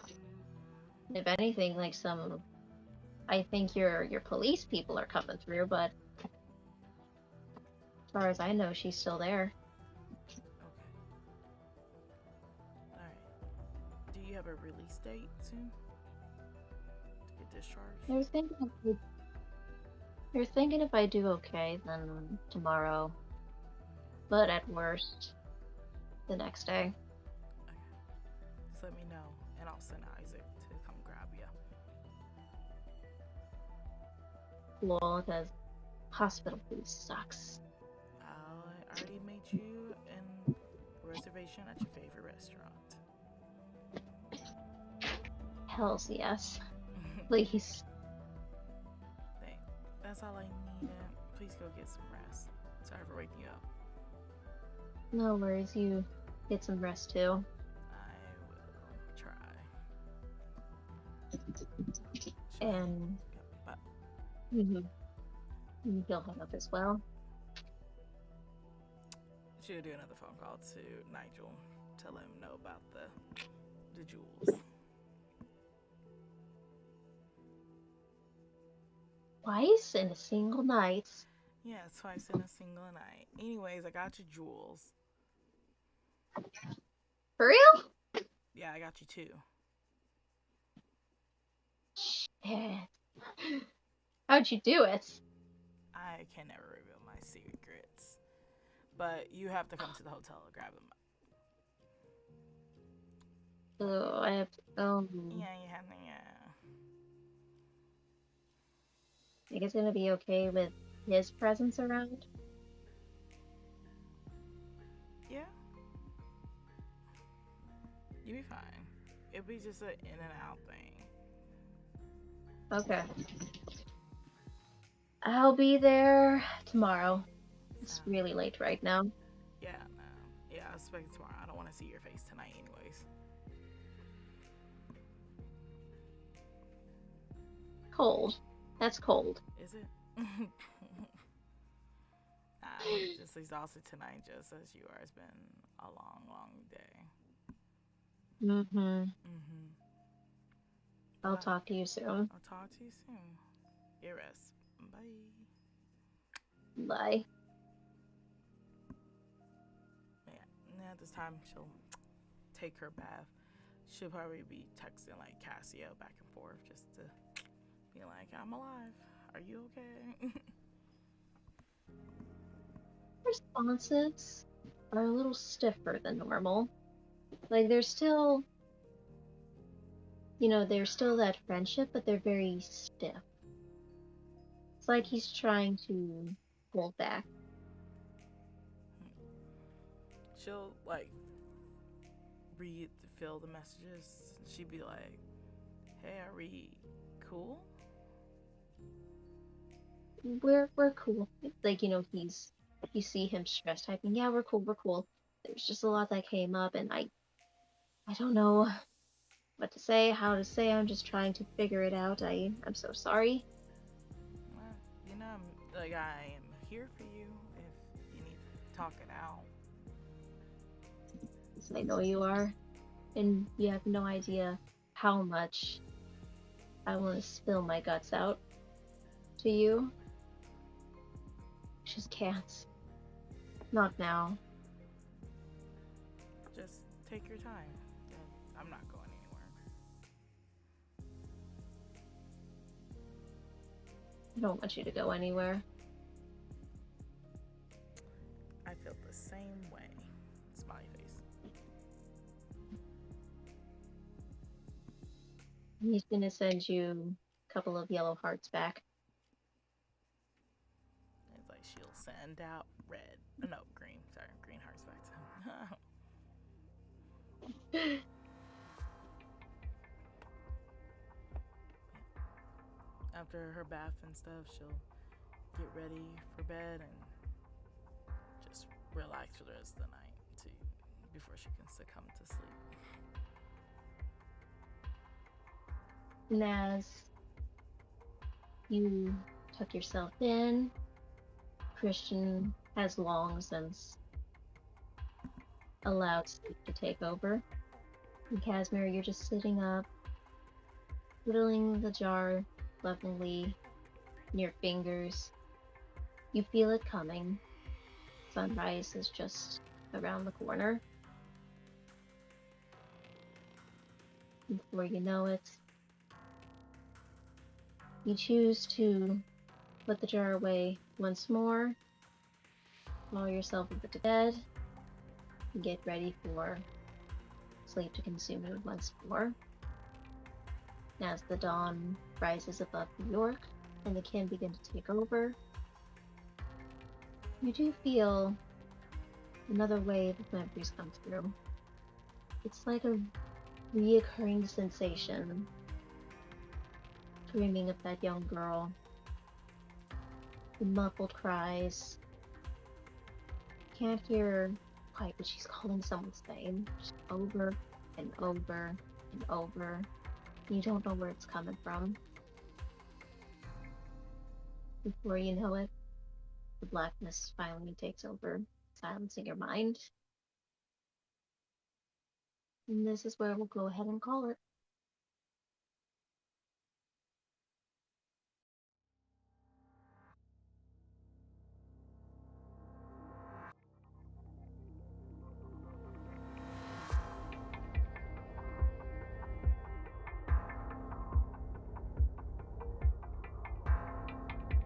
If anything, like I think your police people are coming through, but as far as I know, she's still there. Okay. Alright. Do you have a release date soon? To get discharged? You're thinking if I do okay, then tomorrow. But at worst, the next day. Okay. Just let me know, and I'll send Isaac to come grab you. Lol, because hospital food sucks. I already made you a reservation at your favorite restaurant. Hells yes. Please. That's all I needed. Please go get some rest. Sorry for waking you up. No worries, you get some rest too. I will try. And But you'll head up as well. should do another phone call to Nigel. Tell him know about the jewels. Twice in a single night. Yeah, twice in a single night. Anyways, I got your jewels. For real? Yeah, I got you too. Shit. How'd you do it? I can never reveal my secrets. But you have to come to the hotel to grab them. Oh, I have to. Yeah, you have to, yeah. Think it's gonna be okay with his presence around? Yeah. You'll be fine. It'll be just an in and out thing. Okay. I'll be there tomorrow. It's really late right now. Yeah, no. Yeah, I'll expect it tomorrow. I don't want to see your face tonight anyways. Cold. That's cold. Is it? Just exhausted tonight, just as you are. It's been a long, long day. I'll talk to you soon. I'll talk to you soon. Get rest. Bye. Bye. Yeah, this time she'll take her bath. She'll probably be texting like Cassio back and forth just to be like, I'm alive. Are you okay? Responses are a little stiffer than normal. Like, there's still that friendship, but they're very stiff. It's like he's trying to hold back. She'll like fill the messages. She'd be like, hey, are we cool? We're cool. Like, you see him stress typing, yeah, we're cool. There's just a lot that came up, and I don't know what to say, how to say. I'm just trying to figure it out. I'm so sorry. Well, I am here for you if you need to talk it out. I know you are, and you have no idea how much I want to spill my guts out to you. Just can't. Not now. Just take your time. I'm not going anywhere. I don't want you to go anywhere. I feel the same way. Smiley face. He's gonna send you a couple of yellow hearts back. It's like she'll send out red. No, green. Sorry, green hearts back to him. After her bath and stuff, she'll get ready for bed and just relax for the rest of the night before she can succumb to sleep. And as You tuck yourself in. Christian has long since allowed sleep to take over. And Casimir, you're just sitting up, twiddling the jar lovingly in your fingers. You feel it coming. Sunrise is just around the corner. Before you know it, you choose to put the jar away once more, lull yourself into bed, and get ready for sleep to consume you once more. As the dawn rises above New York and the kin begin to take over, you do feel another wave of memories come through. It's like a reoccurring sensation, dreaming of that young girl, the muffled cries. Can't hear quite what she's calling someone's name, just over and over and over. You don't know where it's coming from. Before you know it, the blackness finally takes over, silencing your mind. And this is where we'll go ahead and call it.